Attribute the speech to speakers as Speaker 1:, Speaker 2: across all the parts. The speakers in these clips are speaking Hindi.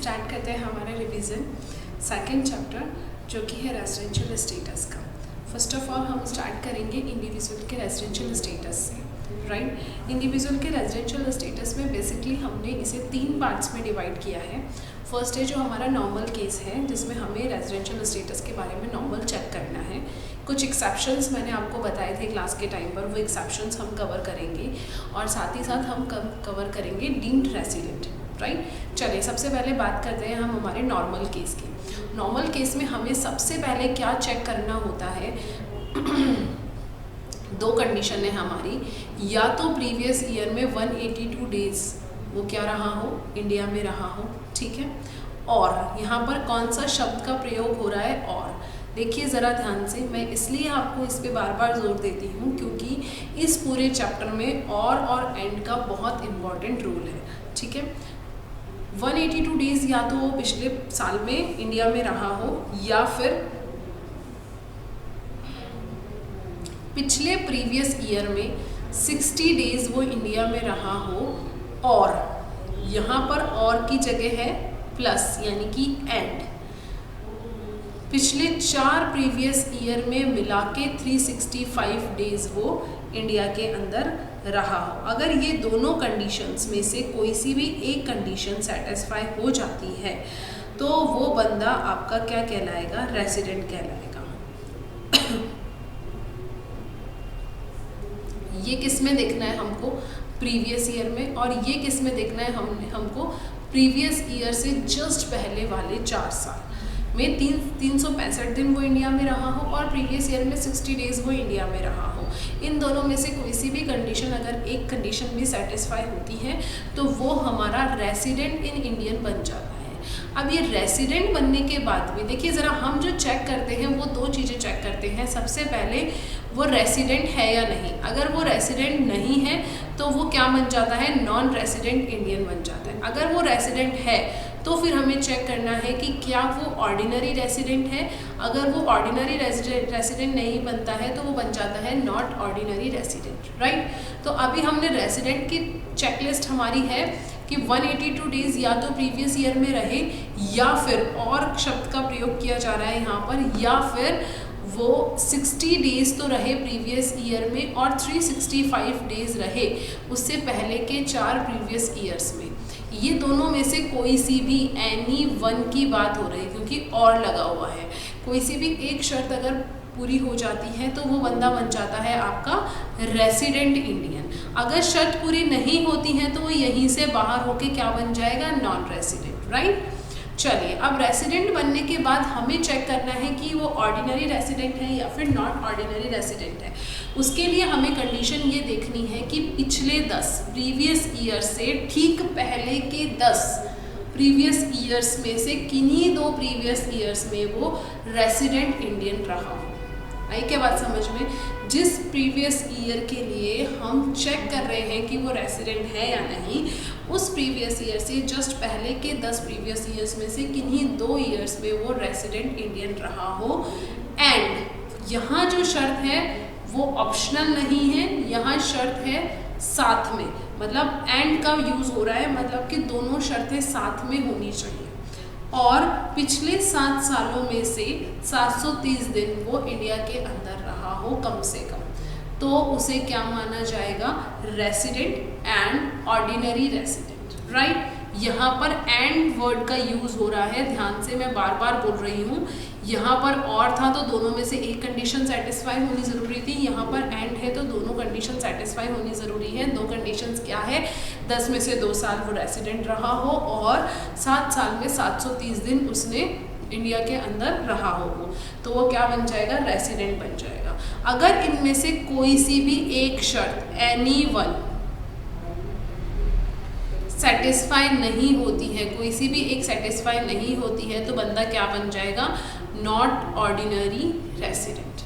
Speaker 1: स्टार्ट करते हैं हमारा रिवीजन सेकंड चैप्टर जो कि है रेजिडेंशियल स्टेटस का। फर्स्ट ऑफ ऑल हम स्टार्ट करेंगे इंडिविजुअल के रेजिडेंशियल स्टेटस से, राइट। इंडिविजुअल के रेजिडेंशियल स्टेटस में बेसिकली हमने इसे 3 पार्ट्स में डिवाइड किया है। फर्स्ट है जो हमारा नॉर्मल केस है, जिसमें हमें रेजिडेंशियल स्टेटस के बारे में नॉर्मल चेक करना है। कुछ एक्सेप्शंस मैंने आपको बताए थे क्लास के टाइम पर, वो एक्सेप्शंस हम कवर करेंगे और साथ ही साथ हम कवर करेंगे डीम्ड रेसिडेंट, राइट। चलिए सबसे पहले बात करते हैं हम हमारे नॉर्मल केस की। नॉर्मल केस में हमें सबसे पहले क्या चेक करना होता है, 2 कंडीशन है हमारी। या तो प्रीवियस ईयर में 182 डेज वो क्या रहा हो, इंडिया में रहा हो, ठीक है। और यहाँ पर कौन सा शब्द का प्रयोग हो रहा है, और देखिए ज़रा ध्यान से, मैं इसलिए आपको इस पे बार बार जोर देती हूँ क्योंकि इस पूरे चैप्टर में और एंड का बहुत इम्पॉर्टेंट रोल है, ठीक है। 182 डेज या तो वो पिछले साल में इंडिया में रहा हो या फिर पिछले प्रीवियस ईयर में 60 डेज वो इंडिया में रहा हो, और यहाँ पर और की जगह है प्लस यानी कि एंड। पिछले 4 प्रीवियस ईयर में मिला के 365 डेज वो इंडिया के अंदर रहा हो। अगर ये दोनों कंडीशंस में से कोई सी भी एक कंडीशन सेटिस्फाई हो जाती है तो वो बंदा आपका क्या कहलाएगा, रेसिडेंट कहलाएगा। ये किस में देखना है हमको, प्रीवियस ईयर में, और ये किस में देखना है हमको प्रीवियस ईयर से जस्ट पहले वाले 4 साल में 365 दिन वो इंडिया में रहा हो और प्रीवियस ईयर में 60 डेज वो इंडिया में रहा हो। इन दोनों में से कोई सी भी कंडीशन, अगर एक कंडीशन भी सेटिस्फाई होती है तो वो हमारा रेसिडेंट इन इंडियन बन जाता है। अब ये रेसिडेंट बनने के बाद भी देखिए ज़रा, हम जो चेक करते हैं वो 2 चीज़ें चेक करते हैं। सबसे पहले वो रेसिडेंट है या नहीं। अगर वो रेसिडेंट नहीं है तो वो क्या बन जाता है, नॉन रेसिडेंट इंडियन बन जाता है। अगर वो रेसिडेंट है तो फिर हमें चेक करना है कि क्या वो ऑर्डिनरी रेसिडेंट है। अगर वो ऑर्डिनरी रेसिडेंट नहीं बनता है तो वो बन जाता है नॉट ऑर्डिनरी रेसिडेंट, राइट। तो अभी हमने रेसिडेंट की चेकलिस्ट हमारी है कि 182 डेज या तो प्रीवियस ईयर में रहे, या फिर और शब्द का प्रयोग किया जा रहा है यहाँ पर, या फिर वो 60 डेज तो रहे प्रीवियस ईयर में और 365 डेज रहे उससे पहले के 4 प्रीवियस ईयर्स में। ये दोनों में से कोई सी भी एनी वन की बात हो रही है क्योंकि और लगा हुआ है। कोई सी भी एक शर्त अगर पूरी हो जाती है तो वो बंदा बन जाता है आपका रेसिडेंट इंडियन। अगर शर्त पूरी नहीं होती है तो वो यहीं से बाहर होके क्या बन जाएगा, नॉन रेसिडेंट, राइट। चलिए अब रेसिडेंट बनने के बाद हमें चेक करना है कि वो ऑर्डिनरी रेसिडेंट है या फिर नॉट ऑर्डिनरी रेसिडेंट है। उसके लिए हमें कंडीशन ये देखनी है कि पिछले 10 प्रीवियस ईयर से ठीक पहले के 10 प्रीवियस ईयर्स में से किन्हीं 2 प्रीवियस ईयर्स में वो रेसिडेंट इंडियन रहा हो। आई क्या बात समझ में। जिस प्रीवियस ईयर के लिए हम चेक कर रहे हैं कि वो रेसिडेंट है या नहीं, उस प्रीवियस ईयर से जस्ट पहले के 10 प्रीवियस ईयर्स में से किन्हीं 2 ईयर्स में वो रेसिडेंट इंडियन रहा हो। एंड यहाँ जो शर्त है वो ऑप्शनल नहीं है, यहाँ शर्त है साथ में, मतलब एंड का यूज़ हो रहा है, मतलब कि दोनों शर्तें साथ में होनी चाहिए। और पिछले 7 सालों में से 730 दिन वो इंडिया के अंदर रहा हो कम से कम, तो उसे क्या माना जाएगा, resident and ordinary resident, right. यहाँ पर एंड वर्ड का यूज़ हो रहा है, ध्यान से मैं बार बार बोल रही हूँ। यहाँ पर और था तो दोनों में से एक कंडीशन सेटिस्फाई होनी ज़रूरी थी, यहाँ पर एंड है तो दोनों कंडीशन सेटिस्फाई होनी ज़रूरी है। 2 कंडीशंस क्या है, 10 में से 2 साल वो रेसिडेंट रहा हो और 7 साल में 730 दिन उसने इंडिया के अंदर रहा हो, तो वो क्या बन जाएगा, रेसिडेंट बन जाएगा। अगर इनमें से कोई सी भी एक शर्त एनी वन सेटिस्फाई नहीं होती है, कोई सी भी एक सेटिस्फाई नहीं होती है तो बंदा क्या बन जाएगा, not ordinary resident,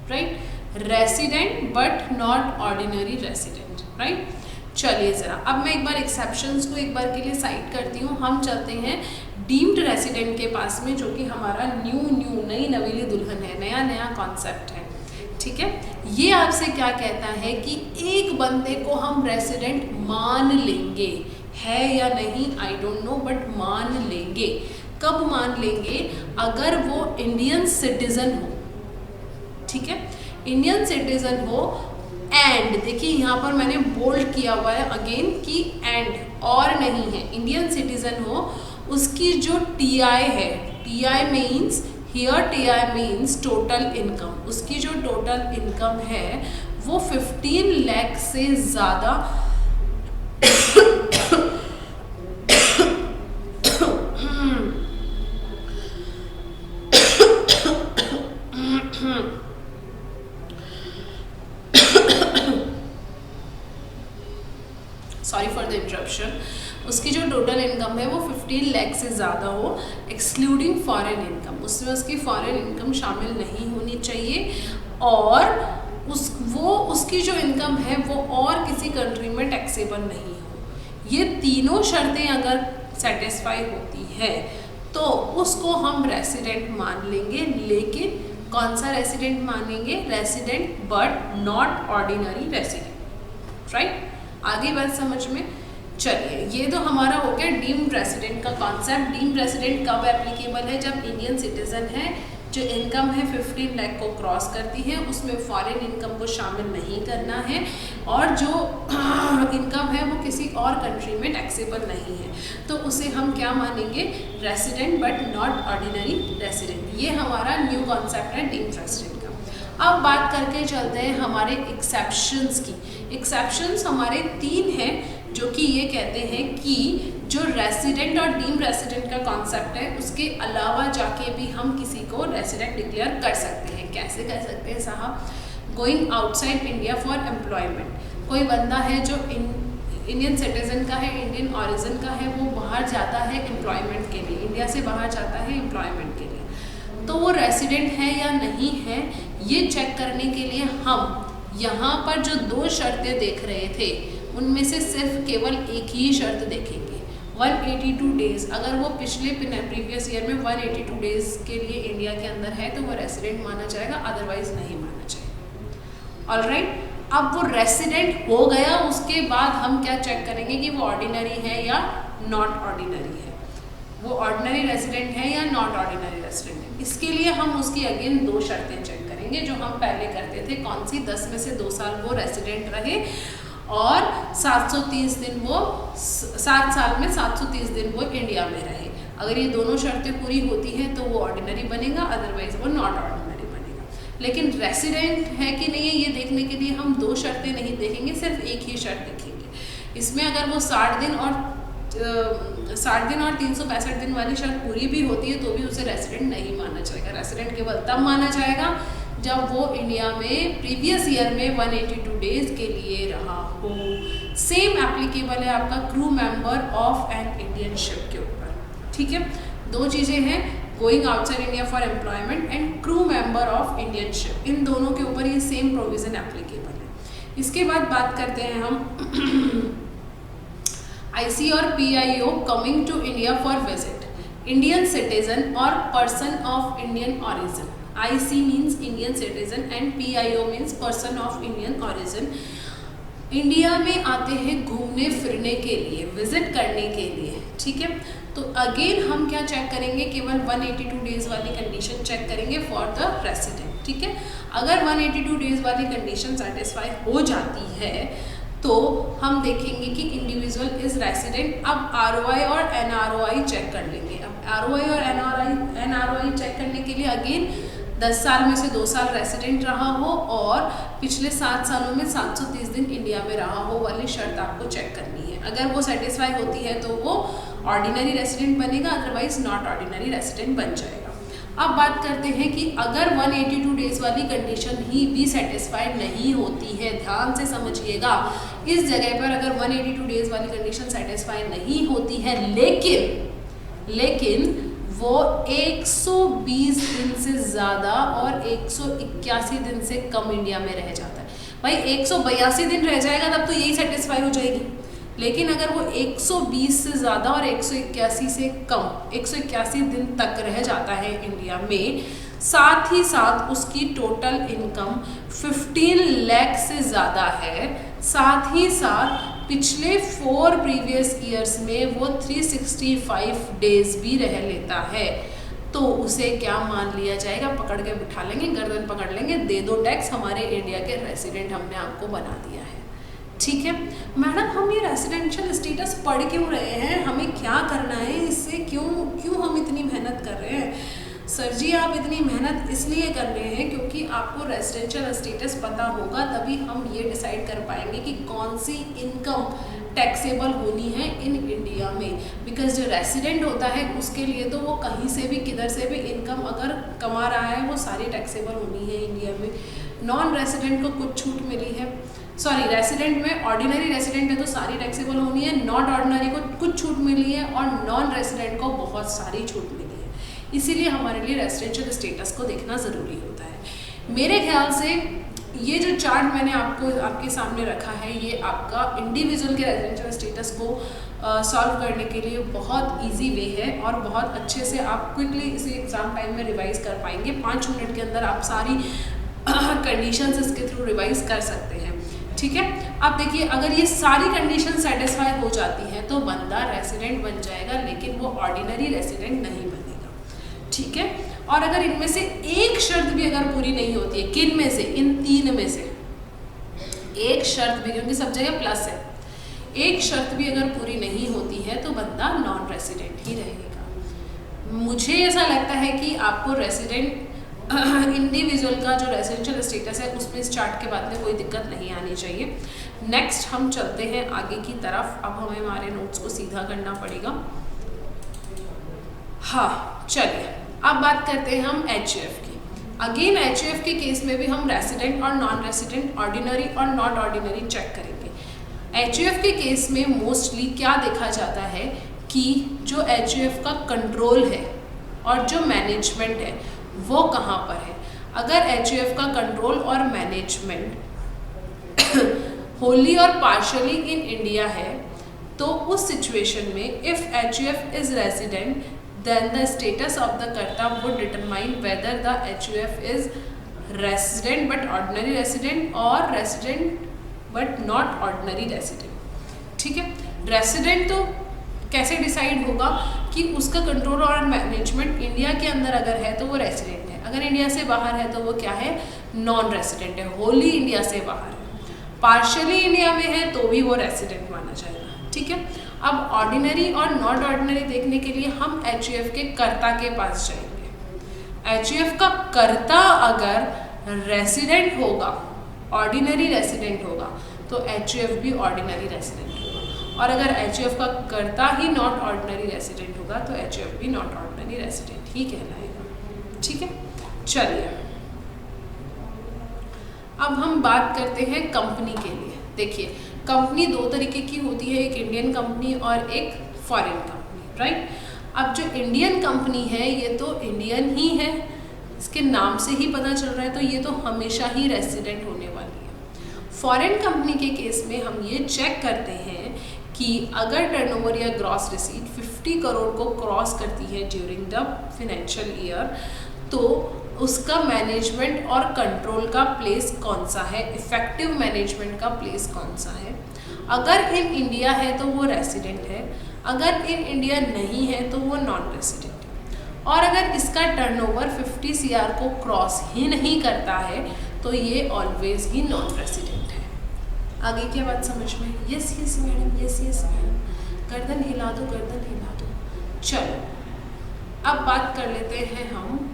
Speaker 1: right. Resident but not ordinary resident, right. चलिए ज़रा अब मैं एक बार एक्सेप्शंस को एक बार के लिए साइड करती हूँ। हम चलते हैं डीम्ड रेसिडेंट के पास में, जो कि हमारा नई नवीली दुल्हन है, नया कॉन्सेप्ट है, ठीक है। ये आपसे क्या कहता है कि एक बंदे को हम रेसिडेंट मान लेंगे है या नहीं आई डोंट नो, बट मान लेंगे। कब मान लेंगे? अगर वो इंडियन सिटीजन हो, ठीक है, इंडियन सिटीजन हो। एंड देखिए यहाँ पर मैंने बोल्ड किया हुआ है अगेन कि एंड और नहीं है, इंडियन सिटीजन हो, उसकी जो टीआई है, TI means here TI means total income, उसकी जो टोटल इनकम है वो 15 लाख से ज़्यादा सॉरी फॉर द इंटरप्शन, उसकी जो टोटल इनकम है वो 15 लाख से ज़्यादा हो, एक्सक्लूडिंग फॉरेन इनकम, उसमें उसकी फॉरेन इनकम शामिल नहीं होनी चाहिए, और उसकी जो इनकम है वो और किसी कंट्री में टैक्सेबल नहीं हो। ये तीनों शर्तें अगर सेटिस्फाई होती है तो उसको हम रेसिडेंट मान लेंगे। लेकिन कौन सा रेसिडेंट मानेंगे? Resident but not ordinary resident, right. आगे बात समझ में? चलिए, ये तो हमारा हो गया डीम्ड रेसिडेंट का कॉन्सेप्ट। डीम्ड रेसिडेंट कब एप्लीकेबल है? जब इंडियन सिटीजन है, जो इनकम है 15 लाख को क्रॉस करती है, उसमें फॉरेन इनकम को शामिल नहीं करना है, और जो इनकम है वो किसी और कंट्री में टैक्सेबल नहीं है, तो उसे हम क्या मानेंगे? Resident but not ordinary resident. ये हमारा न्यू कॉन्सेप्ट है डीम्ड रेसिडेंट का। अब बात करके चलते हैं हमारे एक्सेप्शंस की। एक्सेप्शंस हमारे 3 हैं, जो कि ये कहते हैं कि जो रेसिडेंट और डीम्ड रेसिडेंट का कॉन्सेप्ट है, उसके अलावा जाके भी हम किसी को रेसिडेंट डिक्लेयर कर सकते हैं। कैसे कर सकते हैं साहब? Going outside India for employment. कोई बंदा है जो इंडियन सिटीजन का है, इंडियन ऑरिजिन का है, वो बाहर जाता है एम्प्लॉयमेंट के लिए, इंडिया से बाहर जाता है एम्प्लॉयमेंट के लिए, तो वो रेसिडेंट है या नहीं है, ये चेक करने के लिए हम यहाँ पर जो 2 शर्तें देख रहे थे, उनमें से सिर्फ केवल एक ही शर्त देखेंगे, 182 डेज। अगर वो पिछले प्रीवियस ईयर में 182 डेज के लिए इंडिया के अंदर है तो वो रेसिडेंट माना जाएगा, अदरवाइज नहीं माना जाएगा। ऑलराइट, अब वो रेसिडेंट हो गया, उसके बाद हम क्या चेक करेंगे कि वो ऑर्डिनरी है या नॉट ऑर्डिनरी है, वो ऑर्डिनरी रेसिडेंट है या नॉट ऑर्डिनरी रेसिडेंट है। इसके लिए हम उसकी अगेन 2 शर्तें चेक करेंगे, जो हम पहले करते थे। कौन सी? 10 में से 2 साल वो रेसिडेंट रहे, और 730 दिन वो 7 साल में 730 दिन वो इंडिया में रहे। अगर ये दोनों शर्तें पूरी होती हैं तो वो ऑर्डिनरी बनेगा, अदरवाइज वो नॉट ऑर्डिनरी बनेगा। लेकिन रेसिडेंट है कि नहीं है, ये देखने के लिए हम 2 शर्तें नहीं देखेंगे, सिर्फ एक ही शर्त देखेंगे। इसमें अगर वो 60 दिन और 365 दिन वाली शर्त पूरी भी होती है तो भी उसे रेसिडेंट नहीं माना जाएगा। रेसिडेंट केवल तब माना जाएगा जब वो इंडिया में प्रीवियस ईयर में 182 डेज के लिए रहा हो। सेम एप्लीकेबल है आपका crew member of an Indian ship के ऊपर, ठीक है। 2 चीज़ें हैं, going outside India for employment and crew member of Indian ship, इन दोनों के ऊपर ये सेम प्रोविज़न एप्लीकेबल है। इसके बाद बात करते हैं हम IC और PIO coming to India for visit, Indian citizen और person of Indian origin. IC means Indian citizen and PIO means person of Indian origin. India में आते हैं घूमने फिरने के लिए, विजिट करने के लिए, ठीक है। तो अगेन हम क्या चेक करेंगे? केवल 182 डेज वाली कंडीशन चेक करेंगे फॉर द रेसिडेंट, ठीक है। अगर 182 डेज वाली कंडीशन सेटिस्फाई हो जाती है तो हम देखेंगे कि इंडिविजुअल इज रेसिडेंट। अब ROI और NROI चेक कर लेंगे। अब ROI और NROI चेक करने के लिए अगेन 10 साल में से 2 साल रेसिडेंट रहा हो और पिछले 7 सालों में 730 दिन इंडिया में रहा हो वाली शर्त आपको चेक करनी है। अगर वो सेटिस्फाई होती है तो वो ऑर्डिनरी रेसिडेंट बनेगा, अदरवाइज नॉट ऑर्डिनरी रेसिडेंट बन जाएगा। अब बात करते हैं कि अगर 182 डेज वाली कंडीशन ही भी सेटिस्फाइड नहीं होती है, ध्यान से समझिएगा, इस जगह पर अगर 182 डेज वाली कंडीशन सेटिस्फाइड नहीं होती है लेकिन वो 120 दिन से ज़्यादा और 181 दिन से कम इंडिया में रह जाता है। भाई 182 दिन रह जाएगा तब तो यही सेटिस्फाई हो जाएगी, लेकिन अगर वो 120 से ज़्यादा और 181 से कम 181 दिन तक रह जाता है इंडिया में, साथ ही साथ उसकी टोटल इनकम 15 लाख से ज़्यादा है, साथ ही साथ पिछले 4 प्रीवियस ईयर्स में वो 365 डेज भी रह लेता है तो उसे क्या मान लिया जाएगा? पकड़ के बिठा लेंगे, गर्दन पकड़ लेंगे, दे दो टैक्स, हमारे इंडिया के रेसिडेंट हमने आपको बना दिया है। ठीक है मैडम, हम ये रेसिडेंशियल स्टेटस पढ़ क्यों रहे हैं, हमें क्या करना है इससे, क्यों हम इतनी मेहनत कर रहे हैं? सर जी आप इतनी मेहनत इसलिए कर रहे हैं क्योंकि आपको रेसिडेंशियल स्टेटस पता होगा, तभी हम ये डिसाइड कर पाएंगे कि कौन सी इनकम टैक्सेबल होनी है इन इंडिया में। बिकॉज जो रेसिडेंट होता है उसके लिए तो वो कहीं से भी किधर से भी इनकम अगर कमा रहा है वो सारी टैक्सेबल होनी है इंडिया में। नॉन रेसिडेंट को कुछ छूट मिली है, सॉरी रेसिडेंट में ऑर्डिनरी रेसिडेंट है तो सारी टैक्सेबल होनी है, नॉट ऑर्डिनरी को कुछ छूट मिली है और नॉन रेसिडेंट को बहुत सारी छूट मिली है। इसीलिए हमारे लिए रेसिडेंशियल स्टेटस को देखना ज़रूरी होता है। मेरे ख्याल से ये जो चार्ट मैंने आपके सामने रखा है ये आपका इंडिविजुअल के रेसिडेंशियल स्टेटस को सॉल्व करने के लिए बहुत इजी वे है और बहुत अच्छे से आप क्विकली इसे एग्ज़ाम टाइम में रिवाइज कर पाएंगे। 5 मिनट के अंदर आप सारी कंडीशंस इसके थ्रू रिवाइज कर सकते हैं। ठीक है, अब देखिए अगर ये सारी कंडीशन सेटिस्फाई हो जाती हैं तो बंदा रेसिडेंट बन जाएगा, लेकिन वो ऑर्डिनरी रेसिडेंट नहीं बनेगा। ठीक है, और अगर इनमें से एक शर्त भी अगर पूरी नहीं होती है, किन में से, इन 3 में से एक शर्त भी, क्योंकि सब जगह प्लस है, एक शर्त भी अगर पूरी नहीं होती है तो बंदा नॉन रेसिडेंट ही रहेगा। मुझे ऐसा लगता है कि आपको रेसिडेंट इंडिविजुअल का जो रेसिडेंशियल स्टेटस है उसमें इस चार्ट के बाद में कोई दिक्कत नहीं आनी चाहिए। नेक्स्ट हम चलते हैं आगे की तरफ। अब हमें हमारे नोट्स को सीधा करना पड़ेगा। हाँ चलिए, अब बात करते हैं हम HUF की। अगेन HUF के केस में भी हम रेसिडेंट और नॉन रेसिडेंट, ऑर्डिनरी और नॉट ऑर्डिनरी चेक करेंगे। HUF के केस में मोस्टली क्या देखा जाता है कि जो HUF का कंट्रोल है और जो मैनेजमेंट है वो कहाँ पर है। अगर HUF का कंट्रोल और मैनेजमेंट होली और पार्शली इन इंडिया है तो उस सिचुएशन में if HUF is resident then the status of the karta would determine whether the HUF is resident but ordinary resident or resident but not ordinary resident। ठीक है, रेसिडेंट तो कैसे डिसाइड होगा कि उसका कंट्रोल और मैनेजमेंट इंडिया के अंदर अगर है तो वो रेसिडेंट है, अगर इंडिया से बाहर है तो वो क्या है, नॉन रेसिडेंट है, होली इंडिया से बाहर है। पार्शियली इंडिया में है तो भी वो रेसिडेंट माना जाएगा। ठीक है, अब ऑर्डिनरी और नॉट ऑर्डिनरी देखने के लिए हम HUF के कर्ता के पास जाएंगे। HUF का कर्ता अगर रेसिडेंट होगा, ऑर्डिनरी रेसिडेंट होगा तो HUF भी ऑर्डिनरी रेसिडेंट होगा, और अगर HUF का कर्ता ही नॉट ऑर्डिनरी रेसिडेंट होगा तो HUF भी नॉट ऑर्डिनरी रेसिडेंट ही कहलाएगा। ठीक है, चलिए अब हम बात करते हैं कंपनी के लिए। देखिए कंपनी 2 तरीके की होती है, एक इंडियन कंपनी और एक फॉरेन कंपनी, राइट। अब जो इंडियन कंपनी है ये तो इंडियन ही है, इसके नाम से ही पता चल रहा है, तो ये तो हमेशा ही रेसिडेंट होने वाली है। फॉरेन कंपनी के केस में हम ये चेक करते हैं कि अगर टर्नओवर या ग्रॉस रिसीट 50 करोड़ को क्रॉस करती है ड्यूरिंग द फाइनेंशियल ईयर तो उसका मैनेजमेंट और कंट्रोल का प्लेस कौन सा है, इफेक्टिव मैनेजमेंट का प्लेस कौन सा है। अगर इन इंडिया है तो वो रेसिडेंट है, अगर इन इंडिया नहीं है तो वो नॉन रेसिडेंट है, और अगर इसका टर्नओवर 50 CR को क्रॉस ही नहीं करता है तो ये ऑलवेज ही नॉन रेसिडेंट है। आगे क्या बात समझ में? Yes yes madam, yes yes madam, गर्दन हिला दो, गर्दन हिला दो। चलो अब बात कर लेते हैं हम,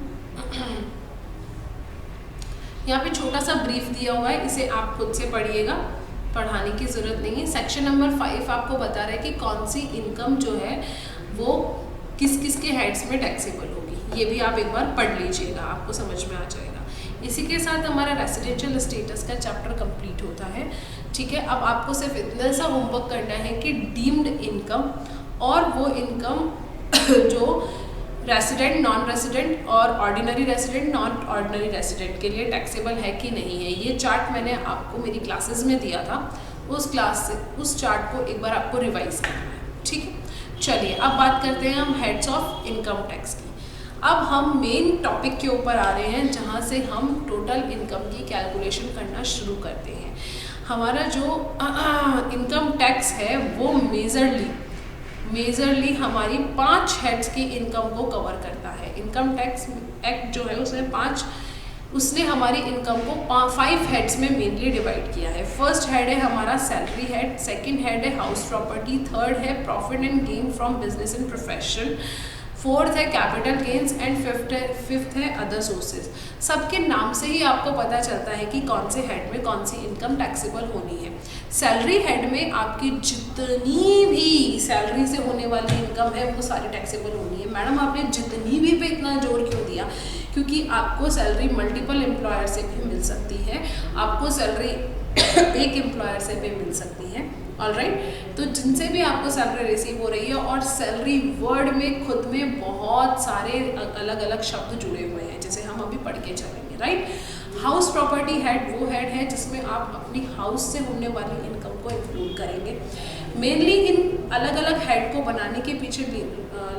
Speaker 1: यहाँ पे छोटा सा ब्रीफ दिया हुआ है, इसे आप खुद से पढ़िएगा, पढ़ाने की ज़रूरत नहीं है। सेक्शन नंबर 5 आपको बता रहा है कि कौन सी इनकम जो है वो किस किस के हेड्स में टैक्सेबल होगी, ये भी आप एक बार पढ़ लीजिएगा, आपको समझ में आ जाएगा। इसी के साथ हमारा रेसिडेंशियल स्टेटस का चैप्टर कंप्लीट होता है। ठीक है, अब आपको सिर्फ इतना सा होमवर्क करना है कि डीम्ड इनकम और वो इनकम जो रेसिडेंट, नॉन रेसिडेंट और ordinary resident, not ordinary resident के लिए टैक्सेबल है कि नहीं है। ये चार्ट मैंने आपको मेरी क्लासेस में दिया था, उस चार्ट को एक बार आपको रिवाइज करना है। ठीक है, चलिए अब बात करते हैं हम हेड्स ऑफ इनकम टैक्स की। अब हम मेन टॉपिक के ऊपर आ रहे हैं जहाँ से हम टोटल इनकम की कैलकुलेशन करना शुरू करते हैं। हमारा जो इनकम टैक्स है वो मेजरली हमारी 5 हेड्स की इनकम को कवर करता है। इनकम टैक्स एक्ट जो है उसने हमारी इनकम को 5 हेड्स में मेनली डिवाइड किया है। फर्स्ट हेड है हमारा सैलरी हेड, सेकंड हेड है हाउस प्रॉपर्टी, थर्ड है profit and gain from business and profession, fourth है कैपिटल गेन्स एंड फिफ्थ है अदर सोर्सेज। सबके नाम से ही आपको पता चलता है कि कौन से हेड में कौन सी इनकम टैक्सेबल होनी है। सैलरी हेड में आपकी जितनी भी सैलरी से होने वाली इनकम है वो सारी टैक्सेबल होनी है। मैडम आपने जितनी भी पे इतना जोर क्यों दिया? क्योंकि आपको सैलरी मल्टीपल एम्प्लॉयर से भी मिल सकती है, आपको सैलरी एक एम्प्लॉयर से भी मिल सकती है। ऑलराइट, तो जिनसे भी आपको सैलरी रिसीव हो रही है, और सैलरी वर्ड में खुद में बहुत सारे अलग अलग शब्द जुड़े हुए हैं जैसे हम अभी पढ़ के चलेंगे। राइट, हाउस प्रॉपर्टी हेड वो हेड है जिसमें आप अपनी हाउस से होने वाली इनकम को इंक्लूड करेंगे। मेनली इन अलग अलग हेड को बनाने के पीछे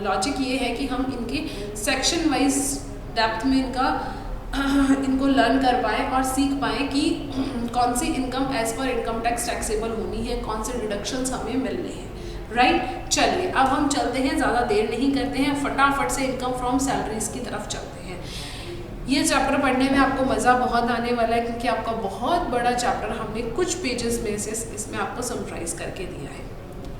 Speaker 1: लॉजिक ये है कि हम इनके सेक्शन वाइज डेप्थ में इनको लर्न कर पाएँ और सीख पाएँ कि कौन सी इनकम एज पर इनकम टैक्स टैक्सेबल होनी है, कौन से डिडक्शंस हमें मिलने हैं। राइट, चलिए अब हम चलते हैं, ज़्यादा देर नहीं करते हैं, फटाफट से इनकम फ्रॉम सैलरीज की तरफ चलते हैं। ये चैप्टर पढ़ने में आपको मज़ा बहुत आने वाला है क्योंकि आपका बहुत बड़ा चैप्टर हमने कुछ पेजेस में से इसमें आपको समराइज करके दिया है।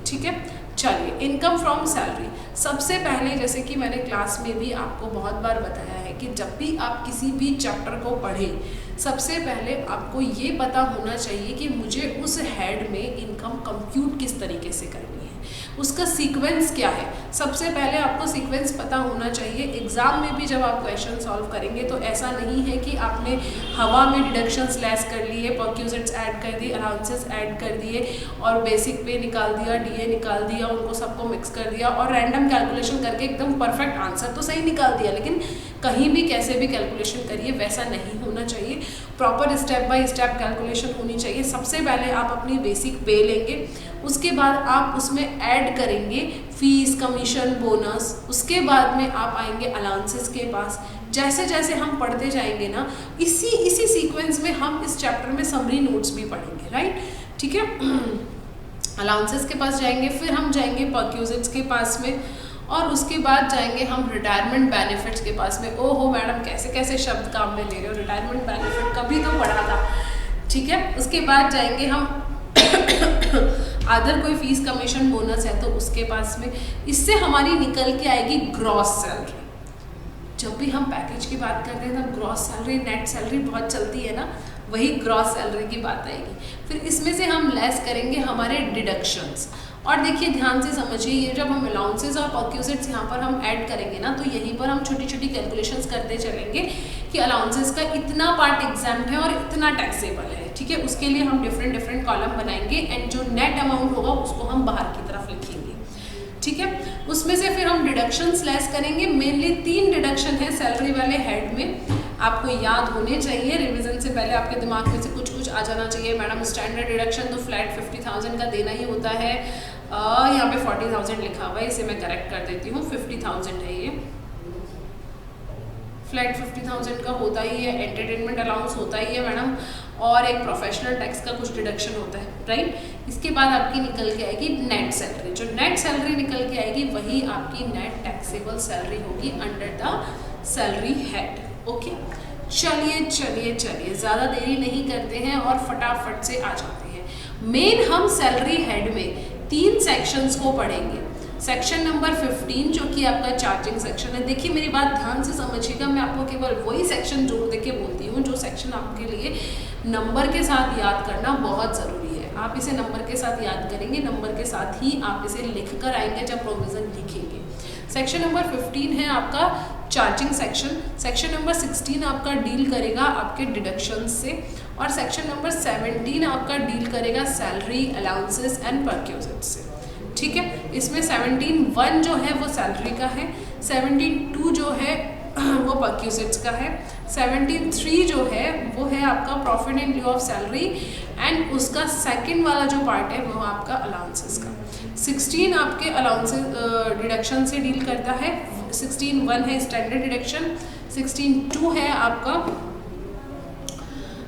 Speaker 1: ठीक है, चलिए इनकम फ्रॉम सैलरी। सबसे पहले जैसे कि मैंने क्लास में भी आपको बहुत बार बताया है कि जब भी आप किसी भी चैप्टर को पढ़ें, सबसे पहले आपको ये पता होना चाहिए कि मुझे उस हेड में इनकम कंप्यूट किस तरीके से करनी है, उसका सीक्वेंस क्या है। सबसे पहले आपको सीक्वेंस पता होना चाहिए। एग्जाम में भी जब आप क्वेश्चन सॉल्व करेंगे तो ऐसा नहीं है कि आपने हवा में डिडक्शंस लेस कर लिए, परक्यूजिट्स ऐड कर दिए, अलाउंसेस ऐड कर दिए और बेसिक पे निकाल दिया, डीए निकाल दिया, उनको सबको मिक्स कर दिया और रैंडम कैलकुलेशन करके एकदम परफेक्ट आंसर तो सही निकाल दिया, लेकिन कहीं भी कैसे भी कैलकुलेशन करिए वैसा नहीं होना चाहिए। Proper step by step calculation होनी चाहिए। सबसे पहले आप अपनी बेसिक पे लेंगे, उसके बाद आप उसमें ऐड करेंगे फीस, कमीशन, बोनस, उसके बाद में आप आएंगे अलाउंसेस के पास। जैसे जैसे हम पढ़ते जाएंगे ना, इसी सीक्वेंस में हम इस चैप्टर में समरी नोट्स भी पढ़ेंगे। राइट, ठीक है। अलाउंसेस के पास जाएंगे, फिर हम जाएंगे परक्यूजिट्स के पास में, और उसके बाद जाएंगे हम रिटायरमेंट बेनिफिट्स के पास में। ओहो मैडम कैसे कैसे शब्द काम में ले रहे हो, रिटायरमेंट बेनिफिट कभी तो पढ़ा था। ठीक है, उसके बाद जाएंगे हम अदर कोई फीस, कमीशन, बोनस है तो उसके पास में। इससे हमारी निकल के आएगी ग्रॉस सैलरी। जब भी हम पैकेज की बात करते हैं तब ग्रॉस सैलरी, नेट सैलरी बहुत चलती है ना, वही ग्रॉस सैलरी की बात आएगी। फिर इसमें से हम लेस करेंगे हमारे डिडक्शंस। और देखिए ध्यान से समझिए, ये जब हम अलाउंसेस और परक्यूजिट्स यहाँ पर हम ऐड करेंगे ना, तो यहीं पर हम छोटी छोटी कैलकुलेशंस करते चलेंगे कि अलाउंसेस का इतना पार्ट एग्जाम्प्ट है और इतना टैक्सेबल है। ठीक है, उसके लिए हम डिफरेंट कॉलम बनाएंगे एंड जो नेट अमाउंट होगा उसको हम बाहर की तरफ लिखेंगे। ठीक है, उसमें से फिर हम डिडक्शंस लेस करेंगे। मेनली 3 डिडक्शन है सैलरी वाले हेड में, आपको याद होने चाहिए। रिवीजन से पहले आपके दिमाग में से कुछ आ जाना चाहिए। मैडम स्टैंडर्ड डिडक्शन तो फ्लैट 50,000 का देना ही होता है। यहाँ पे 40,000 लिखा हुआ है, इसे मैं करेक्ट कर देती हूँ, 50,000 है ये। फ्लैट 50,000 का होता ही है, एंटरटेनमेंट अलाउंस होता ही है मैडम, और एक प्रोफेशनल टैक्स का कुछ डिडक्शन होता है। राइट, इसके बाद आपकी निकल के आएगी नेट सैलरी। जो नेट सैलरी निकल के आएगी वही आपकी नेट टैक्सेबल सैलरी होगी under the salary head. Okay, चलिए ज़्यादा देरी नहीं करते हैं और फटाफट से आ जाते हैं। मेन हम सैलरी हेड में 3 सेक्शंस को पढ़ेंगे। सेक्शन नंबर 15 जो कि आपका चार्जिंग सेक्शन है। देखिए मेरी बात ध्यान से समझिएगा, मैं आपको केवल वही सेक्शन जोड़ दे के बोलती हूँ जो सेक्शन आपके लिए नंबर के साथ याद करना बहुत ज़रूरी है। आप इसे नंबर के साथ याद करेंगे, नंबर के साथ ही आप इसे लिख कर आएंगे जब प्रोविज़न लिखेंगे। सेक्शन नंबर 15 है आपका चार्जिंग सेक्शन। सेक्शन नंबर 16 आपका डील करेगा आपके डिडक्शन से, और सेक्शन नंबर 17 आपका डील करेगा सैलरी, अलाउंसेस एंड परक्यूजिट्स से। ठीक है, इसमें 17(1) जो है वो सैलरी का है, 17(2) जो है वो परक्यूजिट्स का है, 17(3) जो है वो है आपका profit in लिeu of salary, and उसका सेकंड वाला जो पार्ट है वो आपका अलाउंसेस का। 16 आपके अलाउंसेस डिडक्शन से डील करता है, 16(1) है स्टैंडर्ड डिडक्शन, 16(2) है आपका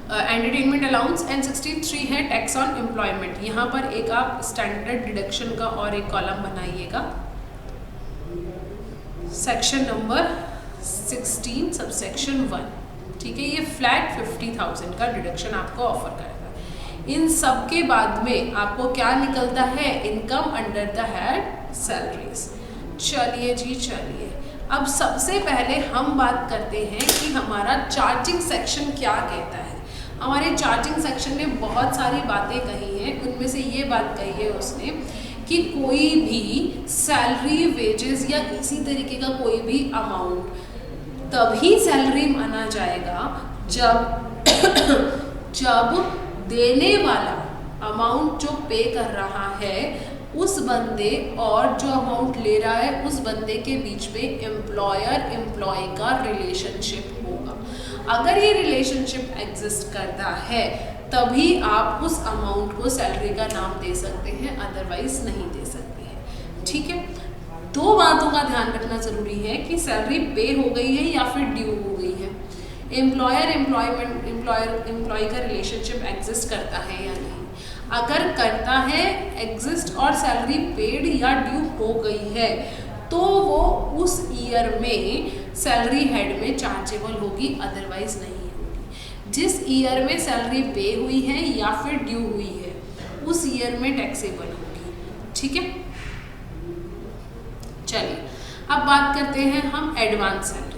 Speaker 1: एंटरटेनमेंट अलाउंस, एंड 63 है टैक्स ऑन एम्प्लॉयमेंट। यहाँ पर एक आप स्टैंडर्ड डिडक्शन का और एक कॉलम बनाइएगा, सेक्शन नंबर 16 सबसेक्शन 1, ठीक है। ये फ्लैट 50,000 का डिडक्शन आपको ऑफर करेगा। इन सब के बाद में आपको क्या निकलता है, income under the head salaries. चलिए जी चलिए, अब सबसे पहले हम बात करते हैं कि हमारा चार्जिंग सेक्शन क्या कहता है। हमारे चार्जिंग सेक्शन ने बहुत सारी बातें कही हैं, उनमें से ये बात कही है उसने कि कोई भी सैलरी, वेजेस या इसी तरीके का कोई भी अमाउंट तभी सैलरी माना जाएगा जब देने वाला अमाउंट जो पे कर रहा है उस बंदे और जो अमाउंट ले रहा है उस बंदे के बीच में एम्प्लॉयर एम्प्लॉय का रिलेशनशिप होगा। अगर ये रिलेशनशिप एग्जिस्ट करता है तभी आप उस अमाउंट को सैलरी का नाम दे सकते हैं, अदरवाइज नहीं दे सकते हैं, ठीक है। दो बातों का ध्यान रखना जरूरी है कि सैलरी पे हो गई है या फिर ड्यू हो गई है, एम्प्लॉयर एम्प्लॉय का रिलेशनशिप एग्जिस्ट करता है या नहीं। अगर करता है एग्जिस्ट और सैलरी पेड या ड्यू हो गई है तो वो उस ईयर में सैलरी हेड में चार्जेबल होगी, अदरवाइज नहीं होगी। जिस ईयर में सैलरी पे हुई है या फिर ड्यू हुई है उस ईयर में टैक्सेबल होगी, ठीक है। चलिए अब बात करते हैं हम एडवांस सैलरी।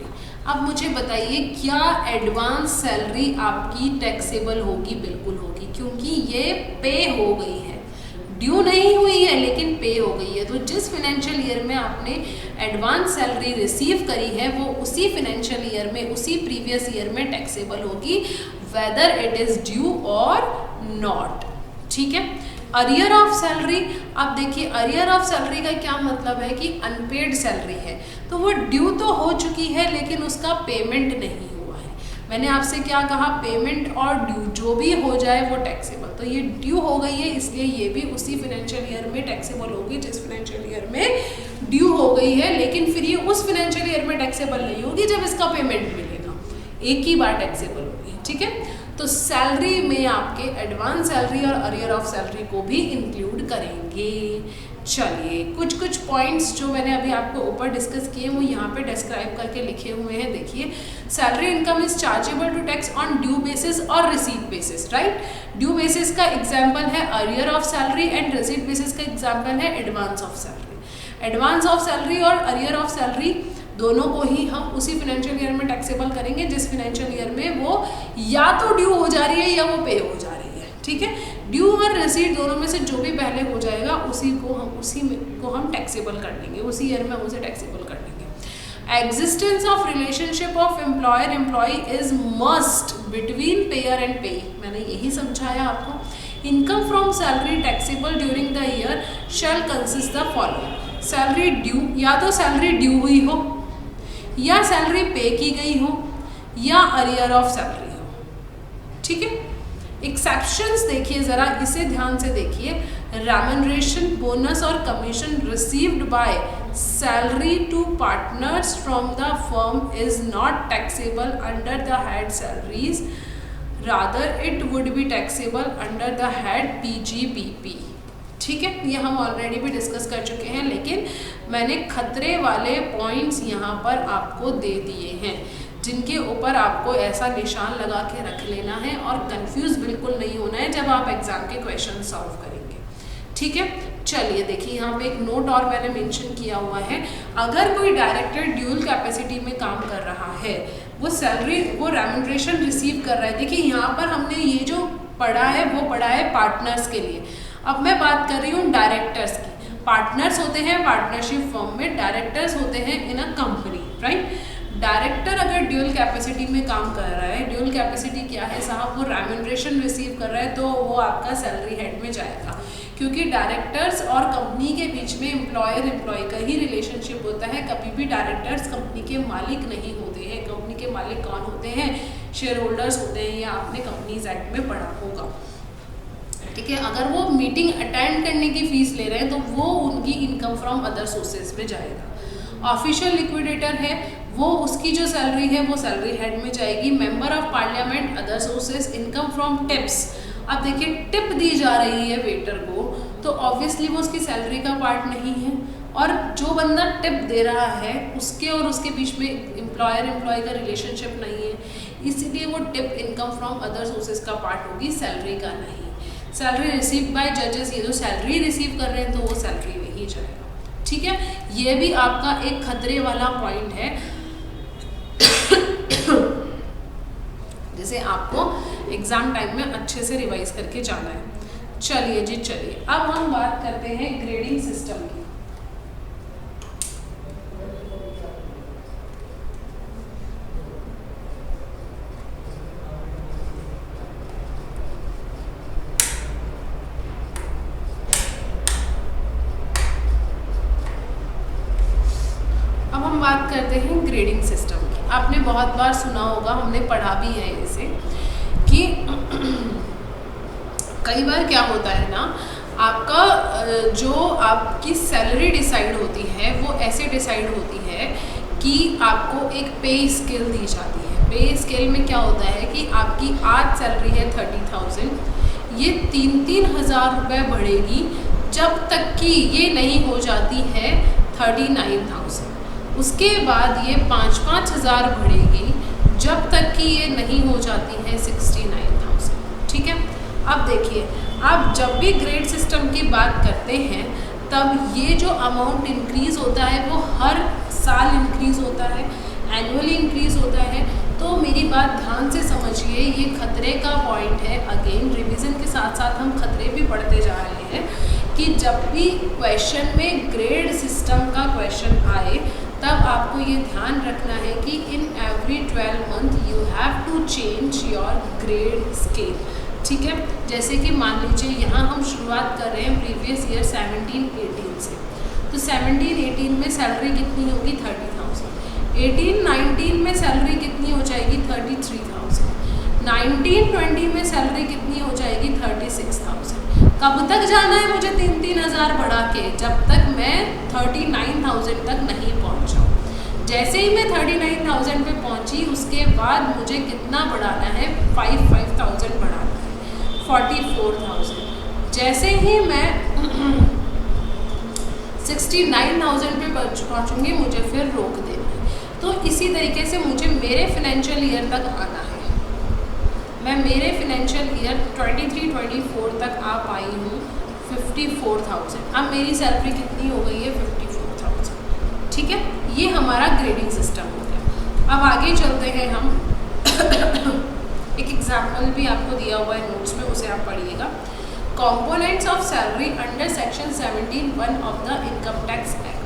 Speaker 1: अब मुझे बताइए क्या एडवांस सैलरी आपकी टैक्सेबल होगी? बिल्कुल होगी, क्योंकि ये पे हो गई है, ड्यू नहीं हुई है लेकिन पे हो गई है। तो जिस फाइनेंशियल ईयर में आपने एडवांस सैलरी रिसीव करी है वो उसी फाइनेंशियल ईयर में, उसी प्रीवियस ईयर में टैक्सेबल होगी, वेदर इट इज ड्यू और नॉट, ठीक है। अरियर ऑफ सैलरी, अब देखिए अरियर ऑफ सैलरी का क्या मतलब है कि अनपेड सैलरी है, तो वो ड्यू तो हो चुकी है लेकिन उसका पेमेंट नहीं हुआ है। मैंने आपसे क्या कहा, पेमेंट और ड्यू जो भी हो जाए वो टैक्सेबल, तो ये ड्यू हो गई है इसलिए ये भी उसी फाइनेंशियल ईयर में टैक्सेबल होगी जिस फाइनेंशियल ईयर में ड्यू हो गई है, लेकिन फिर ये उस फाइनेंशियल ईयर में टैक्सेबल नहीं होगी जब इसका पेमेंट मिलेगा, एक ही बार टैक्सेबल होगी, ठीक है। तो सैलरी में आपके एडवांस सैलरी और अरियर ऑफ सैलरी को भी इंक्लूड करेंगे। चलिए कुछ पॉइंट्स जो मैंने अभी आपको ऊपर डिस्कस किए वो यहाँ पे डिस्क्राइब करके लिखे हुए हैं, देखिए। Salary income is chargeable to tax on due basis और receipt basis, right. Due basis का एग्जाम्पल है arrear of salary and receipt basis का एग्जाम्पल है advance of salary. Advance of salary और अरियर ऑफ सैलरी दोनों को ही हम उसी फाइनेंशियल ईयर में टैक्सेबल करेंगे जिस फाइनेंशियल ईयर में वो या तो ड्यू हो जा रही है या वो पे हो जा रही है, ठीक है। ड्यू और रिसीट दोनों में से जो भी पहले हो जाएगा उसी को हम टैक्सेबल कर देंगे, उसी ईयर में उसे टैक्सेबल कर देंगे। Existence of relationship of employer employee is must between payer and payee, मैंने यही समझाया आपको। Income from salary taxable during the year shall consist the following. Salary due, या तो सैलरी ड्यू हुई हो या सैलरी पे की गई हो या अरियर ऑफ सैलरी हो, ठीक है। एक्सेप्शंस देखिए जरा, इसे ध्यान से देखिए। रेम्यूनरेशन, बोनस और commission received by salary to partners from the firm is not taxable under the head salaries, rather it would be taxable under the head PGBP, ठीक है। ये हम ऑलरेडी भी डिस्कस कर चुके हैं, लेकिन मैंने खतरे वाले पॉइंट्स यहाँ पर आपको दे दिए हैं जिनके ऊपर आपको ऐसा निशान लगा के रख लेना है और कंफ्यूज बिल्कुल नहीं होना है जब आप एग्जाम के क्वेश्चन सॉल्व करेंगे, ठीक है। चलिए देखिए यहाँ पे एक नोट और मैंने मेंशन किया हुआ है। अगर कोई डायरेक्टर ड्यूल कैपेसिटी में काम कर रहा है, वो सैलरी, वो रेम्यूनरेशन रिसीव कर रहा है, देखिए यहाँ पर हमने ये जो पढ़ा है वो पढ़ा है पार्टनर्स के लिए। अब मैं बात कर रही हूँ डायरेक्टर्स की। पार्टनर्स होते हैं पार्टनरशिप फर्म में, डायरेक्टर्स होते हैं इन अ कंपनी, राइट। डायरेक्टर अगर ड्यूल कैपेसिटी में काम कर रहा है, ड्यूल कैपेसिटी क्या है साहब, वो रेम्यूनरेशन रिसीव कर रहा है, तो वो आपका सैलरी हेड में जाएगा, क्योंकि डायरेक्टर्स और कंपनी के बीच में एम्प्लॉयर एम्प्लॉय का ही रिलेशनशिप होता है। कभी भी डायरेक्टर्स कंपनी के मालिक नहीं होते हैं। कंपनी के मालिक कौन होते हैं? शेयर होल्डर्स होते हैं, या आपने कंपनीज एक्ट में पढ़ा होगा, ठीक है। अगर वो मीटिंग अटेंड करने की फीस ले रहे हैं तो वो उनकी इनकम फ्रॉम अदर सोर्सेज में जाएगा। ऑफिशियल लिक्विडेटर है, वो उसकी जो सैलरी है वो सैलरी हेड में जाएगी। Member of parliament other sources income from tips. अब देखिए टिप दी जा रही है वेटर को, तो ऑब्वियसली वो उसकी सैलरी का पार्ट नहीं है, और जो बंदा टिप दे रहा है उसके और उसके बीच में एम्प्लॉयर एम्प्लॉय का रिलेशनशिप नहीं है, इसीलिए वो tip income from other sources का पार्ट होगी, सैलरी का नहीं। सैलरी रिसीव बाय जजेस, ये जो सैलरी रिसीव कर रहे हैं तो वो सैलरी में ही जाएगा। ठीक है, ये भी आपका एक खतरे वाला पॉइंट है जिसे आपको एग्जाम टाइम में अच्छे से रिवाइज करके जाना है। चलिए जी चलिए, अब हम बात करते हैं ग्रेडिंग सिस्टम की। अब हम बात करते हैं ग्रेडिंग सिस्टम की। आपने बहुत बार सुना होगा, हमने पढ़ा भी है इसे, कि कई बार क्या होता है ना, आपका जो आपकी सैलरी डिसाइड होती है वो ऐसे डिसाइड होती है कि आपको एक पे स्केल दी जाती है। पे स्केल में क्या होता है कि आपकी आज सैलरी है 30,000, ये 3,000 रुपये बढ़ेगी जब तक कि ये नहीं हो जाती है 39,000। उसके बाद ये 5,000 बढ़ेगी जब तक कि ये नहीं हो जाती है 69,000। ठीक है, अब देखिए, आप जब भी ग्रेड सिस्टम की बात करते हैं तब ये जो अमाउंट इंक्रीज़ होता है वो हर साल इंक्रीज़ होता है, एनुअली इंक्रीज़ होता है। तो मेरी बात ध्यान से समझिए, ये खतरे का पॉइंट है। अगेन रिवीजन के साथ साथ हम खतरे भी बढ़ते जा रहे हैं कि जब भी क्वेश्चन में ग्रेड सिस्टम का क्वेश्चन आए तब आपको ये ध्यान रखना है कि in every 12 month you have to change your grade scale. ठीक है, जैसे कि मान लीजिए यहाँ हम शुरुआत कर रहे हैं प्रीवियस ईयर 17-18 से, तो 17-18 में सैलरी कितनी होगी 30,000, 18-19 में सैलरी कितनी हो जाएगी 33,000, 19-20 में सैलरी कितनी हो जाएगी 36,000। कब तक जाना है मुझे 3,000 बढ़ा के? जब तक मैं 39,000 तक नहीं पहुँचा। जैसे ही मैं 39,000 पे पहुँची उसके बाद मुझे कितना बढ़ाना है, 5,000 बढ़ाना है, 44,000। जैसे ही मैं 69,000 पे पहुँचूँगी मुझे फिर रोक देना है। तो इसी तरीके से मुझे मेरे फाइनेंशियल ईयर तक आना है। मैं मेरे फाइनेंशियल ईयर 23-24 तक आ पाई हूँ 54,000। अब मेरी सैलरी कितनी हो गई है 54,000। ठीक है, ये हमारा ग्रेडिंग सिस्टम हो गया। अब आगे चलते हैं हम एक एग्जाम्पल भी आपको दिया हुआ है नोट्स में, उसे आप पढ़िएगा। Components of salary under section 17(1) of the income tax act.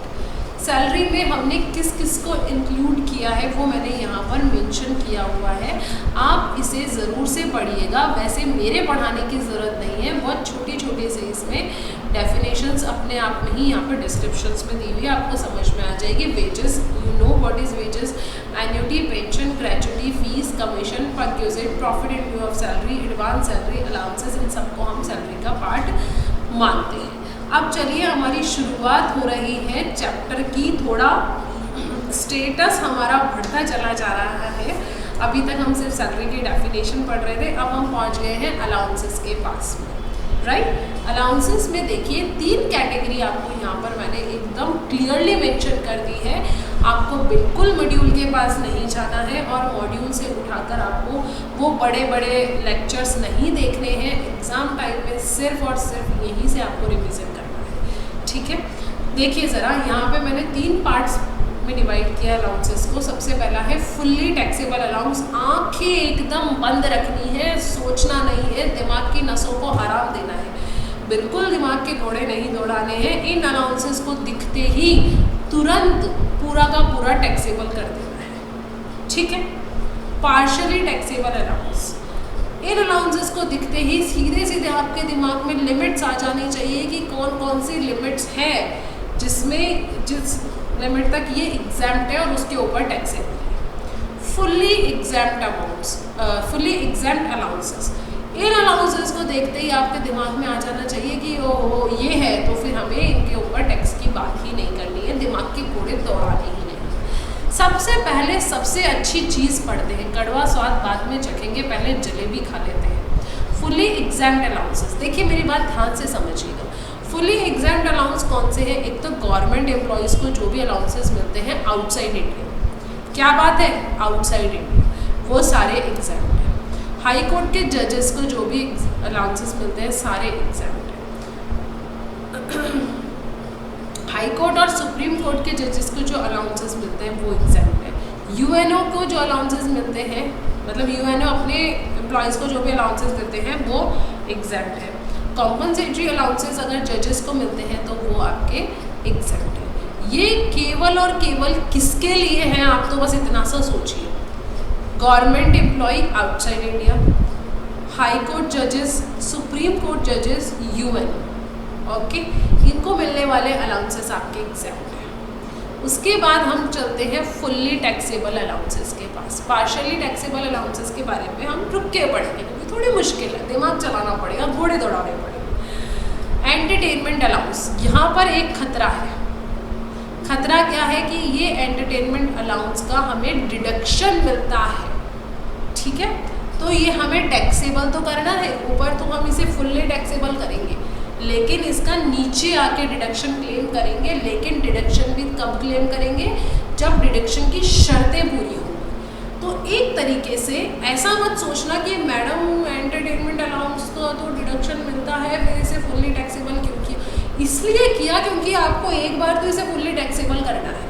Speaker 1: Salary में हमने किस किस को इंक्लूड किया है वो मैंने यहाँ पर मेंशन किया हुआ है, आप इसे ज़रूर से पढ़िएगा। वैसे मेरे पढ़ाने की ज़रूरत नहीं है, बहुत छोटे छोटे से इसमें डेफिनेशंस अपने आप में ही यहाँ पर डिस्क्रिप्शंस में दी हुई है, आपको समझ में आ जाएगी। Wages, you know what is wages, annuity, pension, gratuity, fees, commission, perquisite, profit in view of salary, advance salary, allowances, इन सबको हम सैलरी का पार्ट मानते हैं। अब चलिए, हमारी शुरुआत हो रही है चैप्टर की। थोड़ा स्टेटस हमारा बढ़ता चला जा रहा है। अभी तक हम सिर्फ सैलरी की डेफिनेशन पढ़ रहे थे, अब हम पहुंच गए हैं अलाउंसेस के पास में। राइट, अलाउंसेस में देखिए 3 कैटेगरी आपको यहाँ पर मैंने एकदम क्लियरली मेंशन कर दी है। आपको बिल्कुल मॉड्यूल के पास नहीं जाना है और मॉड्यूल से उठाकर आपको वो बड़े बड़े लेक्चर्स नहीं देखने हैं। एग्ज़ाम टाइम में सिर्फ और सिर्फ यहीं से आपको रिविज़न करना है। ठीक है, देखिए ज़रा, यहाँ पे मैंने 3 पार्ट्स में डिवाइड किया अलाउंसेस को। सबसे पहला है फुल्ली टैक्सेबल अलाउंस। आंखें एकदम बंद रखनी है, सोचना नहीं है, दिमाग की नसों को आराम देना है, बिल्कुल दिमाग के घोड़े नहीं दौड़ाने हैं। इन अलाउंसेस को दिखते ही तुरंत पूरा का पूरा टैक्सेबल कर देना है। ठीक है, पार्शियली टैक्सेबल अलाउंस। इन अलाउंसेस को दिखते ही सीधे सीधे आपके दिमाग में लिमिट्स आ जानी चाहिए कि कौन कौन सी लिमिट्स है जिस लिमिट तक ये एग्जैम्प्ट है और उसके ऊपर टैक्सेबल है। Fully exempt amounts, fully exempt allowances. इन अलाउंसेस को देखते ही आपके दिमाग में आ जाना चाहिए कि ओहो ये है, तो फिर हमें इनके ऊपर टैक्स की बात ही नहीं करनी है, दिमाग के घोड़े दौड़ाने ही नहीं। सबसे पहले सबसे अच्छी चीज़ पढ़ते हैं, कड़वा स्वाद बाद में चखेंगे, पहले जलेबी खा लेते हैं। फुली एग्जाम्ड अलाउंसेस, देखिए मेरी बात ध्यान से समझिएगा। फुली एग्जाम्ड अलाउंस कौन से हैं? एक तो गवर्नमेंट एम्प्लॉयज़ को जो भी अलाउंसेस मिलते हैं आउटसाइड इंडिया, क्या बात है, आउटसाइड इंडिया, वो सारे एग्जाम्ड हैं। हाई कोर्ट के जजेस को जो भी अलाउंसेस मिलते हैं सारे एग्जाम्ड हैं। हाई कोर्ट और सुप्रीम कोर्ट के जजेस को जो अलाउंसेस मिलते हैं वो एग्जाम्ड है। यूएनओ को जो अलाउंसेस मिलते हैं, मतलब यूएनओ अपने एम्प्लॉयज़ को जो भी अलाउंसेस देते हैं वो एग्जाम्ड है। कॉम्पनसेटरी अलाउंसेस अगर जजेस को मिलते हैं तो वो आपके एग्जाम्ड है। ये केवल और केवल किसके लिए हैं, आप तो बस इतना सा सोचिए। Government employ outside India, high court जजेस, सुप्रीम कोर्ट जजेस, यूएनओ, ओके, इनको मिलने वाले अलाउंसेस आपके एग्जाम्ड हैं। उसके बाद हम चलते हैं फुल्ली टैक्सेबल अलाउंसेस के पास। पार्शियली टैक्सेबल अलाउंसेस के बारे में हम रुक के पढ़ेंगे क्योंकि थोड़ी मुश्किल है, दिमाग चलाना पड़ेगा, घोड़े दौड़ाने पड़ेंगे। एंटरटेनमेंट अलाउंस, यहाँ पर एक खतरा है। खतरा क्या है कि ये एंटरटेनमेंट अलाउंस का हमें डिडक्शन मिलता है, ठीक है, तो ये हमें टैक्सेबल तो करना है, ऊपर तो हम इसे फुल्ली टैक्सेबल करेंगे, लेकिन इसका नीचे आके डिडक्शन क्लेम करेंगे। लेकिन डिडक्शन भी कब क्लेम करेंगे? जब डिडक्शन की शर्तें पूरी होंगी। तो एक तरीके से ऐसा मत सोचना कि मैडम एंटरटेनमेंट अलाउंस तो डिडक्शन मिलता है, फिर इसे फुल्ली टैक्सेबल क्यों किया? इसलिए किया क्योंकि आपको एक बार तो इसे फुल्ली टैक्सेबल करना है।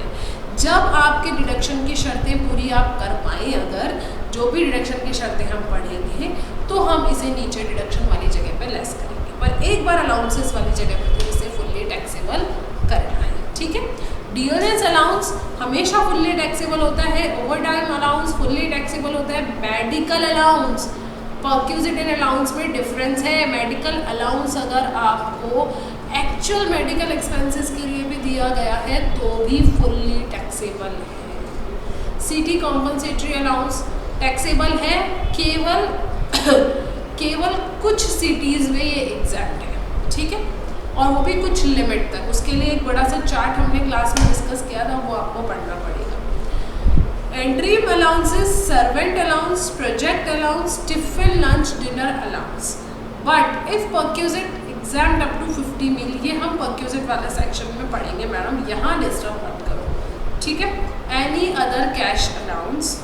Speaker 1: जब आपके डिडक्शन की शर्तें पूरी आप कर पाएँ, अगर जो भी डिडक्शन की शर्तें हम पढ़ेंगे तो हम इसे नीचे डिडक्शन वाली जगह पर लेस करेंगे, पर एक बार अलाउंसेस वाली जगह पे तो इसे फुल्ली टैक्सेबल करना है, ठीक है। डियरनेस अलाउंस हमेशा फुल्ली टैक्सेबल होता है। Over time allowance fully taxable होता है। मेडिकल अलाउंस, परक्यूजिटेड अलाउंस में डिफरेंस है। मेडिकल अलाउंस अगर आपको एक्चुअल मेडिकल एक्सपेंसेस के लिए भी दिया गया है तो भी फुल्ली टैक्सेबल है। सिटी कॉम्पनसेटरी अलाउंस टैक्सेबल है केवल कुछ सिटीज़ में ये एग्जैक्ट है, ठीक है, और वो भी कुछ लिमिट तक। उसके लिए एक बड़ा सा चार्ट हमने क्लास में डिस्कस किया था, वो आपको पढ़ना पड़ेगा। Interim allowances, servant allowance, project allowance, tiffin, lunch, dinner allowance. But if perquisite exempt up to 50 meal, ये हम परक्यूजिट वाले सेक्शन में पढ़ेंगे मैडम, यहाँ डिस्टर्ब मत करो, ठीक है। Any other cash allowance,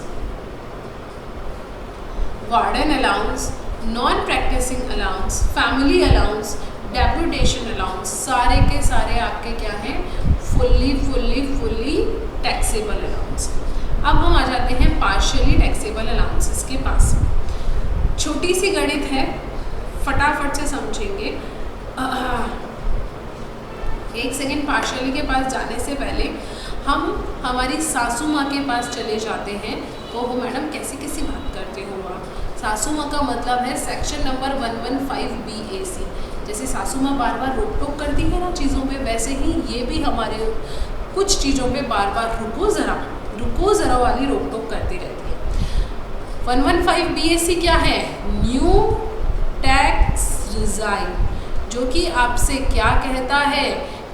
Speaker 1: warden allowance, non practising allowance, family allowance, deputation allowance, सारे के सारे आपके क्या हैं? Fully taxable allowance. अब हम आ जाते हैं पार्शियली टैक्सेबल अलाउंसेस के पास। छोटी सी गणित है, फटाफट से समझेंगे। एक सेकेंड, पार्शियली के पास जाने से पहले हम हमारी सासू माँ के पास चले जाते हैं। तो वो मैडम कैसी बात करते हो आप? सासू माँ का मतलब है सेक्शन नंबर 115 BAC। जैसे सासू माँ बार बार रोक टोक करती है ना चीज़ों पे, वैसे ही ये भी हमारे कुछ चीज़ों पे बार बार रुको ज़रा वाली रोक टोक करती रहती है। 115 BAC क्या है? न्यू टैक्स रिजाइन, जो कि आपसे क्या कहता है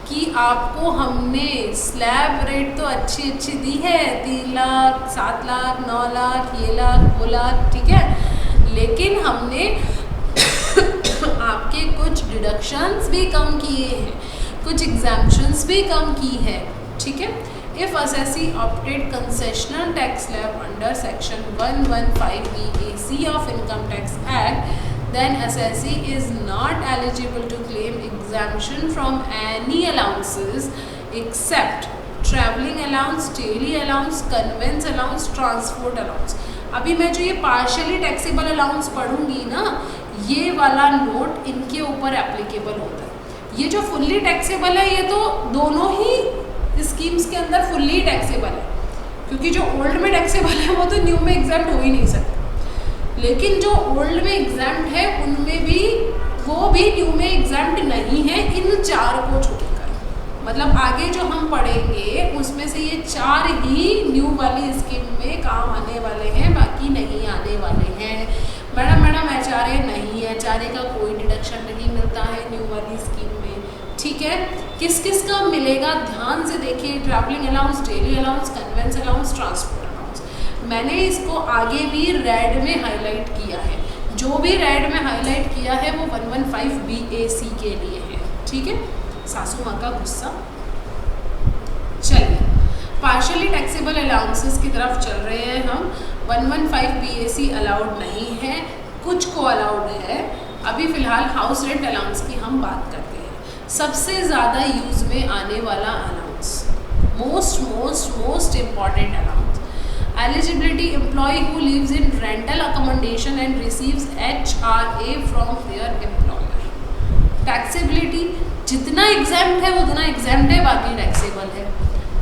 Speaker 1: कि आपको हमने स्लैब रेट तो अच्छी दी है, 3 लाख, 7 लाख, 9 लाख, ये लाख, वो लाख, ठीक है, लेकिन हमने आपके कुछ डिडक्शंस भी कम किए हैं, कुछ एग्जाम्पशंस भी कम की है, ठीक है। If assessee opted concessional tax slab under section 115 BAC of income tax act, then assessee is not eligible to claim exemption from any allowances except travelling allowance, daily allowance, conveyance allowance, transport allowance। अभी मैं जो ये partially taxable allowance पढ़ूंगी ना, ये वाला नोट इनके ऊपर एप्लीकेबल होता है। ये जो फुल्ली टैक्सेबल है ये तो दोनों ही स्कीम्स के अंदर फुल्ली टैक्सेबल है, क्योंकि जो ओल्ड में टैक्सेबल है वो तो न्यू में एग्जाम्प्ट हो ही नहीं सकता, लेकिन जो ओल्ड में एग्जाम्प्ट है उनमें भी वो भी न्यू में एग्जाम्प्ट नहीं है, इन 4 को छोड़कर। मतलब आगे जो हम पढ़ेंगे उसमें से ये 4 ही न्यू वाली स्कीम में काम आने वाले हैं, बाकी नहीं आने वाले हैं। मैडम HRA नहीं है, HRA का कोई डिडक्शन नहीं मिलता है न्यू वाली स्कीम में, ठीक है, किस किस का मिलेगा ध्यान से देखिए, travelling allowance, daily allowance, convince allowance, transport allowance. मैंने इसको आगे भी रेड में हाईलाइट किया है, जो भी रेड में हाईलाइट किया है वो 115 BAC के लिए है, ठीक है। सासू माँ का गुस्सा। चलिए पार्शियली टैक्सेबल अलाउंसेस की तरफ चल रहे हैं हम। 115 BAC अलाउड नहीं है, कुछ को अलाउड है। अभी फ़िलहाल हाउस रेंट अलाउंस की हम बात करते हैं। सबसे ज़्यादा यूज़ में आने वाला allowance, most important allowance, eligibility employee who lives in rental accommodation and receives HRA from their employer. Taxability जितना एग्जाम्प्ट है उतना एग्जाम्प्ट है, बाकी टैक्सेबल है।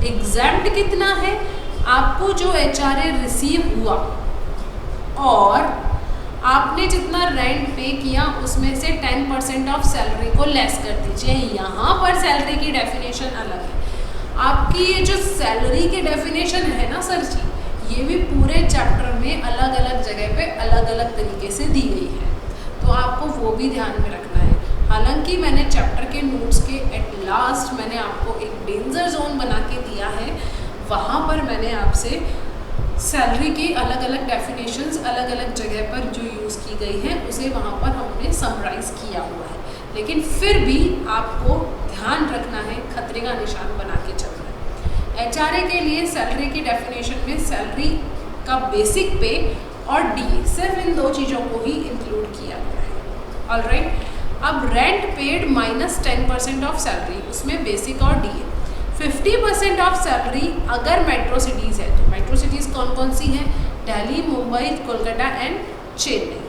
Speaker 1: एग्जाम्प्ट कितना है, आपको जो HRA रिसीव हुआ और आपने जितना रेंट पे किया उसमें से 10% ऑफ सैलरी को लेस कर दीजिए। यहाँ पर सैलरी की डेफिनेशन अलग है। आपकी ये जो सैलरी की डेफिनेशन है ना सर जी, ये भी पूरे चैप्टर में अलग अलग जगह पे अलग अलग तरीके से दी गई है, तो आपको वो भी ध्यान में रखना है। हालांकि मैंने चैप्टर के नोट्स के एट लास्ट मैंने आपको एक डेंजर जोन बना के दिया है, वहाँ पर मैंने आपसे सैलरी की अलग अलग डेफिनेशंस अलग अलग जगह पर जो यूज़ की गई है उसे वहाँ पर हमने समराइज़ किया हुआ है। लेकिन फिर भी आपको ध्यान रखना है, खतरे का निशान बना के चलना है। HRA के लिए सैलरी की डेफिनेशन में सैलरी का बेसिक पे और DA, सिर्फ इन दो चीज़ों को ही इंक्लूड किया गया है। ऑलराइट, अब rent paid minus 10% of salary, उसमें बेसिक और DA। 50% ऑफ सैलरी अगर मेट्रो सिटीज़ है, तो मेट्रो सिटीज़ कौन कौन सी हैं, दिल्ली, मुंबई, कोलकाता एंड चेन्नई।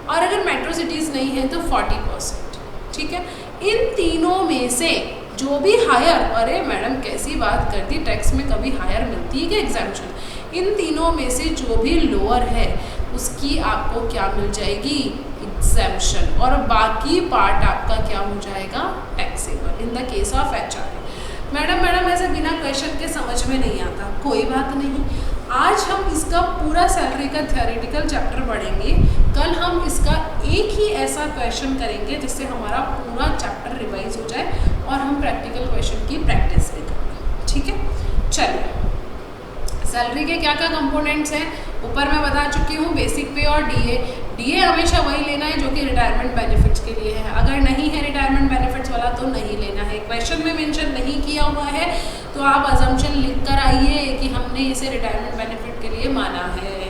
Speaker 1: और अगर मेट्रो सिटीज़ नहीं है तो 40%, ठीक है। इन तीनों में से जो भी हायर, अरे मैडम कैसी बात करती, टैक्स में कभी हायर मिलती है क्या एग्जाम्पशन, इन तीनों में से जो भी लोअर है उसकी आपको क्या मिल जाएगी, एग्जेम्पशन, और बाकी पार्ट आपका क्या हो जाएगा, taxable in the case of HRA। Madam ऐसे बिना क्वेश्चन के समझ में नहीं आता, कोई बात नहीं, आज हम इसका पूरा सैलरी का थ्योरेटिकल चैप्टर पढ़ेंगे, कल हम इसका एक ही ऐसा क्वेश्चन करेंगे जिससे हमारा पूरा चैप्टर रिवाइज हो जाए और हम प्रैक्टिकल क्वेश्चन की प्रैक्टिस भी करें, ठीक है। चलिए सैलरी के क्या क्या कंपोनेंट्स हैं, ऊपर मैं बता चुकी हूँ, बेसिक पे और DA हमेशा वही लेना है जो कि रिटायरमेंट बेनिफिट्स के लिए है। अगर नहीं है रिटायरमेंट बेनिफिट्स वाला तो नहीं लेना है। क्वेश्चन में मेंशन नहीं किया हुआ है तो आप अजम्पशन लिख कर आइए कि हमने इसे रिटायरमेंट बेनिफिट के लिए माना है,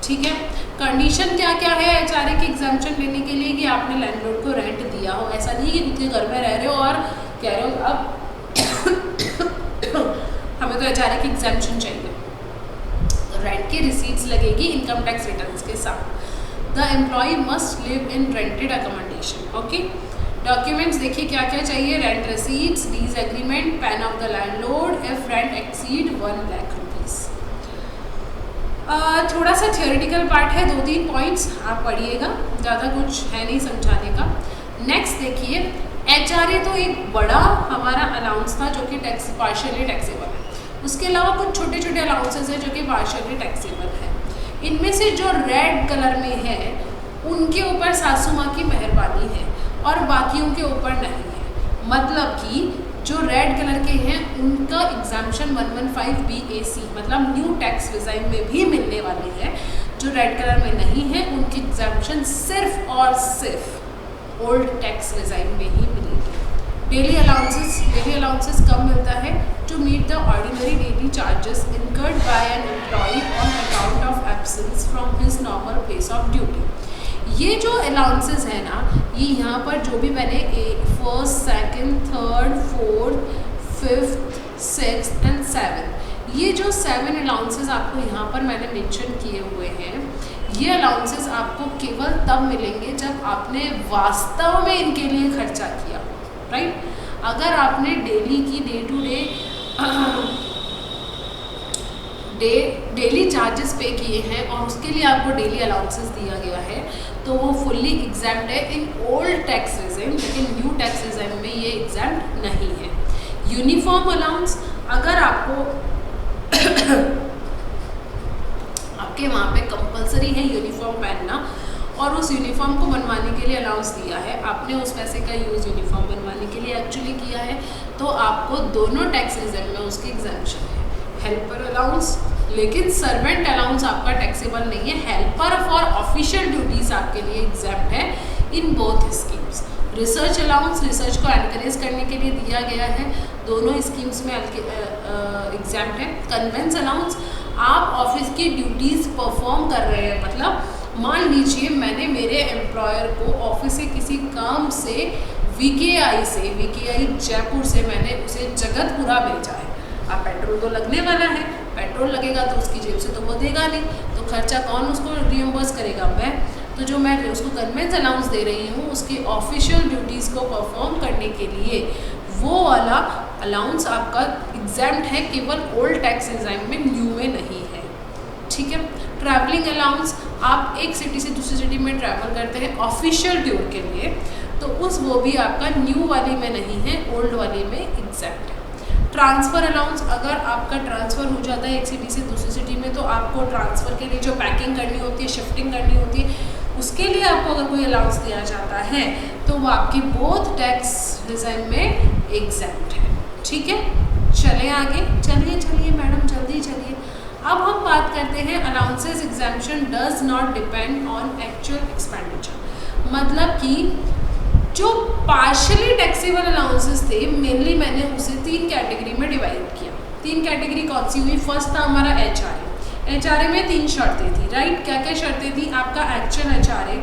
Speaker 1: ठीक है। कंडीशन क्या क्या है HRA की एग्जाम्पशन लेने के लिए, कि आपने लैंडलॉर्ड को रेंट दिया हो, ऐसा नहीं कि खुद के घर में रह रहे हो और कह रहे हो अब हमें तो HRA की एग्जाम्पशन चाहिए। रेंट की रिसीट्स लगेगी इनकम टैक्स रिटर्न्स के साथ। The employee must live in rented accommodation, okay. Documents देखिए क्या क्या चाहिए, rent receipts, lease agreement, PAN of the landlord if rent exceed 1 lakh rupees. थोड़ा सा थियोरेटिकल पार्ट है, 2-3 पॉइंट्स आप पढ़िएगा, ज़्यादा कुछ है नहीं समझाने का। नेक्स्ट देखिए, HRA तो एक बड़ा हमारा अलाउंस था जो कि टैक्स पार्शियली टैक्सेबल है, उसके अलावा कुछ छोटे छोटे अलाउंसेस हैं जो कि पार्शियली टैक्सेबल है। इनमें से जो रेड कलर में है उनके ऊपर सासू माँ की मेहरबानी है और बाकियों के ऊपर नहीं है। मतलब कि जो रेड कलर के हैं उनका एग्जाम्पशन 115 BAC मतलब न्यू टैक्स रिजाइम में भी मिलने वाली है। जो रेड कलर में नहीं है उनकी एग्जाम्पशन सिर्फ और सिर्फ ओल्ड टैक्स रिजाइम में ही मिलेगी। डेली अलाउंसेस कब मिलता है, to meet the ordinary daily charges incurred by an employee on account of absence from his normal place of duty. ये जो अलाउंसेस है ना, ये यहाँ पर जो भी मैंने 1st, 2nd, 3rd, 4th, 5th, 6th and 7th, ये जो 7 अलाउंसेस आपको यहाँ पर मैंने मेंशन किए हुए हैं, ये अलाउंसेस आपको केवल तब मिलेंगे जब आपने वास्तव में इनके लिए खर्चा किया, राइट। अगर आपने डेली की डे टू डेली चार्जेस पे किए हैं और उसके लिए आपको डेली अलाउंसेस दिया गया है तो वो फुल्ली एग्जैम्प्ट है इन ओल्ड टैक्स रिजाइम, लेकिन न्यू टैक्स रिजाइम में ये एग्जैम्प्ट नहीं है। यूनिफॉर्म अलाउंस, अगर आपको आपके वहाँ पे कंपलसरी है यूनिफॉर्म पहनना और उस यूनिफॉर्म को बनवाने के लिए अलाउंस दिया है, आपने उस पैसे का यूज़ यूनिफॉर्म बनवाने के लिए एक्चुअली किया है, तो आपको दोनों टैक्सेस में उसकी एग्जाम्पशन है। हेल्पर अलाउंस, लेकिन सर्वेंट अलाउंस आपका टैक्सेबल नहीं है। हेल्पर फॉर ऑफिशियल ड्यूटीज आपके लिए एग्जाम्प्ट है in both schemes. Research allowance research को एनकरेज करने के लिए दिया गया है, दोनों स्कीम्स में एग्जाम्प्ट है। कन्वेंस अलाउंस, आप ऑफिस की ड्यूटीज़ परफॉर्म कर रहे हैं, मतलब मान लीजिए मैंने मेरे एम्प्लॉयर को ऑफिस से किसी काम से VKI जयपुर से मैंने उसे जगतपुरा भेजा है। अब पेट्रोल तो लगने वाला है, पेट्रोल लगेगा तो उसकी जेब से तो वो देगा नहीं, तो खर्चा कौन उसको रियम्बर्स करेगा? मैं। तो जो मैं उसको कन्वेंस अलाउंस दे रही हूँ उसकी ऑफिशियल ड्यूटीज़ को परफॉर्म करने के लिए, वो वाला अलाउंस आपका एग्जाम्प्ट है, केवल ओल्ड टैक्स एग्जाम में, न्यू में नहीं है। ठीक है। ट्रैवलिंग अलाउंस, आप एक सिटी से दूसरी सिटी में ट्रैवल करते हैं ऑफिशियल टूर के लिए, तो वो भी आपका न्यू वाली में नहीं है, ओल्ड वाली में एग्जाम्प्ट है। ट्रांसफ़र अलाउंस, अगर आपका ट्रांसफ़र हो जाता है एक सिटी से दूसरी सिटी में, तो आपको ट्रांसफ़र के लिए जो पैकिंग करनी होती है, शिफ्टिंग करनी होती है, उसके लिए आपको अगर कोई अलाउंस दिया जाता है तो वो आपकी बोथ टैक्स रिजाइन में एग्जाम्प्ट है। ठीक है, चलें आगे। चलिए मैडम जल्दी चलिए। अब हम बात करते हैं allowances exemption does not depend on actual expenditure. मतलब कि जो पार्शियली टैक्सेबल अलाउंसेस थे, मेनली मैंने उसे 3 कैटेगरी में डिवाइड किया। 3 कैटेगरी कौन सी हुई? फर्स्ट था हमारा HRA में 3 शर्तें थी, राइट? क्या क्या शर्तें थी? आपका एक्चुअल HRA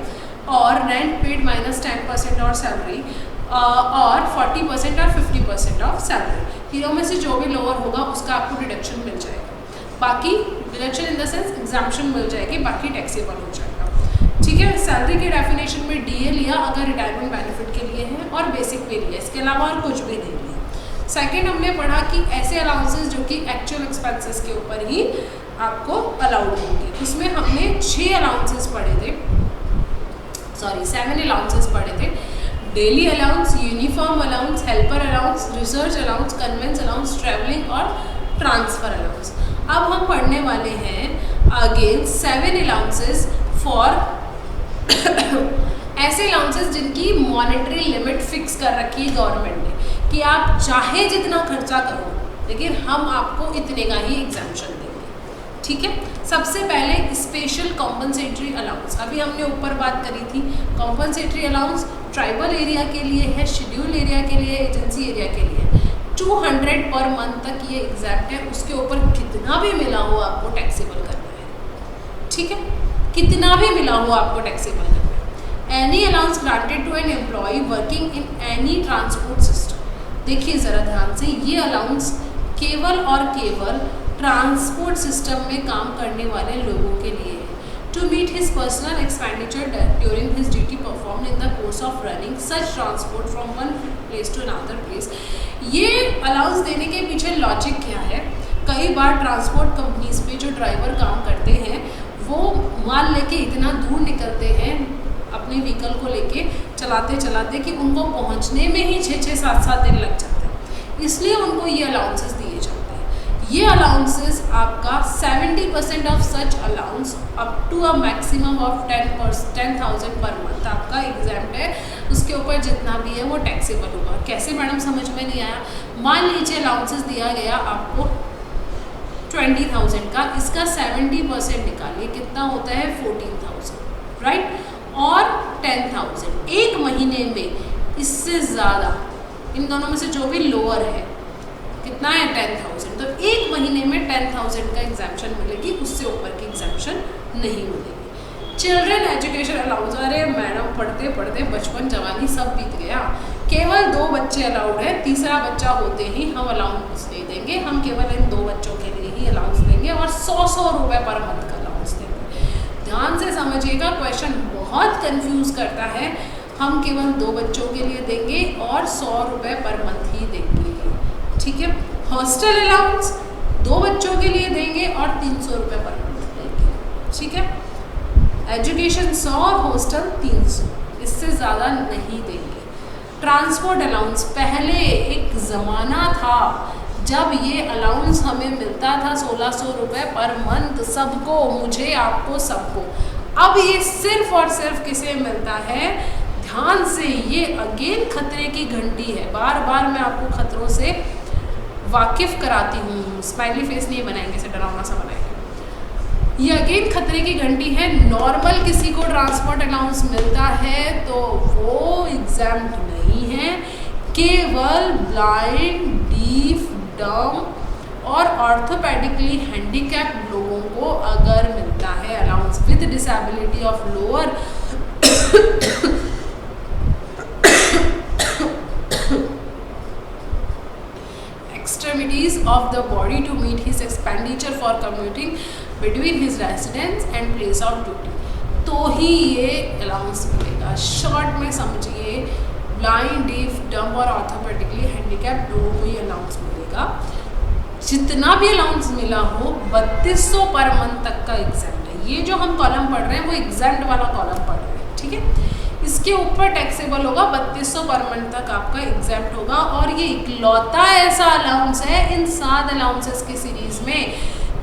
Speaker 1: और रेंट पेड माइनस 10% और सैलरी, और 40% और 50% ऑफ सैलरी। तीनों में से जो भी लोअर होगा उसका आपको डिडक्शन मिल जाएगा। बाकी deduction in the sense exemption मिल जाएगी, बाकी टैक्सेबल हो जाएगा। ठीक है। सैलरी के डेफिनेशन में DA लिया अगर रिटायरमेंट बेनिफिट के लिए है, और बेसिक पे लिया, इसके अलावा और कुछ भी नहीं लिया। सेकेंड, हमने पढ़ा कि ऐसे अलाउंसेस जो कि एक्चुअल एक्सपेंसेस के ऊपर ही आपको अलाउड होंगे। उसमें हमने 7 अलाउंसेस पढ़े थे। Daily allowance, uniform allowance, helper allowance, research allowance, convince allowance, travelling और ट्रांसफ़र अलाउंस। अब हम पढ़ने वाले हैं अगेन 7 अलाउंसेस फॉर ऐसे अलाउंसेस जिनकी मॉनेटरी लिमिट फिक्स कर रखी है गवर्नमेंट ने कि आप चाहे जितना खर्चा करो, लेकिन हम आपको इतने का ही एग्जाम्पशन देंगे। ठीक है। सबसे पहले स्पेशल कॉम्पनसेटरी अलाउंस, अभी हमने ऊपर बात करी थी। कॉम्पनसेटरी अलाउंस ट्राइबल एरिया के लिए है, शेड्यूल एरिया के लिए, एजेंसी एरिया के लिए 200 पर मंथ तक ये एग्जैक्ट है। उसके ऊपर कितना भी मिला हो आपको टैक्सेबल करना है। ठीक है, कितना भी मिला हो आपको टैक्सेबल करना है। Any allowance granted to an employee working in any transport system. देखिए ज़रा ध्यान से, ये अलाउंस केवल और केवल ट्रांसपोर्ट सिस्टम में काम करने वाले लोगों के लिए है। To meet his personal expenditure during his duty perform in the course of running such transport from one place to another place. ये अलाउंस देने के पीछे लॉजिक क्या है? कई बार ट्रांसपोर्ट कंपनीज पे जो ड्राइवर काम करते हैं वो माल लेके इतना दूर निकलते हैं अपने व्हीकल को लेके चलाते चलाते कि उनको पहुंचने में ही 6-7 दिन लग जाते हैं, इसलिए उनको ये अलाउंसेस दिए जाते हैं। ये अलाउंसेस आपका 70% of such allowance up to a maximum of 10,000 per month आपका एग्जाम्प्ट है। उसके ऊपर जितना भी है वो टैक्सेबल होगा। कैसे मैडम, समझ में नहीं आया? मान लीजिए अलाउंसेस दिया गया आपको 20,000 का, इसका 70% निकालिए, कितना होता है? 14,000, राइट? और 10,000 एक महीने में, इससे ज़्यादा इन दोनों में से जो भी लोअर है कितना है? 10,000। तो एक महीने में 10,000 का एग्जाम्पशन मिलेगी, उससे ऊपर की एग्जाम्पशन नहीं मिलेगी। चिल्ड्रन एजुकेशन अलाउंस, अरे मैडम पढ़ते पढ़ते बचपन जवानी सब बीत गया। केवल 2 बच्चे अलाउड है, तीसरा बच्चा होते ही हम अलाउंस दे देंगे। हम केवल इन 2 बच्चों के लिए ही अलाउंस देंगे और 100 रुपये पर मंथ का अलाउंस देंगे। ध्यान से समझिएगा, क्वेश्चन बहुत कंफ्यूज करता है। हम केवल 2 बच्चों के लिए देंगे और 100 रुपये पर मंथ ही देंगे। ठीक है। हॉस्टल अलाउंस 2 बच्चों के लिए देंगे और 300 रुपये पर मंथ देंगे। ठीक है। एजुकेशन 100 और हॉस्टल 300, इससे ज़्यादा नहीं देंगे। ट्रांसपोर्ट अलाउंस, पहले एक ज़माना था जब ये अलाउंस हमें मिलता था 1600 रुपये पर मंथ, सबको, मुझे, आपको, सबको। अब ये सिर्फ और सिर्फ किसे मिलता है? ध्यान से, ये अगेन खतरे की घंटी है। बार बार मैं आपको खतरों से वाकिफ कराती हूँ। स्माइली फेस नहीं बनाएंगे, इसे डरावना सा बनाएंगे। ये अगेन खतरे की घंटी है। नॉर्मल किसी को ट्रांसपोर्ट अलाउंस मिलता है तो वो एग्जाम्प्ट नहीं है। केवल ब्लाइंड, डीफ, डम और ऑर्थोपेडिकली हैंडीकैप्ड लोगों को अगर मिलता है allowance with disability of lower extremities of the body to meet his expenditure for commuting between his residence and place of duty, तो ही ये अलाउंस मिलेगा। शॉर्ट में समझिए, ब्लाइंड, डीफ, डम्ब और ऑर्थोपेडिकली हैंडीकैप लोगों को ये अलाउंस मिलेगा। जितना भी अलाउंस मिला हो 3200 पर मंथ तक का एग्जाम्ट है। ये जो हम कॉलम पढ़ रहे हैं वो एग्जाम्ट वाला कॉलम पढ़ रहे हैं, ठीक है। इसके ऊपर टैक्सेबल होगा 3200 पर मंथ तक आपका एग्जाम्ट होगा। और ये इकलौता ऐसा अलाउंस है इन 7 अलाउंसेस की सीरीज में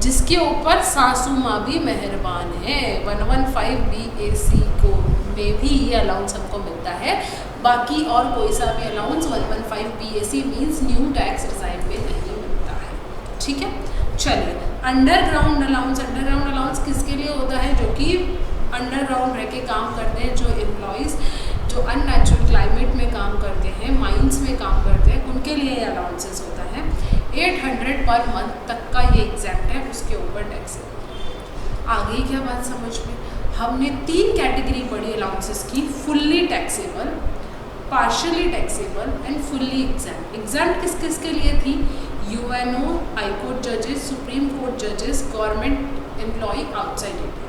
Speaker 1: जिसके ऊपर सासू माँ भी मेहरबान है। 115 BAC को में भी ये अलाउंस हमको मिलता है। बाकी और कोई सा भी allowance 115 BAC means new tax resign में नहीं मिलता है, ठीक है। चलिए, अंडरग्राउंड अलाउंस। अंडरग्राउंड अलाउंस किसके लिए होता है? जो कि अंडरग्राउंड रह के काम करते हैं, जो एम्प्लॉयज़ जो अननेचुरल क्लाइमेट में काम करते हैं, माइंस में काम करते हैं, उनके लिए ये अलाउंसेस होता है। 800 पर मंथ तक का ये एग्जैक्ट है, उसके ऊपर टैक्स है। आ गई क्या बात समझ में? हमने 3 कैटेगरी पढ़ी अलाउंसेस की, fully taxable, partially taxable and fully एग्जैम्ट। एग्जैम्ट किस किस के लिए थी? UNO, हाई कोर्ट जजेस, सुप्रीम कोर्ट जजेस, गवर्नमेंट एम्प्लॉय आउटसाइड इंडिया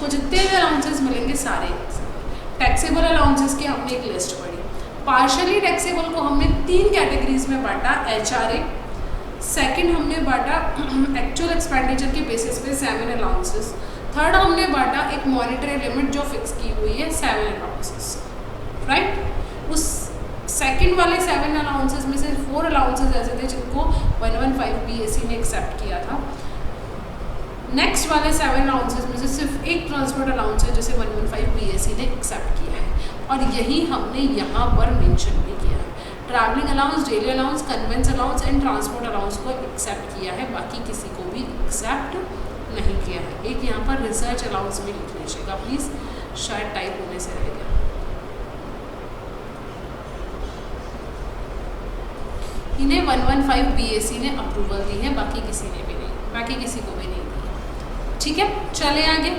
Speaker 1: को जितने भी अलाउंसेस मिलेंगे सारे टैक्सेबल अलाउंसेस की हमने एक लिस्ट पढ़ी। पार्शियली टैक्सेबल को हमने 3 कैटेगरीज में बांटा। HRA, सेकंड हमने बांटा एक्चुअल एक्सपेंडिचर के बेसिस पे 7 अलाउंसेस, थर्ड हमने बांटा एक मॉनिटरी लिमिट जो फिक्स की हुई है 7 अलाउंसेस, राइट। उस सेकंड वाले 7 अलाउंसेस में से 4 अलाउंसेस ऐसे थे जिनको 115 BAC ने एक्सेप्ट किया था। नेक्स्ट वाले 7 अलाउंसेस में से सिर्फ एक ट्रांसपोर्ट अलाउंस है जिसे 115 BAC ने एक्सेप्ट किया है, और यही हमने यहाँ पर मेंशन भी किया है। Travelling allowance, daily allowance, convince allowance and transport allowance को एक्सेप्ट किया है, बाकी किसी को भी एक्सेप्ट नहीं किया है। एक यहाँ पर रिसर्च अलाउंस भी लिख लीजिएगा प्लीज़, शायद टाइप होने से रह गया। इन्हें 115 BAC ने अप्रूवल दी है, बाकी किसी ने भी नहीं, बाकी किसी को भी नहीं दी, ठीक है। चले आगे।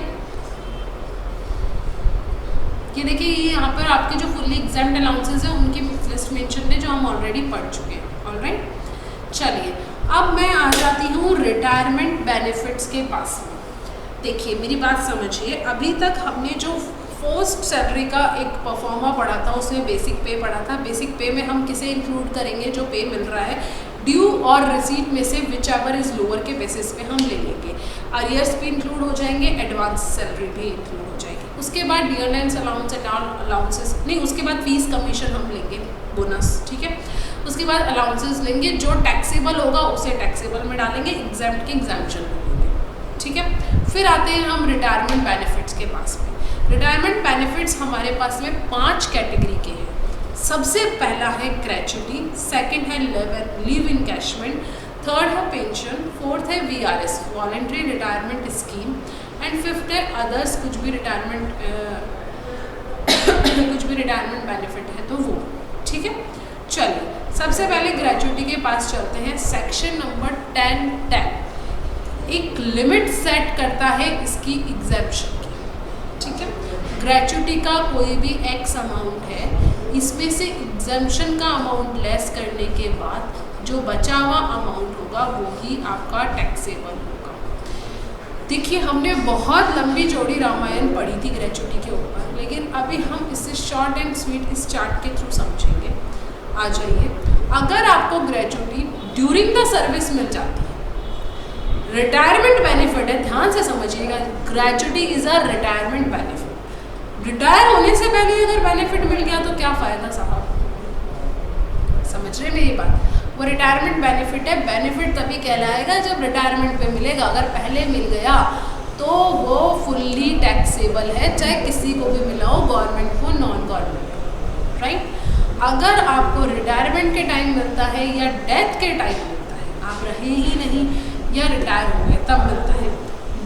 Speaker 1: ये देखिए, ये यहाँ पर आपके जो फुल्ली एग्जाम्ड अलाउंसेस हैं उनकी लिस्ट मेंशन है जो हम ऑलरेडी पढ़ चुके हैं, ऑलराइट। चलिए, अब मैं आ जाती हूँ रिटायरमेंट बेनिफिट्स के पास में। देखिए, मेरी बात समझिए, अभी तक हमने जो पोस्ट सैलरी का एक परफॉर्मा पढ़ा था उसमें बेसिक पे पढ़ा था। बेसिक पे में हम किसे इंक्लूड करेंगे? जो पे मिल रहा है ड्यू और रिसीट में से विच एवर इज लोअर के बेसिस पे हम ले लेंगे। अरियर्स भी इंक्लूड हो जाएंगे, एडवांस सैलरी भी इंक्लूड हो जाएगी। उसके बाद डियरनेंस अलाउंस एंड ऑल अलाउंसेस नहीं, उसके बाद फीस कमीशन हम लेंगे, बोनस, ठीक है। उसके बाद अलाउंसेस लेंगे, जो टैक्सेबल होगा उसे टैक्सेबल में डालेंगे, एग्जाम्प्ट के एग्जाम्पशन में लेंगे, ठीक है। फिर आते हैं हम रिटायरमेंट बेनिफिट्स के पास में। रिटायरमेंट बेनिफिट्स हमारे पास में 5 कैटेगरी के हैं। सबसे पहला है ग्रेचुटी, सेकंड है लीव इनकैशमेंट, थर्ड है पेंशन, फोर्थ है VRS voluntary retirement scheme and fifth है अदर्स, कुछ भी रिटायरमेंट बेनिफिट है तो वो, ठीक है। चलिए, सबसे पहले ग्रेचुटी के पास चलते हैं। सेक्शन नंबर 10 एक लिमिट सेट करता है इसकी एग्जेम्पशन की, ठीक है। ग्रेचुटी का कोई भी एक्स अमाउंट है, इसमें से एग्जेम्पशन का अमाउंट लेस करने के बाद जो बचा हुआ अमाउंट होगा वो ही आपका टैक्सेबल होगा। देखिए, हमने बहुत लंबी चौड़ी रामायण पढ़ी थी ग्रेचुटी के ऊपर, लेकिन अभी हम इसे शॉर्ट एंड स्वीट इस चार्ट के थ्रू समझेंगे। आ जाइए, अगर आपको ग्रेचुटी ड्यूरिंग द सर्विस मिल जाती है, रिटायरमेंट बेनिफिट है, ध्यान से समझिएगा, gratuity is a retirement benefit. Retire होने से पहले अगर बेनिफिट मिल गया तो क्या फ़ायदा साहब, समझ रहे मेरी बात? वो रिटायरमेंट बेनिफिट है, बेनिफिट तभी कहलाएगा जब रिटायरमेंट पे मिलेगा। अगर पहले मिल गया तो वो फुल्ली टैक्सेबल है, चाहे किसी को भी मिला हो, गवर्नमेंट को, नॉन गवर्नमेंट को, राइट। अगर आपको रिटायरमेंट के टाइम मिलता है या डेथ के टाइम मिलता है, आप रहे ही नहीं या रिटायर हो गए तब मिलता है,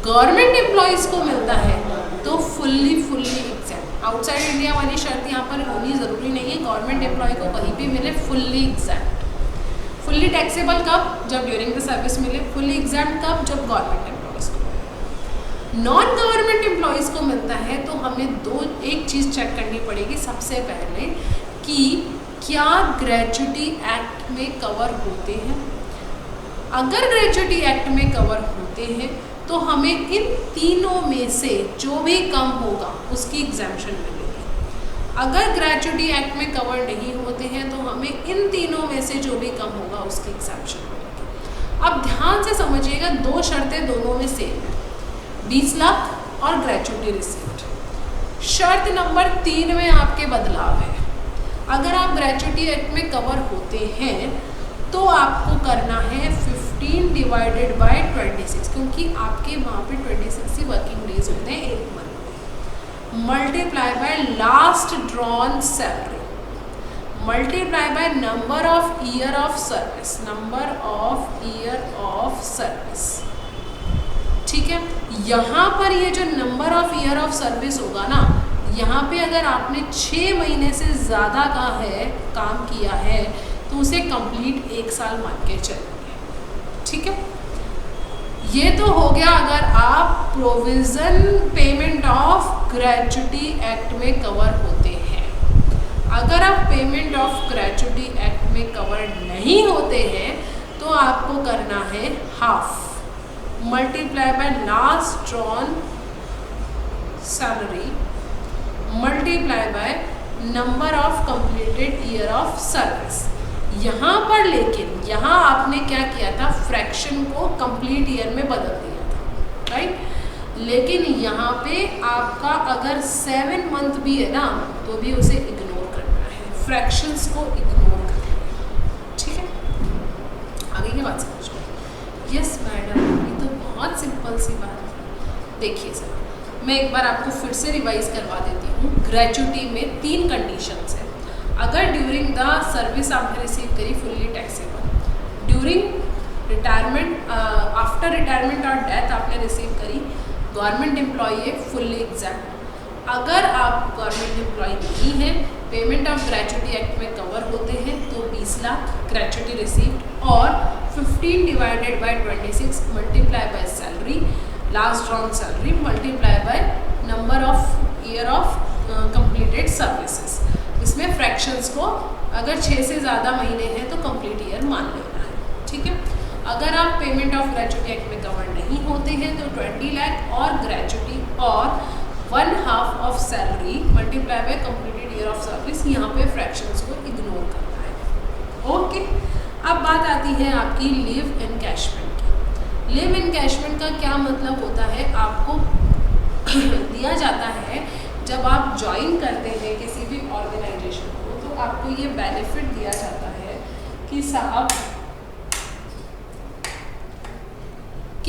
Speaker 1: गवर्नमेंट एम्प्लॉयज़ को मिलता है तो फुल्ली एग्जैक्ट। आउटसाइड इंडिया वाली शर्त यहाँ पर होनी ज़रूरी नहीं है, गवर्नमेंट एम्प्लॉय को कहीं भी मिले फुल्ली एग्जैक्ट। फुल्ली टैक्सेबल कब? जब ड्यूरिंग द सर्विस मिले। फुल्ली एग्जैक्ट कब? जब गवर्नमेंट एम्प्लॉयज़ को। नॉन गवर्नमेंट एम्प्लॉयज़ को मिलता है तो हमें एक चीज़ चेक करनी पड़ेगी सबसे पहले कि क्या ग्रेच्युटी एक्ट में कवर होते हैं। अगर ग्रेच्युटी एक्ट में कवर होते हैं तो हमें इन तीनों में से जो भी कम होगा उसकी एग्जैम्पशन मिलेगी। अगर ग्रेच्युटी एक्ट में कवर नहीं होते हैं तो हमें इन तीनों में से जो भी कम होगा उसकी एग्जैम्पशन मिलेगी। अब ध्यान से समझिएगा, दो शर्तें दोनों में सेम है, 20 लाख और ग्रेच्युटी रिसीव्ड। शर्त नंबर 3 में आपके बदलाव है। अगर आप ग्रेच्युटी एक्ट में कवर होते हैं तो आपको करना है 15 डिवाइडेड बाय 26, क्योंकि आपके वहाँ पे 26 ही वर्किंग डेज होते हैं एक मंथ में, multiply by last drawn salary, multiply by number of year of service, number of year of service. ठीक है, यहाँ पर ये जो number of year of service होगा ना, यहाँ पे अगर आपने 6 महीने से ज़्यादा का है काम किया है तो उसे कंप्लीट 1 साल मान के चलेंगे। ठीक है, ये तो हो गया अगर आप provision payment of gratuity act में कवर होते हैं। अगर आप पेमेंट ऑफ ग्रेच्युटी एक्ट में कवर नहीं होते हैं तो आपको करना है half, multiply by last drawn salary, multiply by number of completed year of service. यहाँ पर लेकिन यहाँ आपने क्या किया था, फ्रैक्शन को कंप्लीट ईयर में बदल दिया था, राइट। लेकिन यहाँ पे आपका अगर 7 मंथ भी है ना तो भी उसे इग्नोर करना है, फ्रैक्शंस को इग्नोर करना है। ठीक है, आगे की बात समझो। यस मैडम, ये तो बहुत सिंपल सी बात है। देखिए सर, मैं एक बार आपको फिर से रिवाइज करवा देती हूँ। ग्रेच्युटी में 3 कंडीशंस हैं। अगर ड्यूरिंग द सर्विस आपने रिसीव करी fully taxable, during retirement, after retirement और डेथ आपने रिसीव करी, गवर्नमेंट एम्प्लॉई है, फुल्ली एग्जैक्ट। अगर आप गवर्नमेंट एम्प्लॉई नहीं हैं, पेमेंट ऑफ ग्रेच्युटी एक्ट में कवर होते हैं तो 20 लाख ग्रेच्युटी रिसीव्ड और 15 divided by 26 multiply by salary, last drawn salary, multiply by number of year of completed services. इसमें फ्रैक्शंस को अगर 6 से ज़्यादा महीने हैं तो कंप्लीट ईयर मान लेना है। ठीक है, अगर आप पेमेंट ऑफ ग्रेच्युटी एक्ट में कवर नहीं होते हैं तो 20 लाख और ग्रेच्युटी और 1/2 of salary multiply by completed year of service, यहाँ पे फ्रैक्शंस को इग्नोर करना है। ओके, अब बात आती है आपकी लीव एनकैशमेंट की। लीव एनकैशमेंट का क्या मतलब होता है, आपको दिया जाता है जब आप ज्वाइन करते हैं किसी भी ऑर्गेनाइजेशन को तो आपको ये बेनिफिट दिया जाता है कि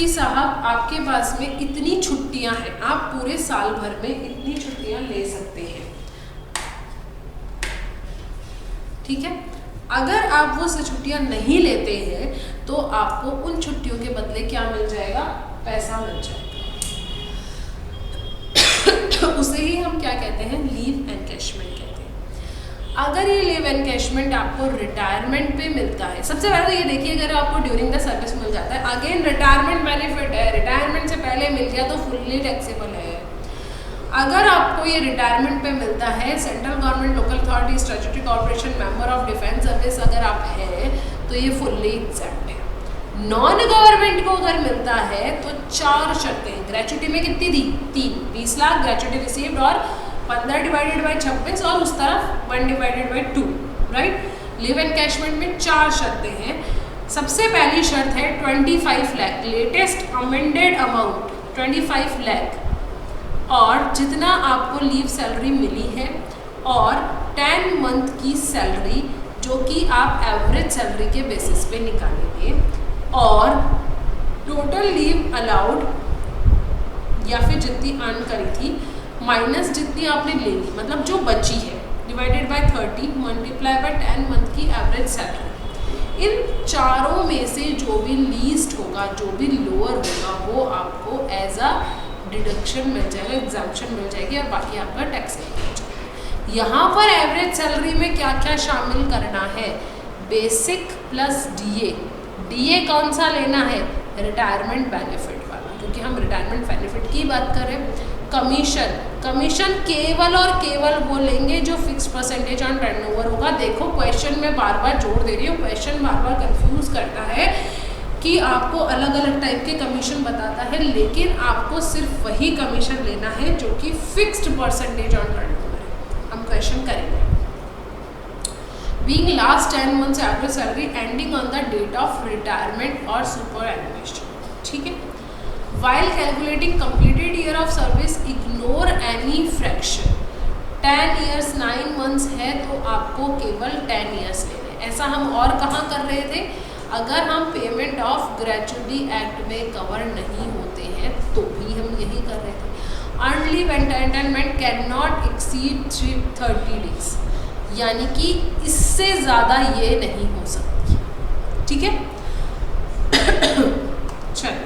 Speaker 1: साहब आपके पास में इतनी छुट्टियां हैं, आप पूरे साल भर में इतनी छुट्टियां ले सकते हैं। ठीक है, अगर आप वो छुट्टियां नहीं लेते हैं तो आपको उन छुट्टियों के बदले क्या मिल जाएगा, पैसा मिल जाएगा। उसे ही हम क्या कहते हैं, लीव एनकैशमेंट कहते हैं। अगर ये लीव एनकैशमेंट आपको रिटायरमेंट पे मिलता है, सबसे पहले तो ये देखिए, अगर आपको ड्यूरिंग द सर्विस मिल जाता है, अगेन रिटायरमेंट बेनिफिट है, रिटायरमेंट से पहले मिल गया तो फुल्ली टैक्सेबल है। अगर आपको ये रिटायरमेंट पे मिलता है, central government, local authority, statutory corporation, member of defence service अगर आप हैं तो ये फुल्ली एग्जैक्ट है। नॉन गवर्नमेंट को अगर मिलता है तो 4 शर्तें, ग्रेच्युटी में कितनी थी, 3, 20 लाख ग्रेच्युटी रिसीव्ड और 15 डिवाइडेड बाय 26 और उस तरफ 1 divided by 2, right. Leave encashment में 4 शर्तें हैं। सबसे पहली शर्त है 25 lakh, latest amended amount 25 lakh, और जितना आपको लीव सैलरी मिली है और 10 मंथ की सैलरी जो कि आप एवरेज सैलरी के बेसिस पे निकालेंगे, और टोटल लीव अलाउड या फिर जितनी अर्न करी थी माइनस जितनी आपने ले ली, मतलब जो बची है divided by 30 multiply by 10 month की एवरेज सैलरी। इन चारों में से जो भी लीस्ट होगा, जो भी लोअर होगा, वो आपको एज अ डिडक्शन मिल जाएगा, एग्जाम्पशन मिल जाएगी और बाकी आपका टैक्स मिल जाएगा। यहाँ पर एवरेज सैलरी में क्या क्या शामिल करना है? Basic plus DA. डीए कौन सा लेना है? रिटायरमेंट बेनिफिट वाला, क्योंकि हम रिटायरमेंट बेनिफिट की बात कर रहे हैं। कमीशन, कमीशन केवल और केवल वो लेंगे जो फिक्स परसेंटेज ऑन टर्नओवर होगा। देखो क्वेश्चन में बार बार जोड़ दे रही हूँ, क्वेश्चन बार बार कंफ्यूज करता है कि आपको अलग अलग टाइप के कमीशन बताता है, लेकिन आपको सिर्फ वही कमीशन लेना है जो कि फिक्स्ड परसेंटेज ऑन टर्नओवर है। हम क्वेश्चन करेंगे। Being last 10 months average salary ending on the date of retirement or superannuation, ठीक है। While calculating completed year of service, ignore any fraction. 10 years 9 months है तो आपको केवल 10 years लेने। ऐसा हम और कहाँ कर रहे थे? अगर हम पेमेंट ऑफ ग्रेचुटी एक्ट में कवर नहीं होते हैं तो भी हम यही कर रहे थे। Earned leave entitlement can not exceed 30 days, यानी कि इससे ज़्यादा ये नहीं हो सकती, ठीक है। चलो,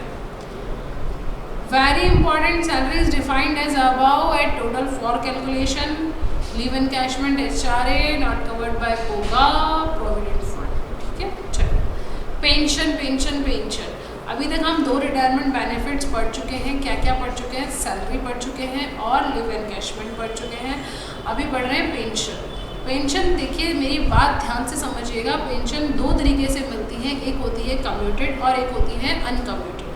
Speaker 1: very important, salary is defined as about at total for calculation, leave encashment HRA not covered by पोगा प्रोविडेंट फंड, ठीक है। चलो, पेंशन पेंशन पेंशन, अभी तक हम 2 रिटायरमेंट बेनिफिट्स पढ़ चुके हैं। क्या क्या पढ़ चुके हैं? सैलरी पढ़ चुके हैं और लिव एनकैशमेंट पढ़ चुके हैं। अभी पढ़ रहे हैं पेंशन। पेंशन देखिए, मेरी बात ध्यान से समझिएगा। पेंशन 2 तरीके से मिलती है, एक होती है कम्यूटेड और एक होती है अनकम्यूटेड।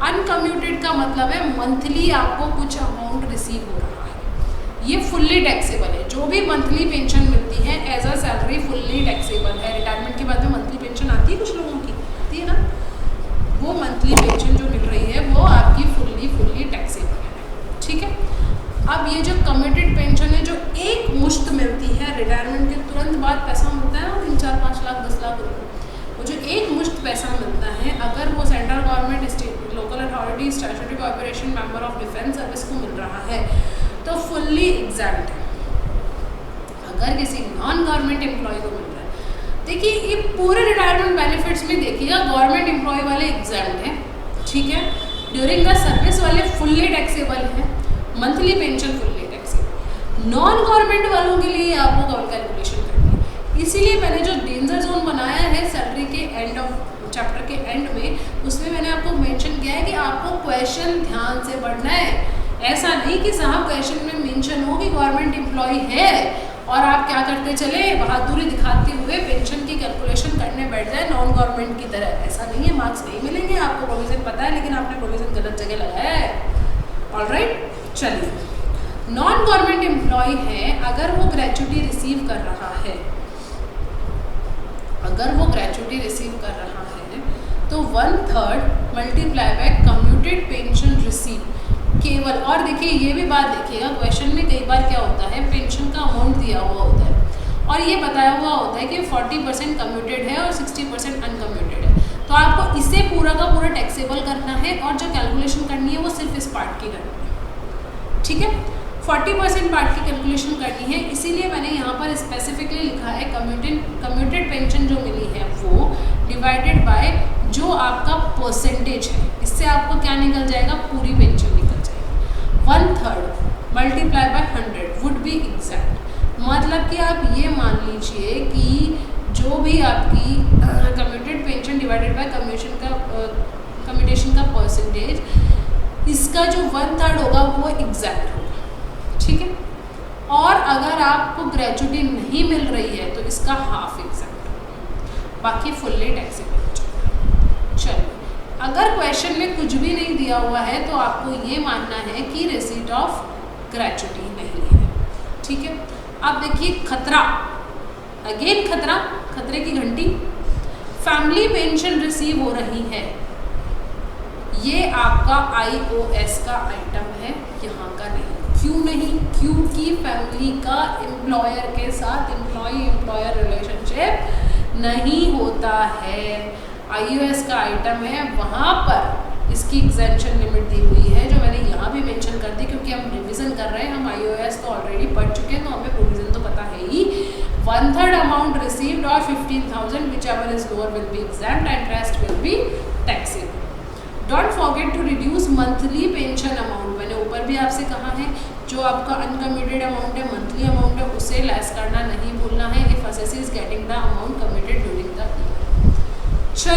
Speaker 1: अनकम्यूटेड का मतलब है मंथली आपको कुछ अमाउंट रिसीव हो रहा है, ये फुल्ली टैक्सेबल है। जो भी मंथली पेंशन मिलती है as a salary fully taxable है। रिटायरमेंट के बाद में मंथली पेंशन आती है, कुछ लोगों की आती है ना, वो मंथली पेंशन जो मिल रही है वो आपकी फुल्ली टैक्सेबल है, ठीक है। अब ये जो कमिटेड पेंशन है, जो एक मुश्त मिलती है, रिटायरमेंट के तुरंत बाद पैसा मिलता है और 3, 4, 5 लाख 10 लाख रुपये, वो जो एक मुश्त पैसा मिलता है, अगर वो central government, state, local authority, statutory corporation, member of defence service को मिल रहा है तो फुल्ली एग्जैम्प्ट है। अगर किसी नॉन गवर्नमेंट एम्प्लॉय को मिल रहा है, देखिए ये पूरे रिटायरमेंट बेनिफिट्स में देखिएगा गवर्नमेंट एम्प्लॉय वाले एग्जैम्प्ट है, ठीक है। ड्यूरिंग द सर्विस वाले फुल्ली टैक्सेबल है, monthly pension fully taxable. Non government वालों के लिए आपको कैलकुलेशन करनी है, इसीलिए मैंने जो डेंजर जोन बनाया है सैलरी के एंड ऑफ चैप्टर के एंड में, उसमें मैंने आपको मेंशन किया है कि आपको क्वेश्चन ध्यान से पढ़ना है। ऐसा नहीं कि साहब क्वेश्चन में मेंशन हो कि गवर्नमेंट एम्प्लॉय है और आप क्या करते चले बहादुरी दिखाते हुए पेंशन की कैलकुलेशन करने बैठ जाए नॉन गवर्नमेंट की तरह। ऐसा नहीं है, मार्क्स नहीं मिलेंगे आपको, प्रोविजन पता है लेकिन आपने प्रोविजन गलत जगह लगाया है। ऑलराइट, चलिए, नॉन गवर्नमेंट एम्प्लॉय है, अगर वो ग्रेचुटी रिसीव कर रहा है, अगर वो ग्रेचुटी रिसीव कर रहा है तो 1/3 multiply by commuted pension receive केवल। और देखिए ये भी बात देखिएगा, क्वेश्चन में कई बार क्या होता है, पेंशन का अमाउंट दिया हुआ होता है और ये बताया हुआ होता है कि 40% कम्यूटेड है और 60% अनकम्यूटेड है, तो आपको इसे पूरा का पूरा टैक्सेबल करना है और जो कैलकुलेशन करनी है वो सिर्फ इस पार्ट की करनी है, ठीक है। 40% पार्ट की कैलकुलेशन करनी है, इसीलिए मैंने यहाँ पर स्पेसिफिकली लिखा है कम्यूटेड पेंशन जो मिली है वो डिवाइडेड बाय जो आपका परसेंटेज है, इससे आपको क्या निकल जाएगा, पूरी पेंशन निकल जाएगी। 1/3 multiply by 100 would be exact. मतलब कि आप ये मान लीजिए कि जो भी आपकी commuted pension divided by commutation का परसेंटेज, इसका जो 1/3 होगा वो एग्जैक्ट होगा, ठीक है। और अगर आपको ग्रेचुटी नहीं मिल रही है तो इसका हाफ एग्जैक्ट होगा, बाकी फुल्ली टैक्सेबल हो जाएगा। चलिए, अगर क्वेश्चन में कुछ भी नहीं दिया हुआ है तो आपको ये मानना है कि रिसीट ऑफ ग्रेचुटी नहीं है, ठीक है। अब देखिए खतरा, अगेन खतरा, खतरे की घंटी, फैमिली पेंशन रिसीव हो रही है, ये आपका IOS का आइटम है, यहाँ का नहीं। क्यों नहीं? क्योंकि फैमिली का एम्प्लॉयर के साथ एम्प्लॉयर रिलेशनशिप नहीं होता है। IOS का आइटम है, वहाँ पर इसकी एग्जेम्पशन लिमिट दी हुई है, जो मैंने यहाँ भी मेंशन कर दी क्योंकि हम रिवीजन कर रहे हैं। हम IOS तो ऑलरेडी पढ़ चुके हैं तो हमें प्रोविजन तो पता का है ही, 1/3 अमाउंट रिसीव्ड और 15,000 whichever is lower will be exempt and rest will be taxable. Don't forget to reduce monthly pension amount. मैंने ऊपर भी आपसे कहा है जो आपका अनकमिटेड अमाउंट है, मंथली अमाउंट है, उसे लेस करना नहीं भूलना है if assessee is getting the amount committed during the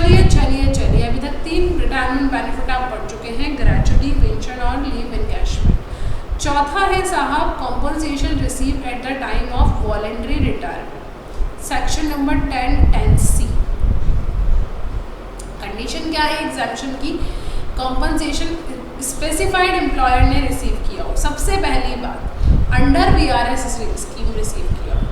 Speaker 1: year. चलिए अभी तक 3 रिटायरमेंट बेनिफिट आप पढ़ चुके हैं, ग्रेचुटी, पेंशन और लीव इनकैशमेंट। चौथा है साहब compensation receive at the time of voluntary retirement, section number 10(10)(c). Condition क्या है एग्जामिशन की, कॉम्पनसेशन स्पेसिफाइड एम्प्लॉयर ने रिसीव किया हो, सबसे पहली बात अंडर VRS स्कीम रिसीव किया हो,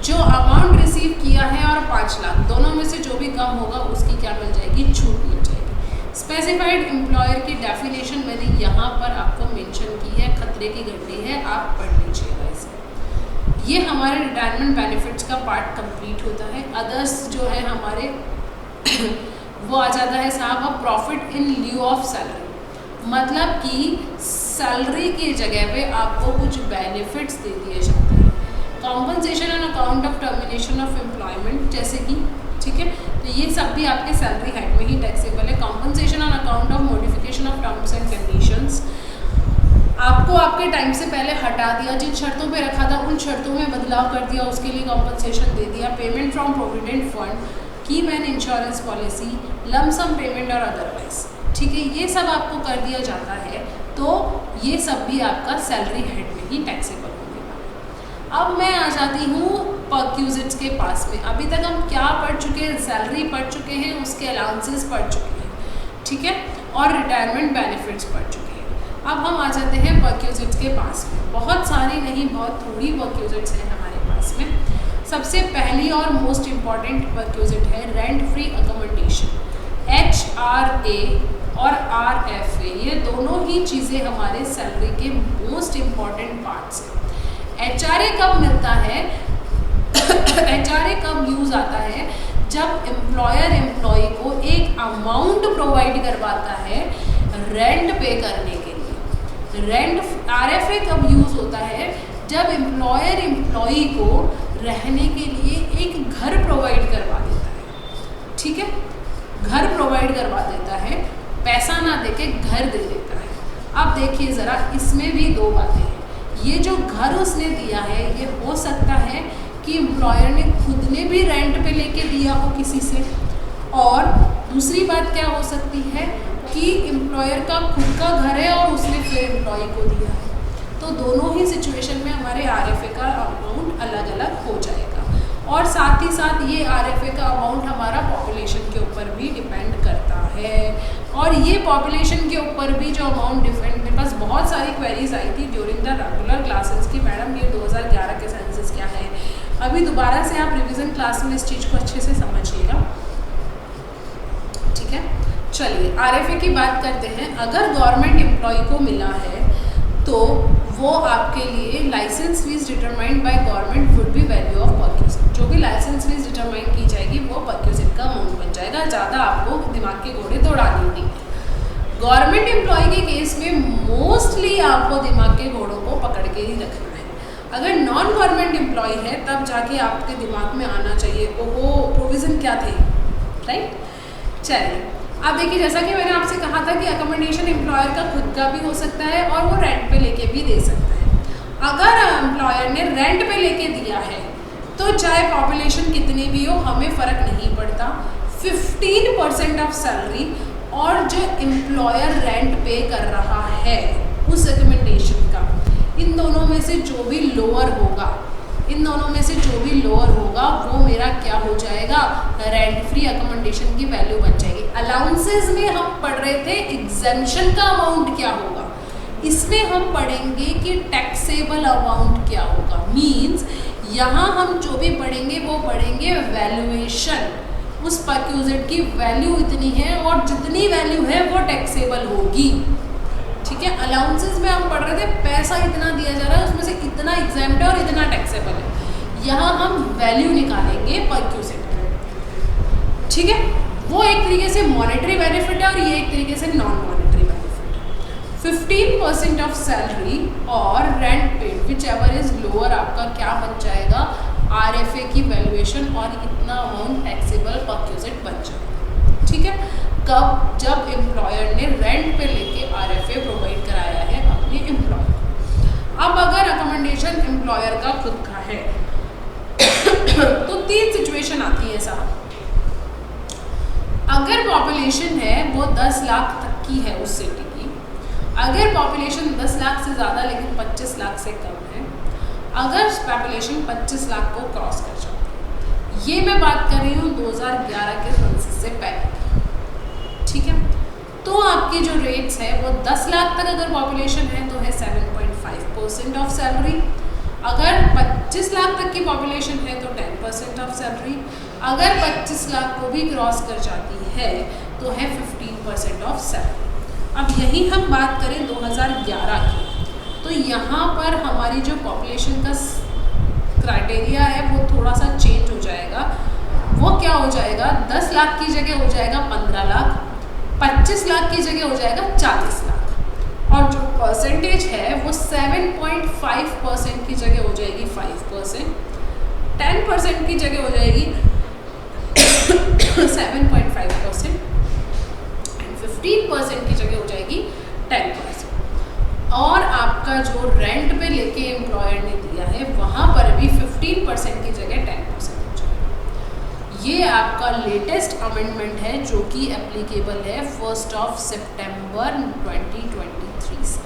Speaker 1: जो अमाउंट रिसीव किया है और 5 लाख दोनों में से जो भी कम होगा उसकी क्या मिल जाएगी, छूट मिल जाएगी। स्पेसिफाइड एम्प्लॉयर की डेफिनेशन मैंने यहाँ पर आपको मेंशन की है, खतरे की घंटी है, आप पढ़ लीजिएगा इसे। ये हमारे रिटायरमेंट बेनिफिट्स का पार्ट कंप्लीट होता है। अदर्स जो है हमारे वो आ जाता है साहब profit in lieu of salary, मतलब कि सैलरी की जगह पे आपको कुछ बेनिफिट्स दे दिए जाते हैं। Compensation on account of termination of employment, जैसे कि ठीक है, तो ये सब भी आपके सैलरी हेड में ही टैक्सेबल है। Compensation on account of modification of terms and conditions, आपको आपके टाइम से पहले हटा दिया, जिन शर्तों पे रखा था उन शर्तों में बदलाव कर दिया, उसके लिए कॉम्पनसेशन दे दिया। पेमेंट फ्रॉम प्रोविडेंट फंड, की man insurance policy, lump sum payment और अदरवाइज, ठीक है, ये सब आपको कर दिया जाता है, तो ये सब भी आपका सैलरी हेड में ही टैक्सेबल होगा। अब मैं आ जाती हूँ परक्यूजिट्स के पास में। अभी तक हम क्या पढ़ चुके हैं, सैलरी पढ़ चुके हैं, उसके अलाउंसेस पढ़ चुके हैं, ठीक है, और रिटायरमेंट बेनिफिट्स पढ़ चुके हैं। अब हम आ जाते हैं परक्यूजिट्स के पास में। बहुत सारी नहीं, बहुत थोड़ी परक्यूजिट्स हैं हमारे पास में। सबसे पहली और मोस्ट इम्पॉर्टेंट परक्यूजिट है रेंट फ्री अकोमोडेशन, HRA और RFA, ये दोनों ही चीज़ें हमारे सैलरी के मोस्ट इम्पॉर्टेंट पार्ट्स हैं। HRA कब मिलता है HRA कब यूज़ आता है, जब एम्प्लॉयर एम्प्लॉय को एक अमाउंट प्रोवाइड करवाता है रेंट पे करने के लिए। RFA कब यूज़ होता है, जब एम्प्लॉयर एम्प्लॉय को रहने के लिए एक घर प्रोवाइड करवा देता है, ठीक है, घर प्रोवाइड करवा देता है, पैसा ना देके घर दे देता है। अब देखिए ज़रा, इसमें भी 2 बातें हैं। ये जो घर उसने दिया है, ये हो सकता है कि एम्प्लॉयर ने खुद ने भी रेंट पे लेके दिया हो किसी से, और दूसरी बात क्या हो सकती है कि एम्प्लॉयर का खुद का घर है और उसने फिर एम्प्लॉय को दिया है। तो दोनों ही सिचुएशन में हमारे RFA का अमाउंट अलग अलग हो जाएगा, और साथ ही साथ ये RFA का अमाउंट हमारा पॉपुलेशन के ऊपर भी डिपेंड करता है। और ये पॉपुलेशन के ऊपर भी जो अमाउंट डिपेंड, मेरे पास बहुत सारी क्वेरीज आई थी ड्यूरिंग द रेगुलर क्लासेस कि मैडम ये 2011 के सेंसस क्या है। अभी दोबारा से आप रिवीजन क्लास में इस चीज़ को अच्छे से समझिएगा, ठीक है। चलिए RFA की बात करते हैं। अगर गवर्नमेंट एम्प्लॉय को मिला है तो वो आपके लिए license fee determined by government would be value of perquisite. जो भी लाइसेंस फीस डिटरमाइन की जाएगी वो परक्यूजिट का अमाउंट बन जाएगा, ज़्यादा आपको दिमाग के घोड़े दौड़ाने नहीं है। गवर्नमेंट एम्प्लॉय के केस में मोस्टली आपको दिमाग के घोड़ों को पकड़ के ही रखना है। अगर नॉन गवर्नमेंट एम्प्लॉय है तब जाके आपके दिमाग में आना चाहिए ओहो प्रोविज़न क्या थे, राइट। चलिए अब देखिए, जैसा कि मैंने आपसे कहा था कि अकोमोडेशन एम्प्लॉयर का खुद का भी हो सकता है और वो रेंट पे लेके भी दे सकता है। अगर एम्प्लॉयर ने रेंट पे लेके दिया है तो चाहे पॉपुलेशन कितनी भी हो हमें फ़र्क नहीं पड़ता, 15% ऑफ सैलरी और जो एम्प्लॉयर रेंट पे कर रहा है उस अकोमोडेशन का, इन दोनों में से जो भी लोअर होगा वो मेरा क्या हो जाएगा, रेंट फ्री अकोमोडेशन की वैल्यू बन जाएगी। अलाउंसेस में हम पढ़ रहे थे एग्जेम्पशन का अमाउंट क्या होगा, इसमें हम पढ़ेंगे कि टैक्सेबल अमाउंट क्या होगा। मींस यहाँ हम जो भी पढ़ेंगे वो पढ़ेंगे वैल्यूएशन, उस परक्यूजिट की वैल्यू इतनी है और जितनी वैल्यू है वो टैक्सेबल होगी, ठीक है। अलाउंसेस में हम पढ़ रहे थे पैसा इतना दिया जा रहा है, उसमें से इतना एग्जेम्प्ट है और इतना टैक्सेबल है। यहाँ हम वैल्यू निकालेंगे परक्यूजिट, ठीक है। वो एक तरीके से मॉनेटरी बेनिफिट है और ये एक तरीके से नॉन मॉनेटरी बेनिफिट है। 15% ऑफ सैलरी और rent paid which ever is lower, आपका क्या बन जाएगा, RFA की वैल्यूएशन, और इतना अमाउंट टैक्सेबल परक्यूजिट बन जाएगा। ठीक है, कब, जब एम्प्लॉयर ने रेंट पे लेके RFA प्रोवाइड कराया है अपने एम्प्लॉयर को। अब अगर अकोमोडेशन एम्प्लॉयर का खुद का है तो 3 सिचुएशन आती है साहब। अगर पॉपुलेशन है वो 10 लाख तक की है उस सिटी की, अगर पॉपुलेशन 10 लाख से ज़्यादा लेकिन 25 लाख से कम है, अगर पॉपुलेशन 25 लाख को क्रॉस कर जाती है, ये मैं बात कर रही हूँ 2011 के सेंसस से पहले। ठीक है, तो आपकी जो रेट्स है वो 10 लाख तक अगर पॉपुलेशन है तो है 7.5% ऑफ सैलरी, अगर 25 लाख तक की पॉपुलेशन है तो 10% ऑफ सैलरी, अगर 25 लाख को भी क्रॉस कर जाती है तो है 15% ऑफ सैलरी। अब यही हम बात करें 2011 की, तो यहाँ पर हमारी जो पॉपुलेशन का क्राइटेरिया है वो थोड़ा सा चेंज हो जाएगा। वो क्या हो जाएगा, 10 लाख की जगह हो जाएगा 15 लाख, 25 लाख की जगह हो जाएगा 40 लाख, और जो परसेंटेज है वो 7.5% की जगह हो जाएगी 5%, 10% की जगह हो जाएगी 7.5%, एंड 15% की जगह हो जाएगी 10%। और आपका जो रेंट पे लेके एम्प्लॉयर ने दिया है वहाँ पर भी 15% की जगह 10% हो जाएगा। ये आपका लेटेस्ट अमेंडमेंट है जो कि एप्लीकेबल है 1 सितंबर 2023 से।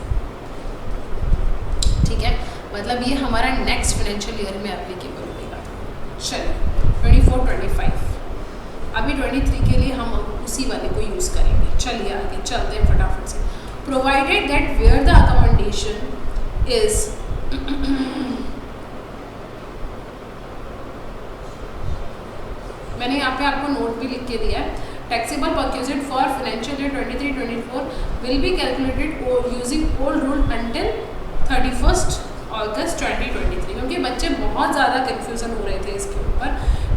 Speaker 1: ठीक है, मतलब ये हमारा नेक्स्ट फाइनेंशियल ईयर में एप्लीकेबल होगा। चलिए 24-25, अभी 23 के लिए हम उसी वाले को यूज़ करेंगे। चलिए आगे चलते हैं फटाफट से। Provided that where the accommodation is मैंने यहाँ पे आपको नोट भी लिख के दिया है, taxable perquisite for financial year 23-24 will be calculated using old rule until 31 अगस्त 2023, क्योंकि बच्चे बहुत ज़्यादा कन्फ्यूज़न हो रहे थे इसके ऊपर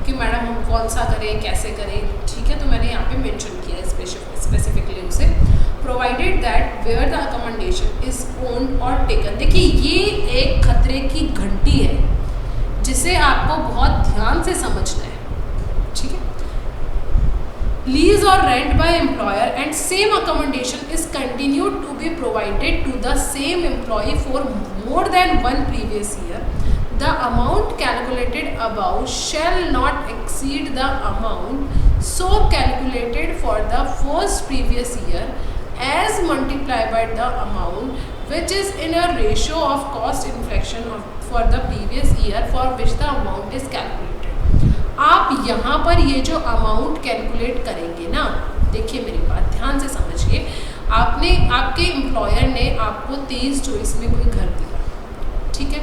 Speaker 1: कि मैडम हम कौन सा करें, कैसे करें। ठीक है, तो मैंने यहाँ पे मेंशन किया है स्पेसिफिकली उसे। Provided that where the accommodation is owned और टेकन। देखिए ये एक खतरे की घंटी है जिसे आपको बहुत ध्यान से समझना है। ठीक है, लीज और rent by employer and same accommodation is continued to be provided to the same employ for more than 1 previous year, the amount calculated above shall not exceed the amount so calculated for the first previous year as multiplied by the amount which is in a ratio of cost inflation for the previous year for which the amount is calculated। आप यहाँ पर ये जो अमाउंट कैलकुलेट करेंगे ना, देखिए मेरी बात ध्यान से समझिए। आपने, आपके एम्प्लॉयर ने आपको 23-24 में कोई घर दिया, ठीक है,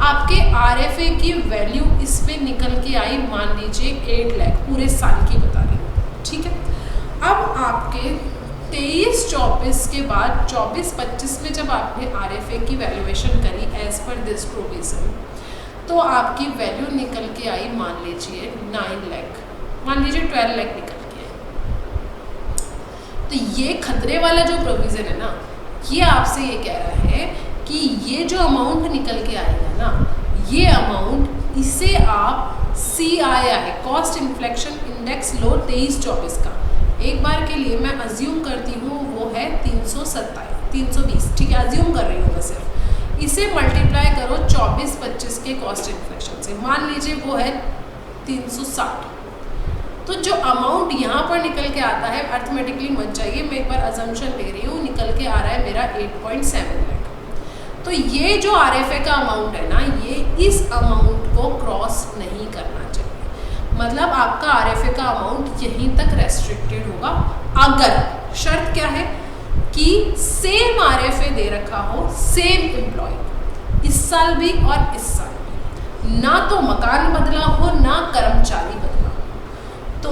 Speaker 1: आपके RFA की वैल्यू इस पे निकल के आई, मान लीजिए 8 लाख पूरे साल की बता रही हूँ। ठीक है, अब आपके 23-24 के बाद 24-25 में जब आपने RFA की वैल्यूएशन करी एज पर दिस प्रोविजन, तो आपकी वैल्यू निकल के आई, मान लीजिए 9 लाख, मान लीजिए 12 लाख निकल के आई। तो ये खतरे वाला जो प्रोविजन है ना, ये आपसे ये कह रहा है कि ये जो अमाउंट निकल के आएगा ना, ये अमाउंट, इसे आप CII कॉस्ट इन्फ्लेक्शन इंडेक्स लो 23-24 का, एक बार के लिए मैं अज्यूम करती हूँ वो है 320, ठीक है, अज्यूम कर रही हूँ मैं सिर्फ, इसे मल्टीप्लाई करो 24-25 के कॉस्ट इन्फ्लेक्शन से, मान लीजिए वो है 360। तो जो अमाउंट यहाँ पर निकल के आता है, अर्थमेटिकली मत जाइए, मैं एक बार अजम्पशन ले रही हूँ, निकल के आ रहा है मेरा 8.7 लाख। तो ये जो RFA का अमाउंट है ना, ये इस अमाउंट को क्रॉस नहीं करना चाहिए। मतलब आपका RFA का अमाउंट यहीं तक रेस्ट्रिक्टेड होगा, अगर शर्त क्या है कि सेम RFA दे रखा हो सेम एम्प्लॉय, इस साल भी और इस साल भी, ना तो मकान बदला हो ना कर्मचारी बदला हो, तो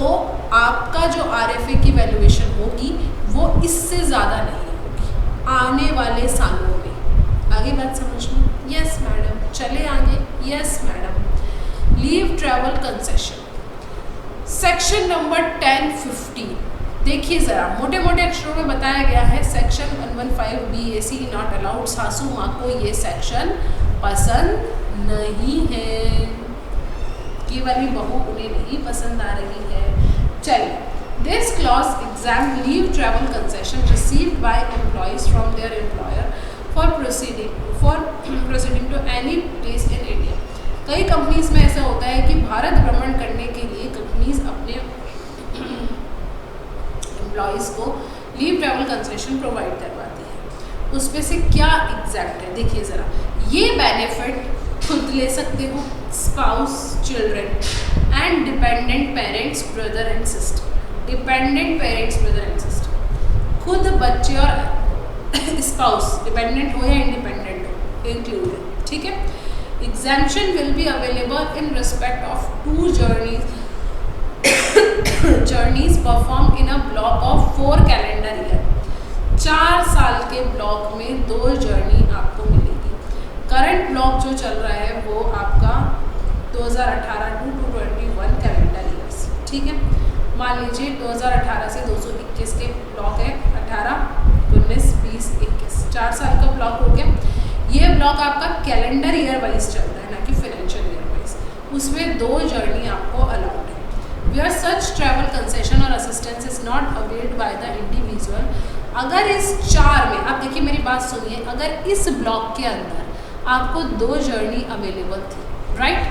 Speaker 1: आपका जो RFA की वैल्यूएशन होगी वो इससे ज़्यादा नहीं होगी आने वाले सालों में। आगे बात समझ लो। यस मैडम, चले आगे। Yes madam. Leave travel concession, section number 10-15 देखिए ज़रा मोटे मोटे अक्षरों में बताया गया है सेक्शन 115 BAC नॉट अलाउड। सासू माँ को ये सेक्शन पसंद नहीं है, ये वाली बहू उन्हें नहीं पसंद आ रही है। चलिए, this clause exam leave travel concession received by employees from their employer for proceeding to any place in India. कई कंपनीज में ऐसा होता है कि भारत भ्रमण करने के लिए कंपनीज अपने एम्प्लॉइज को लीव ट्रैवल कंसेशन प्रोवाइड करवाती है। उसमें से क्या एग्जैक्ट है देखिए ज़रा। ये बेनिफिट खुद ले सकते हो, spouse, children and dependent parents, brother and sister. Dependent parents, brother and sister, खुद बच्चे और स्पाउस, डिपेंडेंट हो या इंडिपेंडेंट हो, इंक्लूड है, ठीक है। Exemption will be available in respect of 2 journeys perform in a block of 4 calendar year. 4 साल के ब्लॉक में 2 जर्नी आपको मिलेगी। करंट ब्लॉक जो चल रहा है वो आपका 2018 टू 2021 कैलेंडर ईयर्स, ठीक है। मान लीजिए 2018 से 221 के ब्लॉक है, 18, 19, 20, 21, 4 साल का ब्लॉक हो गया। ये ब्लॉक आपका कैलेंडर ईयर वाइज चल रहा है, ना कि फाइनेंशियल ईयर वाइज। उसमें 2 जर्नी आपको अलाउड है। Where such travel concession or assistance is not availed by the individual। अगर इस 4 में, आप देखिए मेरी बात सुनिए, अगर इस ब्लॉक के अंदर आपको 2 जर्नी अवेलेबल थी, राइट,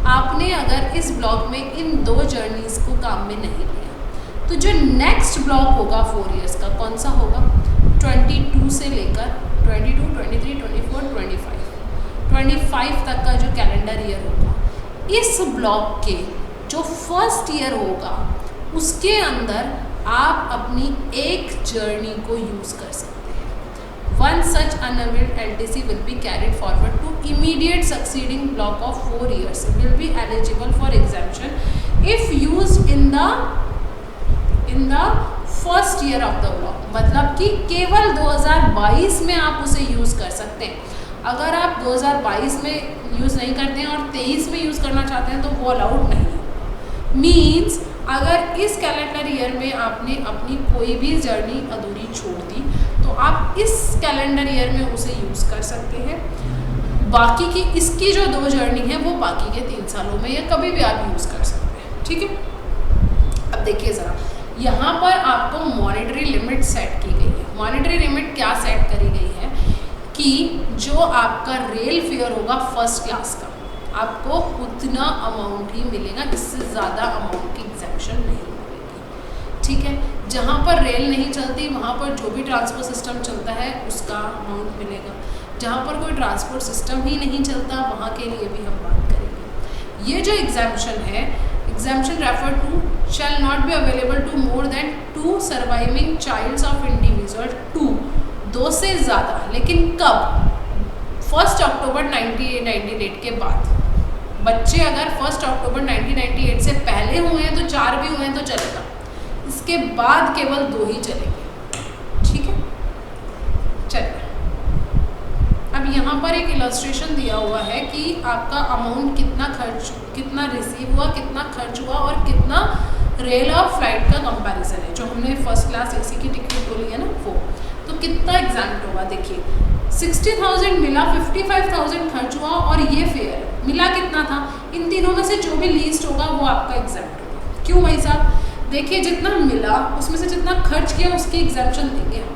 Speaker 1: आपने अगर इस ब्लॉक में इन 2 जर्नीज को काम में नहीं लिया, तो जो नेक्स्ट ब्लॉक होगा 4 इयर्स का, कौन सा होगा? 22 से लेकर 22, 23, 24, 25 तक का जो कैलेंडर ईयर होगा, इस ब्लॉक के जो फर्स्ट ईयर होगा उसके अंदर आप अपनी एक जर्नी को यूज़ कर सकते हैं। One such unavailed LTC will be carried forward to immediate succeeding block of 4 years will be eligible for exemption if used in the first year of the block. मतलब कि केवल 2022 में आप उसे यूज़ कर सकते हैं। अगर आप 2022 में यूज़ नहीं करते हैं और 23 में यूज़ करना चाहते हैं तो वो अलाउड नहीं है। मीन्स अगर इस कैलेंडर ईयर में आपने अपनी कोई भी जर्नी अधूरी छोड़ दी तो आप इस कैलेंडर ईयर में उसे यूज़ कर सकते हैं। बाकी की इसकी जो 2 जर्नी है वो बाकी के 3 सालों में या कभी भी आप यूज़ कर सकते हैं, ठीक है। अब देखिए ज़रा, यहाँ पर आपको मॉनेटरी लिमिट सेट की गई है। मॉनेटरी लिमिट क्या सेट करी गई है कि जो आपका रेल फेयर होगा फर्स्ट क्लास का, आपको उतना अमाउंट ही मिलेगा, इससे ज़्यादा अमाउंट की एग्जेम्पशन नहीं मिलेगी, ठीक है। जहाँ पर रेल नहीं चलती वहाँ पर जो भी ट्रांसपोर्ट सिस्टम चलता है उसका अमाउंट मिलेगा। जहाँ पर कोई ट्रांसपोर्ट सिस्टम ही नहीं चलता वहाँ के लिए भी हम बात करेंगे। ये जो एग्जाम्पशन है, exemption refer to shall not be available to more than 2 surviving childs of individual 2 से ज़्यादा, लेकिन कब? 1 अक्टूबर 1998 के बाद। बच्चे अगर 1 अक्टूबर 1998 से पहले हुए हैं तो 4 भी हुए हैं तो चलेगा, इसके बाद केवल 2 ही चलेंगे, ठीक है। चलिए, अब यहाँ पर एक इलस्ट्रेशन दिया हुआ है कि आपका अमाउंट कितना रिसीव हुआ, कितना खर्च हुआ और कितना रेल और फ्लाइट का कंपैरिजन है। जो हमने फर्स्ट क्लास AC की टिकट बोली है ना, वो तो कितना एग्जैक्ट होगा देखिए। 60,000 मिला, 55,000 खर्च हुआ और ये फेयर मिला कितना था? इन तीनों में से जो भी लीस्ट होगा वो आपका एग्जैम्प्ट होगा। क्यों भाई साहब? देखिए, जितना मिला उसमें से जितना खर्च किया उसकी एग्जैम्पशन देंगे हम,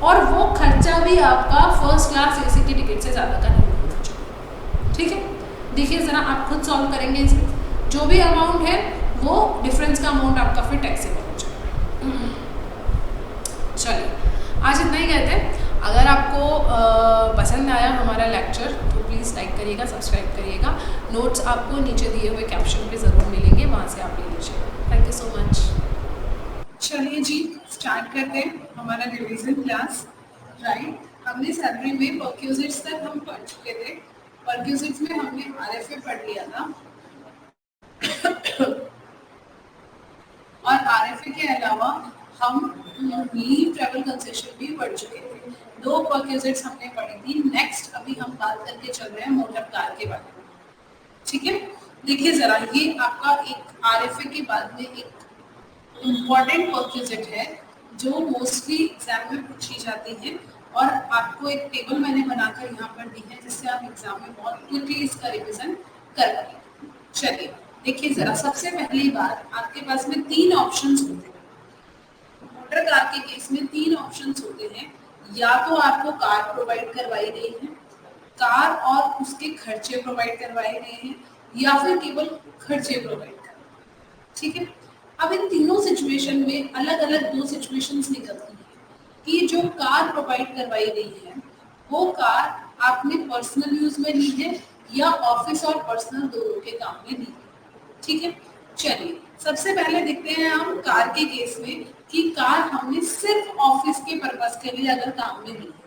Speaker 1: और वो खर्चा भी आपका फर्स्ट क्लास AC की टिकट से ज़्यादा का नहीं होना चाहिए, ठीक है। देखिए ज़रा, आप खुद सॉल्व करेंगे इसे, जो भी अमाउंट है वो डिफरेंस का अमाउंट आपका फिर टैक्सेबल हो जाएगा। चलिए, आज इतना ही कहते हैं। अगर आपको पसंद आया हमारा लेक्चर तो प्लीज़ लाइक करिएगा, सब्सक्राइब करिएगा। नोट्स आपको नीचे दिए हुए कैप्शन पे ज़रूर मिलेंगे, वहाँ से आप ले लीजिएगा। Thank you so much. चलिए जी, स्टार्ट करते हैं हमारा रिवीजन क्लास, राइट। हमने सैलरी में परक्यूजिट्स तक हम पढ़ चुके थे। परक्यूजिट्स में हमने RFA पढ़ लिया था और RFA के अलावा हम लीव ट्रैवल कंसेशन भी पढ़ चुके थे। 2 परक्यूजिट्स हमने पढ़ी थी। नेक्स्ट अभी हम बात करके चल रहे हैं मोटर कार के बारे में, ठीक है। देखिए ज़रा, ये आपका एक RFA के बाद में एक इम्पॉर्टेंट परक्विजिट है जो मोस्टली एग्जाम में पूछी जाती है, और आपको एक टेबल मैंने बनाकर यहाँ पर दी है जिससे आप एग्जाम में बहुत क्विकली इसका रिविजन कर पाएंगे। चलिए देखिए जरा, सबसे पहली बात आपके पास में 3 ऑप्शंस होते हैं। मोटर कार के केस में 3 ऑप्शंस होते हैं, या तो आपको कार प्रोवाइड करवाई गई है, कार और उसके खर्चे प्रोवाइड करवाए गए हैं, या फिर केवल खर्चे प्रोवाइड करवाए। ठीक है, अब इन तीनों सिचुएशन में अलग अलग 2 सिचुएशंस निकलती हैं कि जो कार प्रोवाइड करवाई गई है वो कार आपने पर्सनल यूज में ली है या ऑफिस और पर्सनल दोनों के काम में ली है। ठीक है, चलिए सबसे पहले देखते हैं हम कार के केस में कि कार हमने सिर्फ ऑफिस के पर्पस के लिए अगर काम में ली है।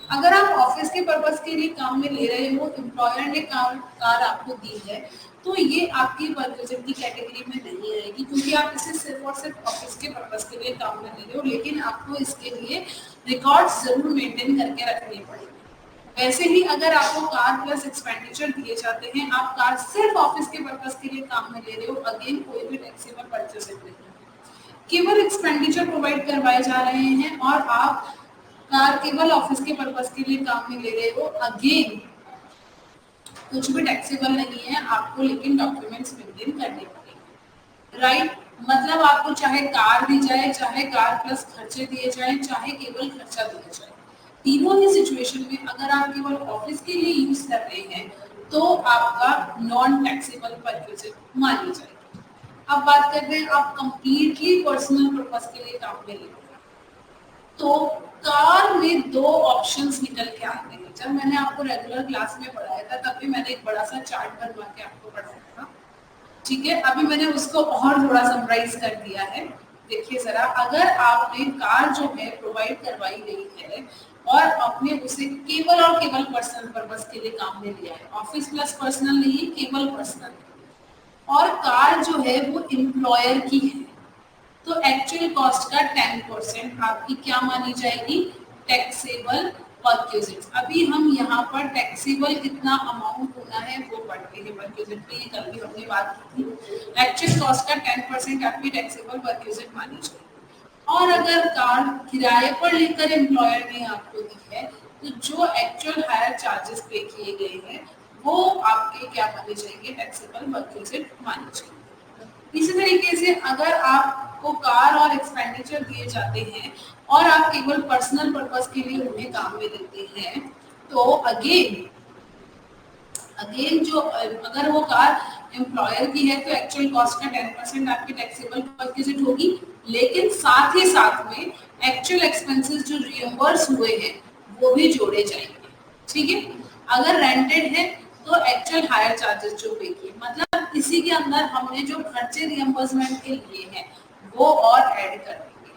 Speaker 1: अगर आप ऑफिस के पर्पस के लिए काम में ले रहे हो, एम्प्लॉयर ने कार आपको दी है, तो ये आपकी परक्विजिट की कैटेगरी में नहीं आएगी, क्योंकि आप इसे सिर्फ और सिर्फ ऑफिस के पर्पस के लिए काम में ले रहे हो। लेकिन आपको इसके लिए रिकॉर्ड्स जरूर मेंटेन करके रखने पड़ेंगे। वैसे ही अगर आपको कार प्लस एक्सपेंडिचर दिए जाते हैं, आप कार सिर्फ ऑफिस के पर्पस के लिए काम में ले रहे हो, अगेन कोई भी टैक्सेबल परचेज नहीं है, केवल एक्सपेंडिचर प्रोवाइड करवाए जा रहे हैं और आप कार केवल ऑफिस के पर्पस के लिए काम में ले रहे हो, अगेन कुछ भी टैक्सेबल नहीं है आपको, लेकिन डॉक्यूमेंट्स मेंटेन करने पड़ेंगे। राइट, मतलब आपको चाहे कार दी जाए, चाहे कार प्लस खर्चे दिए जाए, चाहे केवल खर्चा दिया जाए, तीनों ही सिचुएशन में अगर आप केवल ऑफिस के लिए यूज कर रहे हैं तो आपका नॉन टैक्सेबल परक्विजिट मानी जाएगी। अब बात करते हैं आप कंप्लीटली पर्सनल पर्पस के लिए काम में ले रहे हैं, तो कार में 2 ऑप्शंस निकल के आते हैं। जब मैंने आपको रेगुलर क्लास में पढ़ाया था तब भी मैंने एक बड़ा सा चार्ट बनवा के आपको पढ़ाया था। ठीक है, अभी मैंने उसको और थोड़ा समराइज कर दिया है। देखिए जरा, अगर आपने कार जो है प्रोवाइड करवाई गई है और आपने उसे केवल और केवल पर्सनल पर्पस के लिए काम में लिया है, ऑफिस प्लस पर्सनल नहीं, केवल पर्सनल, और कार जो है वो एम्प्लॉयर की है, तो एक्चुअल कॉस्ट का 10% आपकी क्या मानी जाएगी, टैक्सेबल परक्विजिट। अभी हम यहाँ पर टैक्सेबल कितना अमाउंट होना है वो पढ़ते हैं परक्विजिट पे, ये कल भी हमने बात की थी। एक्चुअल कॉस्ट का 10% आपकी टैक्सेबल परक्विजिट मानी जाएगी। और अगर कार किराए पर लेकर एम्प्लॉयर ने आपको दी है, तो जो एक्चुअल हायर चार्जेस पे किए गए हैं वो आपके क्या माने जाएंगे, टैक्सेबल परक्विजिट माने जाएंगे। इसी तरीके से अगर आपको कार और एक्सपेंडिचर दिए जाते हैं और आप केवल पर्सनल पर्पस के लिए उन्हें काम में देते हैं, तो अगेन जो अगर वो कार एम्प्लॉयर की है तो एक्चुअल कॉस्ट का 10% आपकी टैक्सेबल परक्विजिट होगी, लेकिन साथ ही साथ में एक्चुअल एक्सपेंसेस जो रियम्बर्स हुए हैं वो भी जोड़े जाएंगे। ठीक है, अगर रेंटेड है तो एक्चुअल हायर चार्जेस जो पे किए, मतलब इसी के अंदर हमने जो खर्चे रियम्बर्समेंट के लिए हैं वो और ऐड कर देंगे।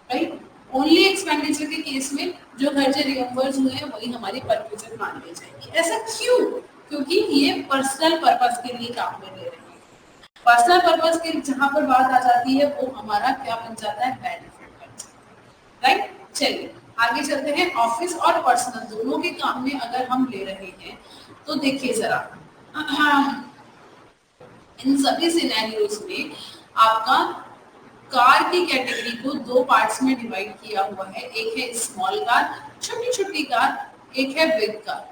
Speaker 1: राइट, ओनली एक्सपेंडिचर के केस में जो खर्चे रियम्बर्स हुए हैं वही हमारी परक्विजिट मान ली जाएगी। ऐसा क्यों? क्योंकि ये पर्सनल पर्पस के लिए काम में ले रहे हैं। पर्सनल पर्पस के जहां पर बात आ जाती है वो हमारा क्या बन जाता है, बेनिफिट बन जाता है। राइट, चलिए आगे चलते हैं। ऑफिस और पर्सनल दोनों के काम में अगर हम ले रहे हैं तो देखिए जरा, इन सभी सिनेरियोज में आपका कार की कैटेगरी को 2 पार्ट्स में डिवाइड किया हुआ है। एक है स्मॉल कार, छोटी छोटी कार, एक है बिग कार।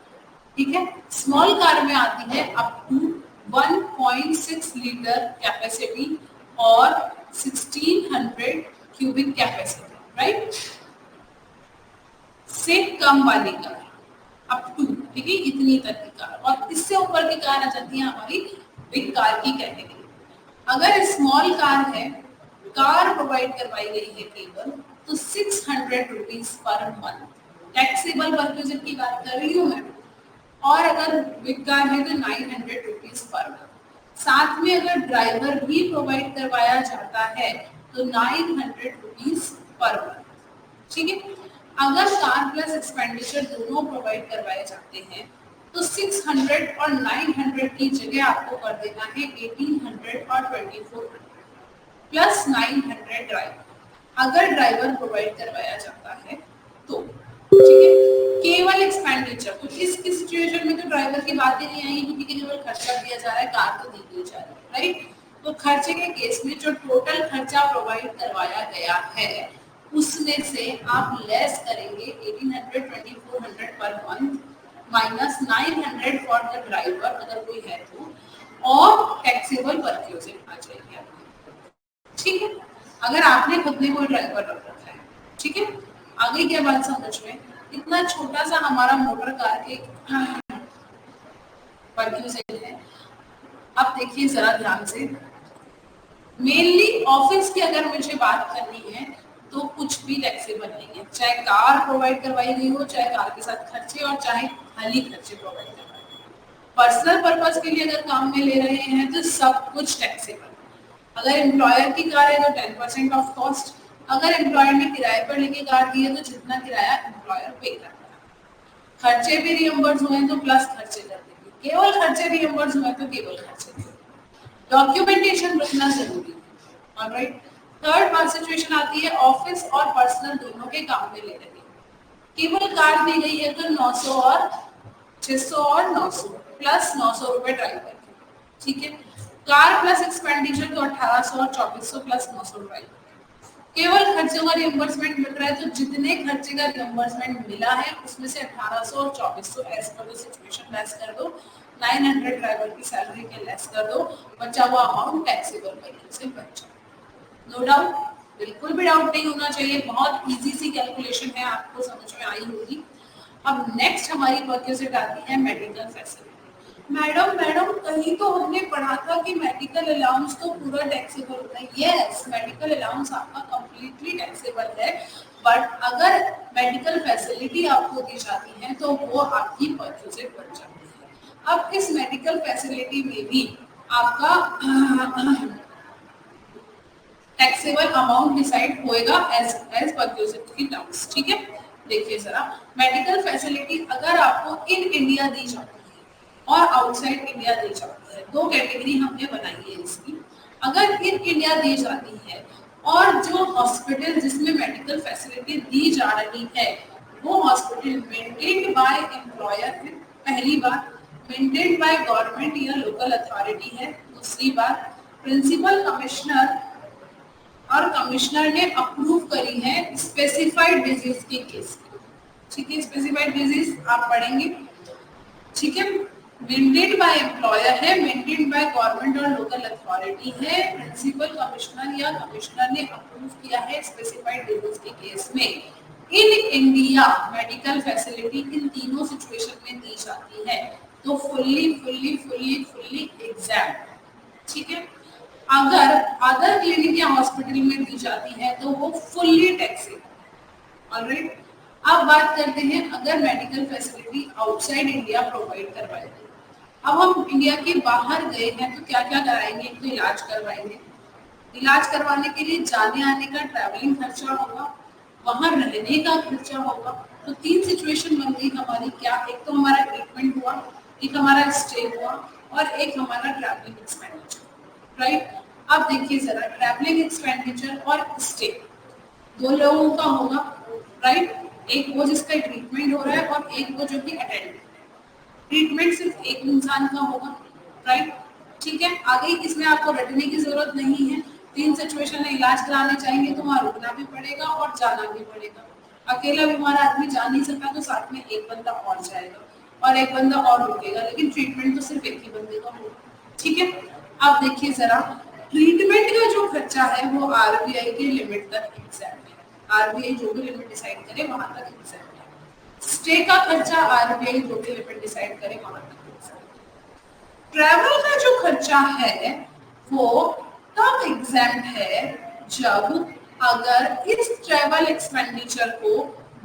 Speaker 1: ठीक है, स्मॉल कार में आती है अप टू 1.6 लीटर कैपेसिटी और 1600 क्यूबिक कैपेसिटी, राइट, से कम वाली कार अप टू, ठीक है, इतनी तक की कार, और इससे ऊपर की कार आ जाती है हमारी बिग कार की कैटेगरी। अगर स्मॉल कार है, कार प्रोवाइड करवाई गई है केवल, तो 600 rupees per month taxable perquisite की बात कर रही हूँ मैं, और अगर बिग कार है तो 900 रुपीज पर मंथ। साथ में अगर ड्राइवर भी प्रोवाइड करवाया जाता है तो 900 रुपीज पर मंथ। ठीक है, अगर कार प्लस एक्सपेंडिचर दोनों प्रोवाइड करवाए जाते हैं तो 600 और 900 की जगह आपको कर देना है 1800 और 2400 प्लस 900 ड्राइवर, अगर ड्राइवर प्रोवाइड करवाया जाता है तो। ठीक है, केवल एक्सपेंडिचर, तो इस सिचुएशन में तो ड्राइवर की बात ही नहीं आएगी क्योंकि केवल खर्चा दिया जा रहा है, कार तो दी जा रही है। राइट,
Speaker 2: तो खर्चे के केस में जो टोटल खर्चा प्रोवाइड करवाया गया है उसमें से आप लेस करेंगे 1800 2400 per month minus 900 for the driver अगर कोई है तो, और टैक्सेबल परक्यूजिट आ जाएगी आपकी। ठीक है, अगर आपने खुद ने कोई ड्राइवर रख रखा है। ठीक है, आगे क्या बात समझ में, इतना छोटा सा हमारा मोटर कार के परक्यूजिट है। अब देखिए जरा ध्यान से, मेनली ऑफिस की अगर मुझे बात करनी है तो कुछ भी टैक्सेबल नहीं है, चाहे कार प्रोवाइड करवाई गई हो, चाहे कार के साथ खर्चे और चाहे खाली खर्चे प्रोवाइड करवाए गए। पर्सनल पर्पस के लिए अगर काम में ले रहे हैं तो सब कुछ टैक्सेबल। अगर एम्प्लॉयर की कार है तो 10% ऑफ कॉस्ट, अगर एम्प्लॉयर ने किराए पर लेके कार दी है तो जितना किराया एम्प्लॉयर पे करता है। खर्चे भी रिएम्बर्स हुए तो प्लस खर्चे कर देंगे, केवल खर्चे रिएम्बर्स हुए तो केवल खर्चे देंगे। डॉक्यूमेंटेशन रखना जरूरी है। ऑलराइट, थर्ड बार सिचुएशन आती है ऑफिस और पर्सनल दोनों के काम में ले रहे हैं। केवल कार दी गई है तो 900 और 600 और 900 प्लस 900 रुपए ड्राइवर के। ठीक है, कार प्लस एक्सपेंडिचर तो 1800 और 2400 प्लस 900 ड्राइवर। केवल खर्चों का रिएम्बर्समेंट मिल रहा है तो जितने खर्चे का रिएम्बर्समेंट मिला है उसमें से 1800 और 2400 as per the situation less कर दो, 900 ड्राइवर की सैलरी के लेस कर दो, बचा हुआ अमाउंट टैक्सेबल व्हीकल से बच जाए। नो डाउट, बिल्कुल भी डाउट नहीं होना चाहिए, बहुत इजी सी कैलकुलेशन है, आपको समझ में आई होगी। अब नेक्स्ट हमारी परक्यूजिट आती है मेडिकल फैसिलिटी। मैडम कहीं तो हमने पढ़ा था कि मेडिकल अलाउंस तो पूरा टैक्सेबल होता है। यस, मेडिकल अलाउंस आपका कंप्लीटली टैक्सेबल है, बट अगर मेडिकल फैसिलिटी आपको दी जाती है तो वो आपकी परक्यूजिट बन जाती है। अब इस मेडिकल फैसिलिटी में भी आपका टैक्सेबल अमाउंट डिसाइड होएगा एज परक्यूजिट की टर्म्स। ठीक है, देखिए जरा, मेडिकल फैसिलिटी अगर आपको इन इंडिया दी जाती है और आउटसाइड इंडिया दी जाती है, दो कैटेगरी हमने बनाई है इसकी। अगर इन इंडिया दी जाती है और जो हॉस्पिटल जिसमें मेडिकल फैसिलिटी दी जा रही है वो हॉस्पिटल मेंटेन्ड बाय एम्प्लॉयर है, पहली बात, मेंटेन्ड बाय गवर्नमेंट या लोकल अथॉरिटी है, दूसरी बात, प्रिंसिपल कमिश्नर और कमिश्नर ने अप्रूव करी है स्पेसिफाइड डिजीज के केस। ठीक है, स्पेसिफाइड डिजीज आप पढ़ेंगे। ठीक है, मेंटेन्ड बाय एम्प्लॉयर है, मेंटेन्ड बाय गवर्नमेंट और लोकल अथॉरिटी है, प्रिंसिपल कमिश्नर या कमिश्नर ने अप्रूव किया है स्पेसिफाइड डिजीज के केस में। In India medical facility in तीनों सिचुएशन में दी जाती है तो fully fully fully fully exact. ठीक है, अगर अदर क्लिनिक या हॉस्पिटल में दी जाती है तो वो फुल्ली टैक्सेबल। ऑलराइट, अब बात करते हैं अगर medical facility outside India provide करवाएंगे। अब हम इंडिया के बाहर गए हैं तो क्या क्या कराएंगे, एक तो इलाज करवाएंगे, इलाज करवाने के लिए जाने आने का ट्रैवलिंग खर्चा होगा, वहां रहने का खर्चा होगा। तो तीन सिचुएशन बन गई हमारी, क्या, एक तो हमारा ट्रीटमेंट हुआ, एक हमारा स्टे हुआ और एक हमारा ट्रैवलिंग एक्सपेंडिचर। राइट, अब देखिए जरा, ट्रैवलिंग एक्सपेंडिचर और स्टे दो लोगों का होगा। राइट, एक वो जिसका ट्रीटमेंट हो रहा है और एक वो जो कि अटेंडेंट है। ट्रीटमेंट सिर्फ एक इंसान का होगा। राइट, ठीक है, आगे इसमें आपको रटने की जरूरत नहीं है। तीन सिचुएशन में इलाज कराने चाहेंगे तो वहाँ रुकना भी पड़ेगा और जाना भी पड़ेगा। अकेला बीमार आदमी जा नहीं सकता तो साथ में एक बंदा और जाएगा और एक बंदा और रुकेगा, लेकिन ट्रीटमेंट तो सिर्फ एक ही बंदे का होगा। ठीक है, अब देखिए जरा, ट्रीटमेंट का जो खर्चा है वो आरबीआई के लिमिट तक एग्जैक्ट है। आरबीआई जो भी लिमिट डिसाइड करे वहां तक एग्जैक्ट है। स्टे का खर्चा आरबीआई जो भी लिमिट डिसाइड करे वहां तक एग्जैक्ट है। ट्रैवल का जो खर्चा है वो तब एग्जैक्ट है जब अगर इस ट्रैवल एक्सपेंडिचर को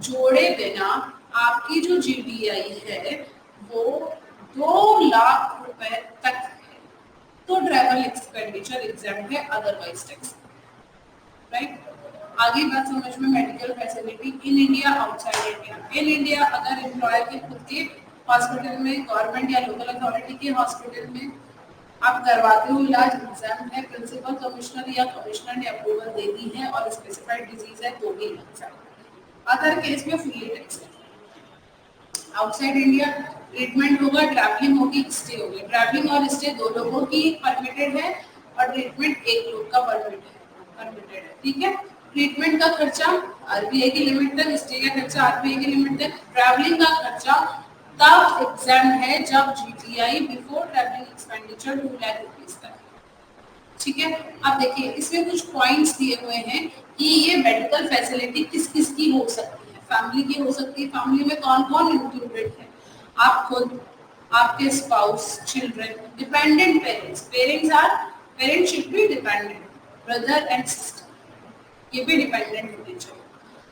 Speaker 2: जोड़े बिना आपकी जो जीडीआई है वो 2 लाख रुपए तक है तो ट्रैवल एक्सपेंडिचर एग्जैक्ट है, अदरवाइज टैक्स। राइट, आगे बात समझ में, medical facility in India outside India. In India अगर एम्प्लॉयर के खुद के हॉस्पिटल में, गवर्नमेंट या लोकल अथॉरिटी के हॉस्पिटल में आप करवाते हो इलाज, एग्जाम है, प्रिंसिपल कमिश्नर या कमिश्नर ने अप्रूवल दे दी है और स्पेसिफाइड डिजीज है तो भी एग्जाम। अदर केस में फुल्ली टैक्स है। आउटसाइड इंडिया ट्रीटमेंट होगा, ट्रैवलिंग होगी, स्टे होगी। ट्रैवलिंग और स्टे दो लोगों की परमिटेड है, और ट्रीटमेंट एक लोग का परमिटेड है, ठीक है। ट्रीटमेंट का खर्चा आरबीआई की लिमिट तक, स्टे का खर्चा आरबीआई की लिमिट तक, ट्रैवलिंग का खर्चा तब एग्जाम है जब GTI before travelling expenditure 2 lakh rupees तक, ठीक है। अब देखिए इसमें कुछ पॉइंट्स दिए हुए हैं कि ये मेडिकल फैसिलिटी किस किस की हो सकती है। फैमिली की हो सकती है, फैमिली में कौन कौन इंक्लूडेड है, आप खुद, आपके spouse, children, dependent parents, parents should be dependent, brother and sister, ये भी डिपेंडेंट होने चाहिए।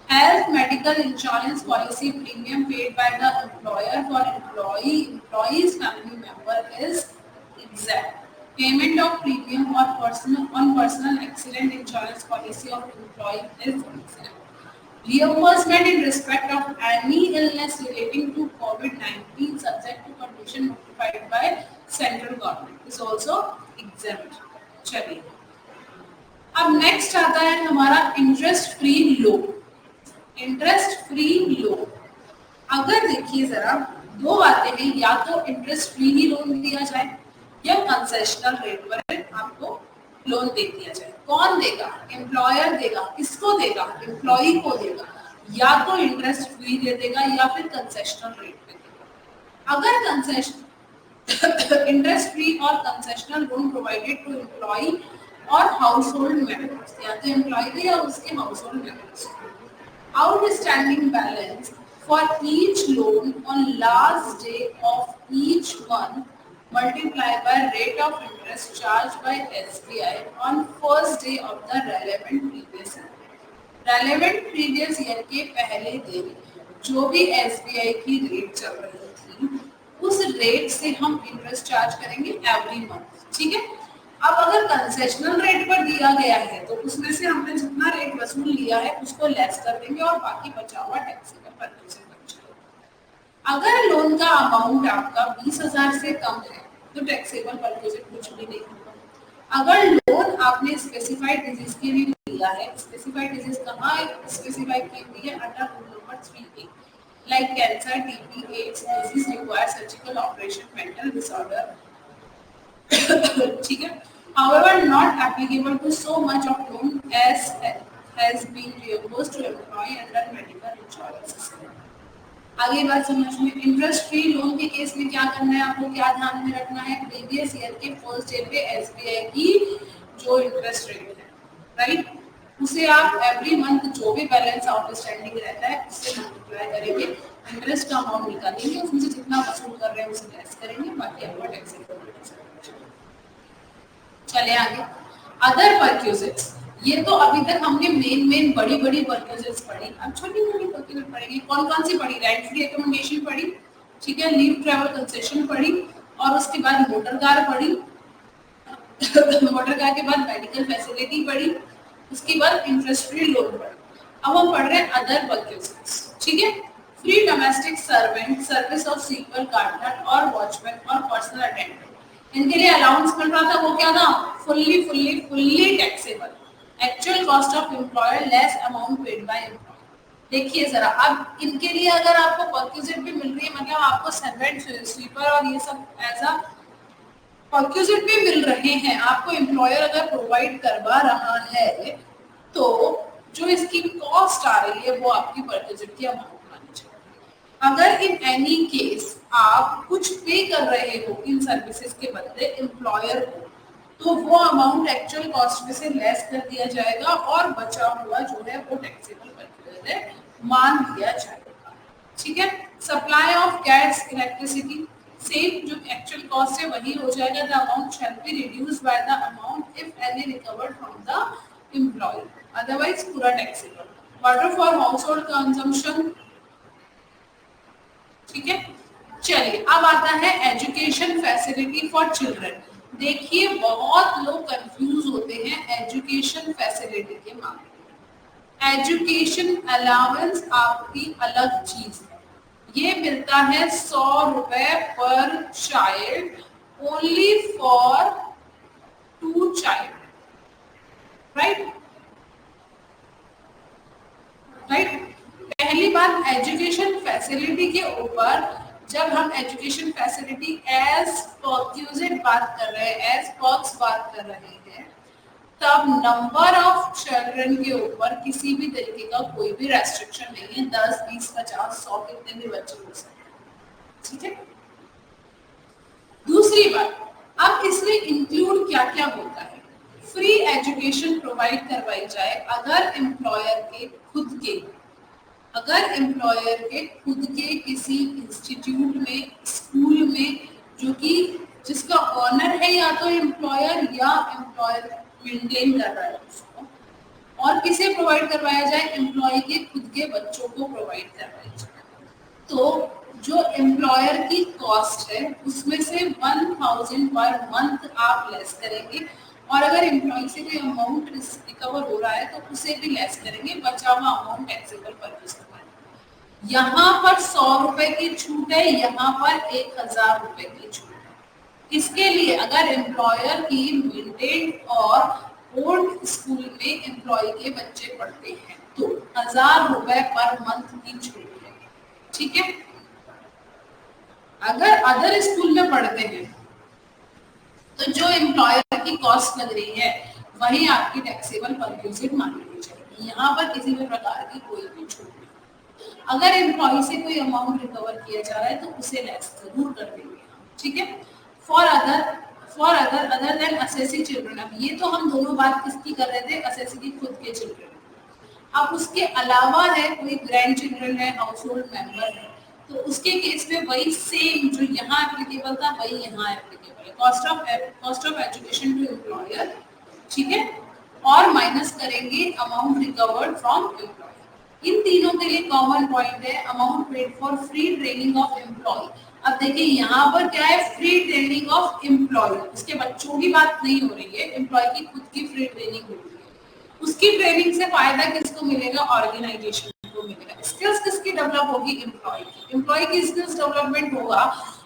Speaker 2: Health medical insurance policy premium paid by the employer for employees family member is exempt. Payment of premium or personal accident insurance policy of employee is exempt. Reimbursement in respect of any illness relating to COVID-19 subject to condition notified by central government is also exempt. चलिए अब नेक्स्ट आता है हमारा interest free loan. Interest free loan, अगर देखिए जरा दो बातें हैं, या तो इंटरेस्ट फ्री ही लोन दिया जाए या कंसेशनल रेट पर आपको लोन दे दिया जाए। कौन देगा? एम्प्लॉयर देगा। किसको देगा? एम्प्लॉई को देगा। या तो इंटरेस्ट फ्री दे देगा या फिर कंसेशनल रेट पे देगा। अगर कंसेशन इंटरेस्ट फ्री और concessional loan provided to employee और हाउसहोल्ड मेंबर्स, या तो एम्प्लॉय को या उसके household members. Outstanding balance for each loan on last day of each month multiplied by rate of interest charged by SBI on first day of the relevant previous year. Relevant previous year के पहले दिन जो भी SBI की रेट चल रही थी उस रेट से हम इंटरेस्ट चार्ज करेंगे एवरी मंथ, ठीक है। अब अगर कंसेशनल रेट पर दिया गया है तो उसमें से हमने जितना रेट वसूल लिया है उसको लेस कर देंगे और बाकी बचा हुआ टैक्सेबल परचेज बच जाएगा। अगर लोन का अमाउंट आपका 20,000 से कम है तो टैक्सेबल परचेज कुछ भी नहीं होगा। अगर लोन आपने स्पेसिफाइड डिजीज के लिए लिया है, स्पेसिफाइड डिजीज कहाँ स्पेसिफाई की हुई है? Under rule number 3A, like cancer, TB, AIDS, disease require surgical operation, mental disorder, ठीक है। However, not applicable to so much of loan as has been reimbursed to employee under medical insurance system. आगे बात समझ में। इंटरेस्ट फ्री लोन के केस में क्या करना है आपको, क्या ध्यान में रखना है? प्रीवियस ईयर के फर्स्ट डे पे एसबीआई की जो इंटरेस्ट रेट है, राइट, उसे आप एवरी मंथ जो भी बैलेंस आउटस्टैंडिंग रहता है उससे मल्टीप्लाई करेंगे, इंटरेस्ट का अमाउंट निकालेंगे, उसमें से जितना वसूल कर रहे हैं उसे लेस करेंगे, बाकी आपका टैक्सेबल। चले आगे। अदर परक्यूजिट्स, ये तो अभी तक हमने मेन बड़ी परक्यूजिट्स पढ़ी। अब छोटी मोटी परक्यूजिट पढ़ेंगे। कौन कौन सी पढ़ी? रेंट फ्री एकोमोडेशन पढ़ी, ठीक है, लीव ट्रैवल कंसेशन पढ़ी, और उसके बाद मोटर कार पढ़ी, मोटर कार के बाद मेडिकल फैसिलिटी पढ़ी, उसके बाद इंटरेस्ट फ्री लोन पढ़ी। अब हम पढ़ रहे हैं अदर परक्यूजिट्स, ठीक है। Free domestic servant, service of sweeper, gardener और वॉचमैन और पर्सनल अटेंडेंट, इनके लिए अलाउंस मिल रहा था, वो क्या था? Fully taxable. Actual cost of employer less amount paid by employer. देखिए जरा, अब इनके लिए अगर आपको परक्यूजिट भी मिल रही है, मतलब आपको सर्वेंट, स्वीपर और ये सब एज अ परक्यूजिट भी मिल रहे हैं, आपको एम्प्लॉयर अगर प्रोवाइड करवा रहा है तो जो इसकी कॉस्ट आ रही है वो आपकी परक्यूजिट की अमाउंट आनी चाहिए। अगर इन एनी केस आप कुछ पे कर रहे हो इन सर्विसेज के बदले एम्प्लॉयर को, तो वो अमाउंट एक्चुअल कॉस्ट में से लेस कर दिया जाएगा और बचा हुआ जो है वो टैक्सेबल परक्यूजिट मान लिया जाएगा, ठीक है। Supply of gas, electricity, same जो एक्चुअल कॉस्ट है वही हो जाएगा। The amount shall be reduced by the amount if any recovered from the employee, otherwise पूरा टैक्सेबल। वाटर फॉर हाउसहोल्ड कंजम्पशन, ठीक है। चलिए अब आता है एजुकेशन फैसिलिटी फॉर चिल्ड्रन। देखिए बहुत लोग कंफ्यूज होते हैं एजुकेशन फैसिलिटी के मामले में। एजुकेशन अलाउंस आपकी अलग चीज है, ये मिलता है 100 रुपए पर child only for 2 child, right. पहली बात, एजुकेशन फैसिलिटी के ऊपर जब हम एजुकेशन फैसिलिटी एज परक्यूजिट बात कर रहे हैं, एज पर्क्स बात कर रहे हैं, तब नंबर ऑफ चिल्ड्रन के ऊपर किसी भी तरीके का कोई भी रेस्ट्रिक्शन नहीं है। 10, 20, 50, 100 कितने भी बच्चे हो सकते हैं, ठीक है। दूसरी बात, अब इसमें इंक्लूड क्या क्या होता है। फ्री एजुकेशन प्रोवाइड करवाई जाए अगर एम्प्लॉयर के खुद के किसी इंस्टीट्यूट में, स्कूल में, जो कि जिसका ऑनर है या तो एम्प्लॉयर या एम्प्लॉयर मेंटेन कर रहा है उसको, और किसे प्रोवाइड करवाया जाए, एम्प्लॉय के खुद के बच्चों को प्रोवाइड करवाया जाए। तो जो एम्प्लॉयर की कॉस्ट है उसमें से 1000 पर मंथ आप लेस करेंगे, और अगर एम्प्लॉय से कोई अमाउंट रिकवर हो रहा है तो उसे भी लेस करेंगे, बचा हुआ अमाउंट टैक्सेबल परचेज करवाएंगे। यहाँ पर 100 रुपए की छूट है, यहाँ पर 1000 रुपए की छूट है। इसके लिए अगर एम्प्लॉयर की मेंटेन्ड और ओल्ड स्कूल में एम्प्लॉय के बच्चे पढ़ते हैं तो 1000 रुपए पर मंथ की छूट है, ठीक है। अगर अदर स्कूल में पढ़ते हैं तो जो एम्प्लॉयर की कॉस्ट लग रही है वही आपकी टैक्सेबल परक्यूजिट मानी जाएगी। यहाँ पर किसी भी प्रकार की कोई भी छूट नहीं। अगर एम्प्लॉय से कोई अमाउंट रिकवर किया जा रहा है तो उसे लेस जरूर कर देंगे, ठीक है। For other than assessee children, अब ये तो हम दोनों बात किसकी कर रहे थे, असेसी की खुद के चिल्ड्रन। अब उसके अलावा है कोई ग्रैंड चिल्ड्रन है, हाउस होल्ड मेंबर है, तो उसके केस में वही सेम जो यहाँ एप्लीकेबल था वही यहाँ एप्लीकेबल है। Cost of education to employer, ठीक है, और माइनस करेंगे अमाउंट रिकवर्ड फ्रॉम एम्प्लॉयर। इन तीनों के लिए कॉमन पॉइंट है amount paid for free training of employ. अब देखिए यहाँ पर क्या है, फ्री ट्रेनिंग ऑफ एम्प्लॉय, उसके बच्चों की बात नहीं हो रही है, एम्प्लॉय की खुद की फ्री ट्रेनिंग हो रही है। उसकी ट्रेनिंग से फायदा किसको मिलेगा, ऑर्गेनाइजेशन को मिलेगा। स्किल्स किसकी डेवलप होगी, एम्प्लॉय की स्किल्स डेवलपमेंट होगा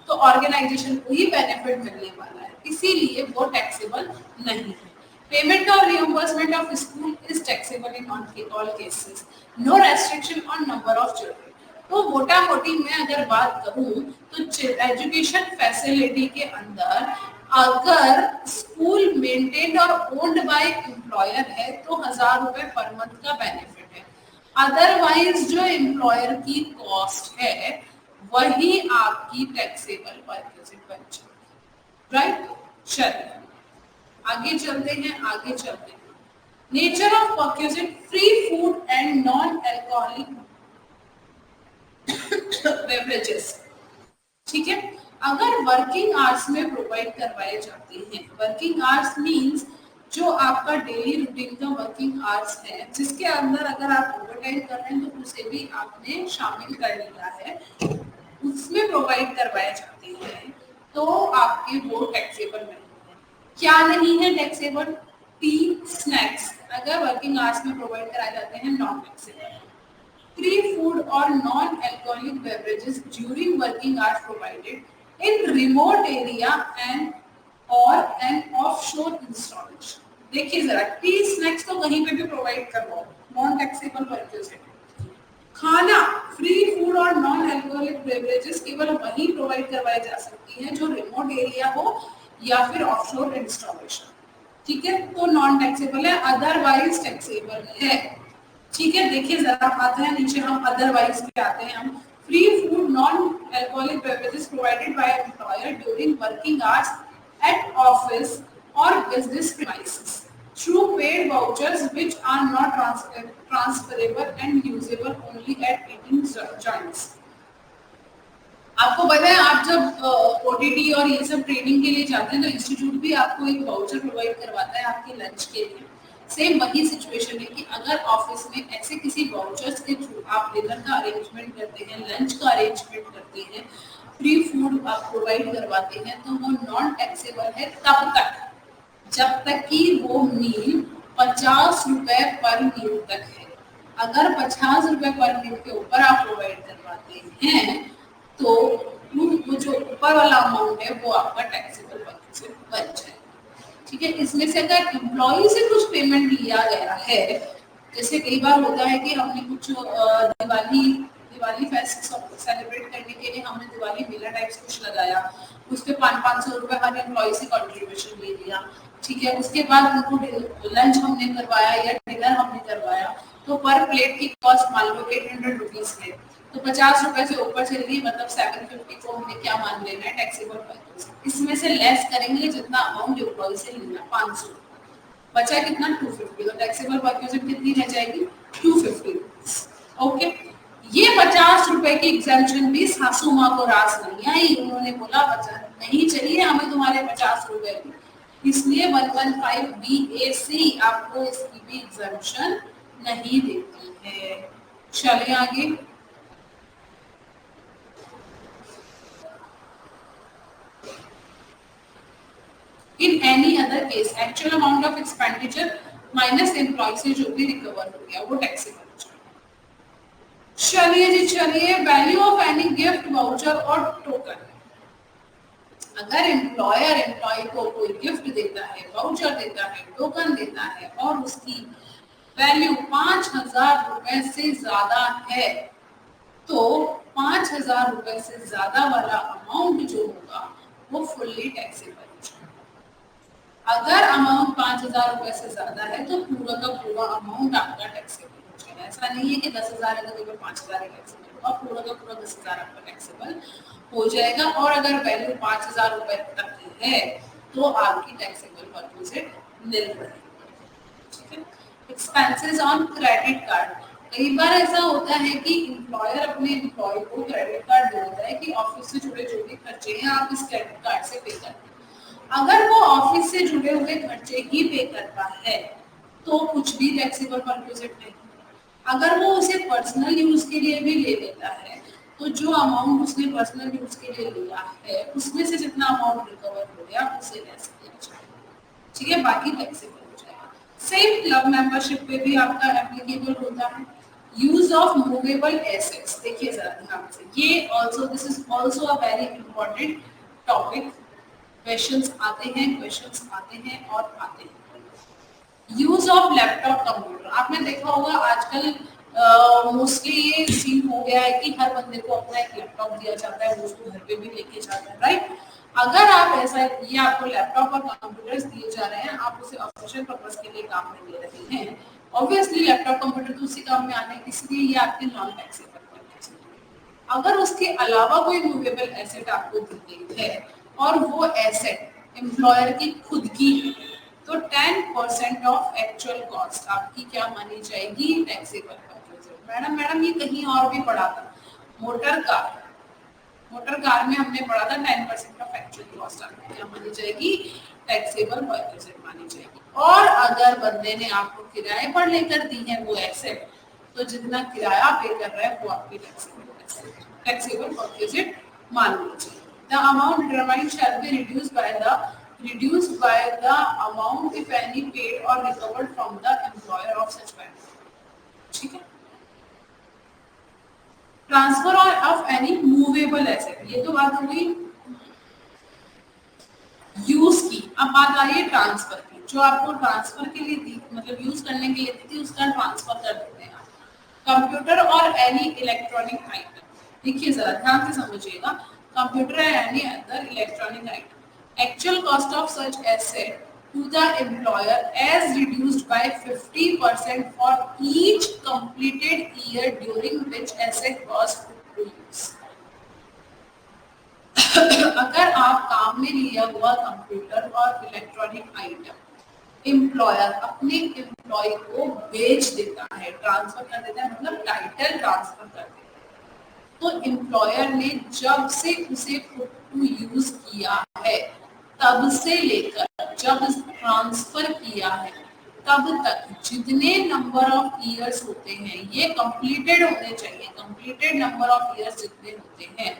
Speaker 2: तो ऑर्गेनाइजेशन को ही बेनिफिट मिलने वाला है, इसीलिए वो टैक्सेबल नहीं है। पेमेंट और reimbursement of school is taxable in all cases, no restriction on number of children. तो मोटा मोटी मैं अगर बात करूं तो एजुकेशन फैसिलिटी के अंदर अगर स्कूल मेंटेन्ड और ओन्ड बाय एम्प्लॉयर है तो 1000 रुपए पर मंथ का बेनिफिट है। अदरवाइज जो एम्प्लॉयर की कॉस्ट है वही आपकी टैक्सेबल परचेज बन जाएगी, राइट। चलिए आगे चलते हैं। Nature of perquisite, free food and non alcoholic beverages, ठीक है। अगर वर्किंग आवर्स में प्रोवाइड करवाए जाते हैं, वर्किंग आवर्स मींस जो आपका डेली रूटीन का वर्किंग आवर्स है, जिसके अंदर अगर आप ओवरटाइम कर रहे हैं तो उसे भी आपने शामिल कर लिया है, उसमें प्रोवाइड करवाए जाते हैं तो आपके वो टैक्सेबल नहीं है। क्या नहीं है टैक्सेबल, टी, स्नैक्स अगर वर्किंग आवर्स में प्रोवाइड कराए जाते हैं non taxable. Free food or non-alcoholic beverages during working hours provided in remote area and or an offshore installation। देखिए जरा, टी स्नैक्स तो कहीं पे भी प्रोवाइड करवाओ, नॉन टैक्सेबल परचेज है। खाना, फ्री फूड और नॉन अल्कोहलिक बेवरेजेस केवल वहीं प्रोवाइड करवाई जा सकती है जो रिमोट एरिया हो या फिर ऑफशोर इंस्टॉलेशन, ठीक है, तो नॉन टैक्सेबल है, अदरवाइज टैक्सेबल है, ठीक है। देखिए जरा आते हैं नीचे, हम अदरवाइज पे आते हैं। हम free food non alcoholic beverages provided by employer during working hours at office और business premises through paid vouchers which are not transferable and usable only at eating joints. आपको पता है आप जब ओटीटी और ये सब ट्रेनिंग के लिए जाते हैं तो इंस्टीट्यूट भी आपको एक वाउचर प्रोवाइड करवाता है आपके लंच के लिए। सेम वही सिचुएशन है कि अगर ऑफिस में ऐसे किसी वाउचर्स के थ्रू आप डिनर का अरेंजमेंट करते हैं, लंच का अरेंजमेंट करते हैं, फ्री फूड आप प्रोवाइड करवाते हैं तो वो नॉन टैक्सेबल है तब तक जब तक कि वो मील 50 रुपए पर मील तक है। अगर 50 रुपए पर मील के ऊपर आप प्रोवाइड करवाते हैं तो वो जो ऊपर वाला अमाउंट है वो आपका टैक्सेबल बन जाए, ठीक है। इसमें से अगर एम्प्लॉई से कुछ पेमेंट लिया गया है, जैसे कई बार होता है कि हमने कुछ दिवाली दिवाली फेस्ट सेलिब्रेट करने के लिए हमने दिवाली मेला टाइप्स कुछ लगाया, उस पे 500 रुपए हर एम्प्लॉय से कंट्रीब्यूशन ले लिया, ठीक है। उसके बाद उनको लंच हमने करवाया या डिनर हमने करवाया, तो पर प्लेट की कॉस्ट मान लो 800 रुपीज है, तो 50 रुपए से ऊपर चल गई, मतलब 750 को हमने क्या मान लेना है, टैक्सेबल परचेज। इसमें से लेस करेंगे जितना अमाउंट एम्प्लॉय से लेना, 500, बचा कितना 250, तो टैक्सेबल परचेज कितनी रह जाएगी 250। ओके, ये 50 रुपए की एग्जाम्पशन भी सासू माँ को रास नहीं आई, उन्होंने बोला बचा नहीं चाहिए हमें तुम्हारे 50 रुपए की, इसलिए 115 BAC आपको इसकी भी एग्जाम्पशन नहीं देती है। चलिए आगे, in any other case actual amount of expenditure minus employ से जो भी रिकवर हो गया वो टैक्सेबल हो जाएगा। चलिए जी चलिए, value of any gift voucher और टोकन। अगर एम्प्लॉयर एम्प्लॉय को कोई गिफ्ट देता है, वाउचर देता है, टोकन देता है और उसकी वैल्यू 5000 रुपए से ज्यादा है, तो 5000 रुपए से ज्यादा वाला अमाउंट जो होगा वो फुल्ली टैक्सेबल हो जाएगा। अगर अमाउंट 5000 रुपए से ज्यादा है तो पूरा का पूरा अमाउंट आपका टैक्सेबल हो जाएगा। ऐसा नहीं है कि 10,000 है तो केवल 5000 ही टैक्सेबल होगा, पूरा का पूरा 10,000 आपका टैक्सेबल हो जाएगा। और अगर वैल्यू 5000 रुपए तक की है तो आपकी टैक्सेबल परचेज निल रहेगी, ठीक है। एक्सपेंसेस ऑन क्रेडिट कार्ड, कई बार ऐसा होता है कि एम्प्लॉयर अपने एम्प्लॉय को क्रेडिट कार्ड दे देता है कि ऑफिस से जुड़े जो भी खर्चे हैं आप इस क्रेडिट कार्ड से पे कर दें। अगर वो ऑफिस से जुड़े हुए खर्चे ही पे करता है तो कुछ भी टैक्सेबल परचेज नहीं। अगर वो उसे पर्सनल यूज के लिए भी ले लेता है तो जो अमाउंट उसने पर्सनल यूज के लिए लिया है उसमें से जितना अमाउंट रिकवर हो गया उसे लेस किया जाएगा, ठीक है, बाकी टैक्सेबल हो जाएगा। सेम क्लब मेंबरशिप पे भी आपका एप्लीकेबल होता है। यूज ऑफ मूवेबल एसेट्स, देखिए जरा ध्यान से, ये also this is also a very important topic. Questions आते हैं और आते हैं। यूज ऑफ लैपटॉप कंप्यूटर, आपने देखा होगा आजकल मोस्टली ये सीन हो गया है कि हर बंदे को अपना एक लैपटॉप दिया जाता है, वो उसको घर पे भी लेके जाता है, राइट। अगर आप ऐसा, ये आपको लैपटॉप और कंप्यूटर्स दिए जा रहे हैं, आप उसे ऑफिशियल पर्पस के लिए काम में ले रहे हैं, ऑब्वियसली लैपटॉप कंप्यूटर तो उसी काम में आने हैं, इसलिए ये आपके नॉन टैक्सेबल परचेज है। अगर उसके अलावा कोई मूवेबल एसेट आपको दी गई है और वो एसेट एम्प्लॉयर की खुद की है तो 10% ऑफ एक्चुअल कॉस्ट आपकी क्या मानी जाएगी, टैक्सेबल परचेज। मैडम ये कहीं और भी पढ़ा था, मोटर कार में हमने पढ़ा था 10% ऑफ एक्चुअल कॉस्ट आपकी क्या मानी जाएगी, टैक्सेबल परचेज मानी जाएगी। और अगर बंदे ने आपको किराए पर लेकर दी है वो एसेट, तो जितना किराया पे कर रहा है वो आपकी टैक्सेबल परचेज मान लीजिए। The amount determined shall be reduced by the amount if any paid or recovered from the employer of such vendor, ठीक है। Transfer of any movable asset, ये तो बात हो गई यूज की। अब बात आ रही है ट्रांसफर की, जो आपको ट्रांसफर के लिए दी, मतलब यूज करने के लिए दी थी, उसका ट्रांसफर कर देते हैं आप। कंप्यूटर और एनी इलेक्ट्रॉनिक आइटम, देखिए जरा ध्यान से समझिएगा, computer and any other electronic item. Actual cost of such asset to the employer as reduced by 50% for each completed year during which asset was put to use. अगर आप काम में लिया हुआ कंप्यूटर और इलेक्ट्रॉनिक आइटम एम्प्लॉयर अपने एम्प्लॉय को बेच देता है, ट्रांसफर कर देता है, मतलब टाइटल ट्रांसफर कर देता है, तो एम्प्लॉयर ने जब से उसे पुट टू यूज किया है तब से लेकर जब ट्रांसफर किया है तब तक जितने नंबर ऑफ इयर्स होते हैं ये कंप्लीटेड होने चाहिए। कंप्लीटेड नंबर ऑफ इयर्स जितने होते हैं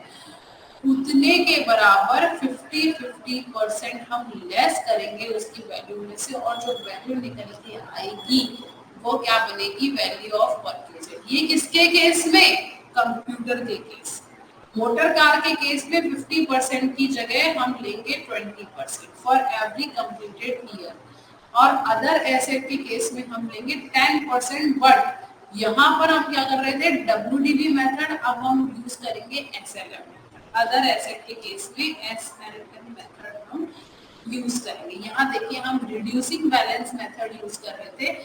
Speaker 2: उतने के बराबर 50-50% हम लेस करेंगे उसकी वैल्यू में से, और जो वैल्यू निकल के आएगी वो क्या बनेगी, वैल्यू ऑफ परचेज। ये किसके केस में, कंप्यूटर के केस। मोटर कार के केस में 50% की जगह हम लेंगे 20% फॉर एवरी कंप्लीटेड ईयर, और अदर एसेट के केस में हम लेंगे 10%, बट यहाँ पर हम क्या कर रहे थे, WDV मेथड, अब हम यूज करेंगे SLM मेथड। अदर एसेट के केस में SLM मेथड हम यूज करेंगे। यहाँ देखिए हम रिड्यूसिंग बैलेंस मेथड यूज कर रहे थे,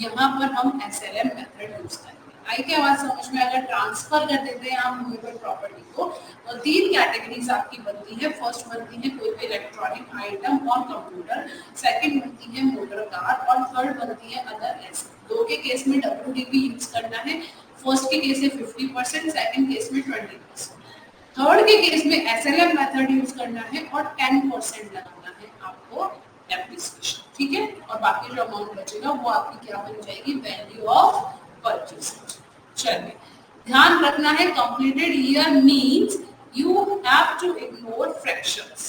Speaker 2: यहाँ पर हम SLM मेथड यूज करेंगे। आई क्या बात समझ में? अगर ट्रांसफर कर देते हैं हम मूवेबल प्रॉपर्टी को, तो 3 कैटेगरीज आपकी बनती है। फर्स्ट बनती है कोई भी इलेक्ट्रॉनिक आइटम और कंप्यूटर, सेकंड बनती है मोटर कार, और थर्ड बनती है अदर एसेट। 2 के केस में WDV यूज करना है, फर्स्ट के केस में 50%, सेकंड केस में 20%, थर्ड के केस में SLM मेथड यूज करना है और 10% लगाना है आपको डेप्रिसिएशन, ठीक है। और बाकी जो अमाउंट बचेगा वो आपकी क्या बन जाएगी, वैल्यू ऑफ परचेज। चलिए ध्यान रखना है, completed year means you have to ignore fractions.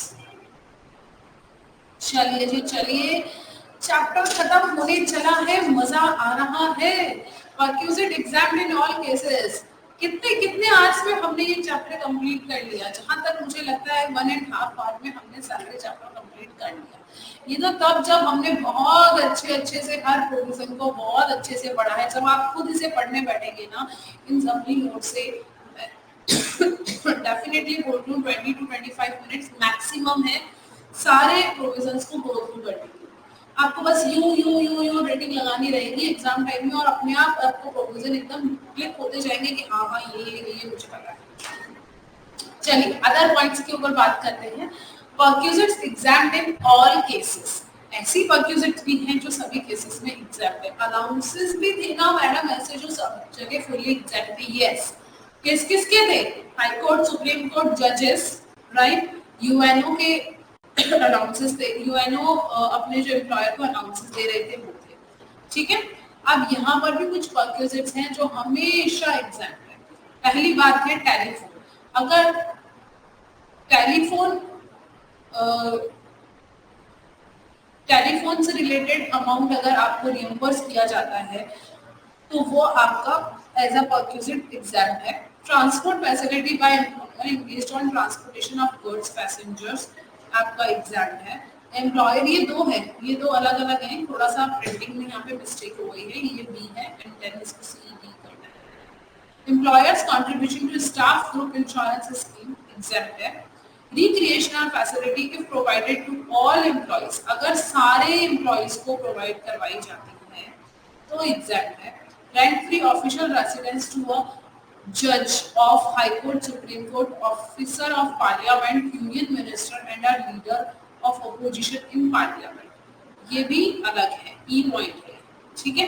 Speaker 2: चलिए जी चलिए, चैप्टर खत्म होने चला है, मजा आ रहा है। Perquisite exam in all cases, कितने आवर्स में हमने ये चैप्टर कंप्लीट कर लिया? जहां तक मुझे लगता है 1.5 आवर में हमने सारे चैप्टर कंप्लीट कर लिया। ये तो तब जब हमने बहुत अच्छे से हर प्रोविजन को बहुत अच्छे से पढ़ा है। जब आप खुद इसे पढ़ने बैठेंगे ना इन सभी नोट से, definitely go through 20 to 25 minutes maximum है सारे प्रोविजंस को गो थ्रू करने के लिए। आपको बस यूं रेटिंग लगानी रहेगी एग्जाम टाइम में, और अपने आप आपको प्रोविजन एकदम क्लिक होते जाएंगे कि हाँ ये मुझे पता है। चलिए अदर पॉइंट्स के ऊपर बात करते हैं। परक्यूजिट्स एग्जाम्ड इन ऑल केसेस, ऐसी परक्यूजिट्स भी हैं जो सभी केसेस में एग्जाम्ड है। अलाउंसेस भी थे ना मैडम ऐसे जो सब जगह फुल्ली एग्जाम्ड थे? यस। किसके थे? हाई कोर्ट, सुप्रीम कोर्ट जजेस, राइट। यूएनओ के अलाउंसेस थे, यूएनओ अपने जो एम्प्लॉयर को अलाउंसेस दे रहे थे वो थे, ठीक है। अब यहाँ पर भी कुछ परक्यूजिट्स हैं जो हमेशा एग्जाम्ड है। पहली बात है टेलीफोन। अगर टेलीफोन से रिलेटेड अमाउंट अगर आपको रिइंबर्स किया जाता है तो वो आपका एज अ परक्यूजिट एग्जाम है। Transport facility by employer based on transportation of goods passengers आपका एग्जाम है। एम्प्लॉयर, ये दो है, ये दो अलग अलग हैं, थोड़ा सा प्रिंटिंग में यहाँ पे मिस्टेक हो गई है, ये बी है एंड देन इसको सी डी करना है। Employers contribution to staff group insurance scheme exempt है। Recreational facility if provided to all employees, अगर सारे एम्प्लॉइज को प्रोवाइड करवाई जाती है तो एग्जाम है। Rent free official residence to a जज of high court, supreme court, officer of parliament, union minister and a leader of opposition in parliament, ये भी अलग है, ई पॉइंट है, ठीक है।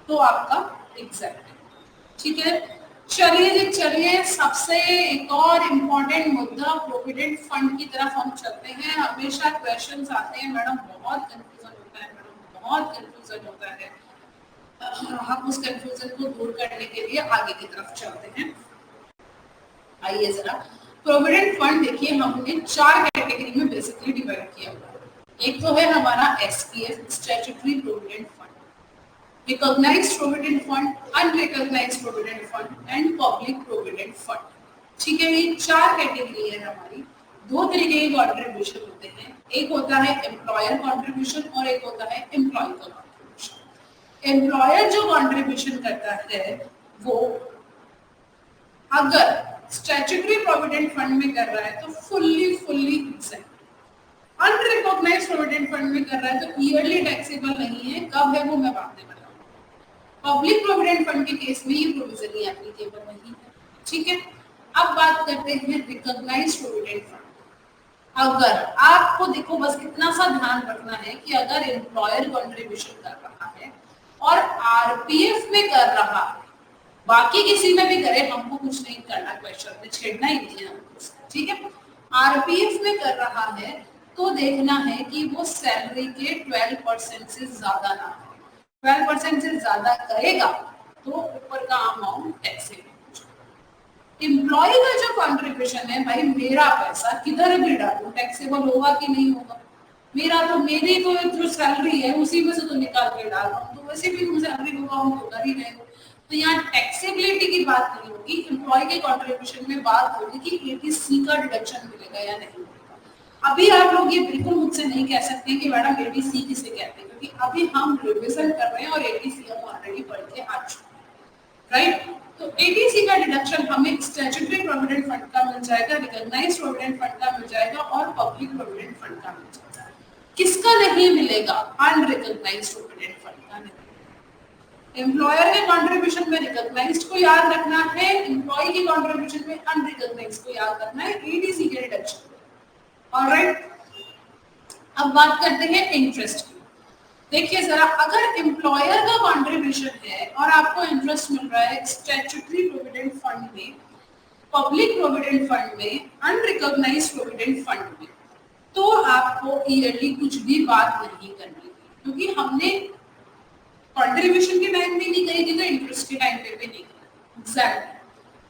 Speaker 2: तो आपका एग्जाम है, ठीक है। चलिए सबसे एक और इम्पोर्टेंट मुद्दा प्रोविडेंट फंड की तरफ हम चलते हैं। हमेशा क्वेश्चंस आते हैं मैडम, बहुत कंफ्यूजन होता है मैडम, बहुत कंफ्यूजन होता है। हम उस कंफ्यूजन को दूर करने के लिए आगे की तरफ चलते हैं। आइए जरा, प्रोविडेंट फंड देखिए हमने 4 कैटेगरी में बेसिकली डिवाइड किया हुआ है। एक तो है हमारा SPF, statutory provident fund, recognized provident fund, unrecognized provident fund and public provident fund, ठीक है। ये 4 कैटेगरी है हमारी। 2 तरीके के कंट्रीब्यूशन होते हैं, एक होता है एम्प्लॉयर कंट्रीब्यूशन और एक होता है एम्प्लॉय का कंट्रीब्यूशन। एम्प्लॉयर जो कंट्रीब्यूशन करता है वो अगर स्टैट्यूटरी प्रोविडेंट फंड में कर रहा है तो fully exempt, unrecognised provident fund में कर रहा है तो ईयरली टैक्सेबल नहीं है। कब है वो मैं बाद में बताऊंगा। पब्लिक प्रोविडेंट फंड के केस में ये प्रोविजन ही एप्लीकेबल नहीं है, ठीक है। अब बात करते हैं रिकॉग्नाइज्ड प्रोविडेंट फंड। अगर आपको देखो बस इतना सा ध्यान रखना है कि अगर एम्प्लॉयर कंट्रीब्यूशन कर रहा है और RPF में कर रहा है, बाकी किसी में भी करे हमको कुछ नहीं करना, क्वेश्चन में छेड़ना ही नहीं है हमको, ठीक है। RPF में कर रहा है तो देखना है कि वो सैलरी के 12% से ज्यादा ना है। 12% से ज्यादा करेगा तो ऊपर का अमाउंट टैक्सेबल। एम्प्लॉय का जो कंट्रीब्यूशन है भाई, मेरा पैसा किधर भी डालूं टैक्सेबल होगा कि नहीं होगा? मेरी तो जो सैलरी है उसी में से तो निकाल के डाल रहा हूँ, तो वैसे भी तुम सैलरी होगा हम तो कर ही रहे हो। तो यहाँ टैक्सेबिलिटी की बात नहीं होगी, एम्प्लॉय के कंट्रीब्यूशन में बात होगी कि ATC का डिडक्शन मिलेगा या नहीं मिलेगा। अभी आप लोग ये बिल्कुल मुझसे नहीं कह सकते कि मैडम ATC किसे कहते हैं, क्योंकि अभी हम रिविजन कर रहे हैं और ATC हम ऑलरेडी पढ़ के आ चुके हैं, राइट। तो एटीसी का डिडक्शन हमें स्टैट्यूटरी प्रोविडेंट फंड का मिल जाएगा, रिकॉग्नाइज्ड प्रोविडेंट फंड का मिल जाएगा और पब्लिक प्रोविडेंट फंड का मिल जाएगा। किसका नहीं मिलेगा? अनरिकॉग्नाइज्ड प्रोविडेंट फंड का नहीं। एम्प्लॉयर के कंट्रीब्यूशन में रिकॉग्नाइज्ड को याद रखना है, एम्प्लॉय के कंट्रीब्यूशन में अनरिकॉग्नाइज्ड को याद रखना है एटीसी के डिडक्शन। ऑलराइट, अब बात करते हैं इंटरेस्ट की। देखिए जरा, अगर एम्प्लॉयर का कंट्रीब्यूशन है और आपको इंटरेस्ट मिल रहा है स्टैट्यूटरी प्रोविडेंट फंड में, पब्लिक प्रोविडेंट फंड में, अनरिकॉग्नाइज्ड प्रोविडेंट फंड में, तो आपको ईयरली कुछ भी बात नहीं करनी है, क्योंकि हमने कंट्रीब्यूशन के टाइम पे नहीं करी थी तो इंटरेस्ट के टाइम पे भी नहीं करी। एग्जैक्टली।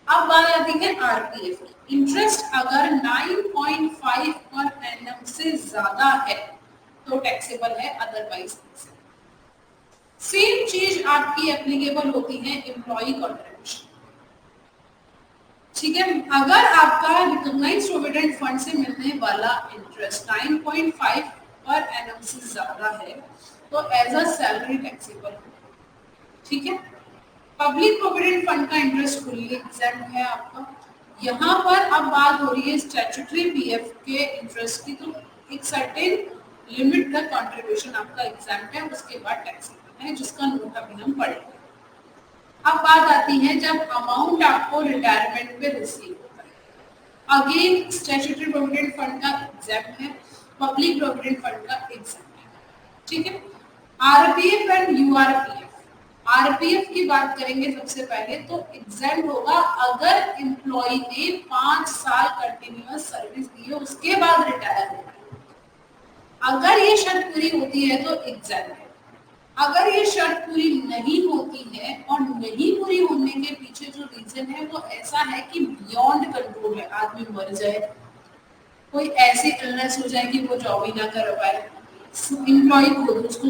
Speaker 2: अब बात आती है आरपीएफ की। इंटरेस्ट अगर 9.5 पर एनम से ज्यादा है तो टैक्सेबल है, अदरवाइज सेम चीज आपकी एप्लीकेबल होती है एम्प्लॉय कंट्रीब्यूशन। ठीक है, अगर आपका रिकॉग्नाइज्ड प्रोविडेंट फंड से मिलने वाला इंटरेस्ट 9.5 पर एनम से ज्यादा है तो एज अ सैलरी टैक्सेबल। ठीक है, पब्लिक प्रोविडेंट फंड का इंटरेस्ट फुल्ली एग्जेम्प्ट है आपका। यहाँ पर अब बात हो रही है स्टैट्यूटरी पीएफ के इंटरेस्ट की, तो एक सर्टेन लिमिट तक कंट्रीब्यूशन आपका एग्जेम्प्ट है, उसके बाद टैक्सेबल है, जिसका नोट अभी हम पढ़ेंगे। अब बात आती है जब अमाउंट आपको रिटायरमेंट पे रिसीव होता है। अगेन स्टैट्यूटरी प्रोविडेंट फंड का एग्जेम्प्ट है, पब्लिक प्रोविडेंट फंड का एग्जेम्प्ट है। ठीक है, आरपीएफ एंड यूआरपीएफ। आरपीएफ की बात करेंगे सबसे पहले तो एग्जेम्प्ट होगा अगर एम्प्लॉय ने 5 साल कंटिन्यूअस सर्विस दी है उसके बाद रिटायर हो गया। अगर ये शर्त पूरी होती है तो एग्जेम्प्ट है। अगर ये शर्त पूरी नहीं होती है और नहीं पूरी होने के पीछे जो रीजन है वो ऐसा है कि बियॉन्ड कंट्रोल है, आदमी मर जाए, कोई ऐसी इलनेस हो जाए कि वो जॉब ही ना कर पाए, एम्प्लॉय खुद उसको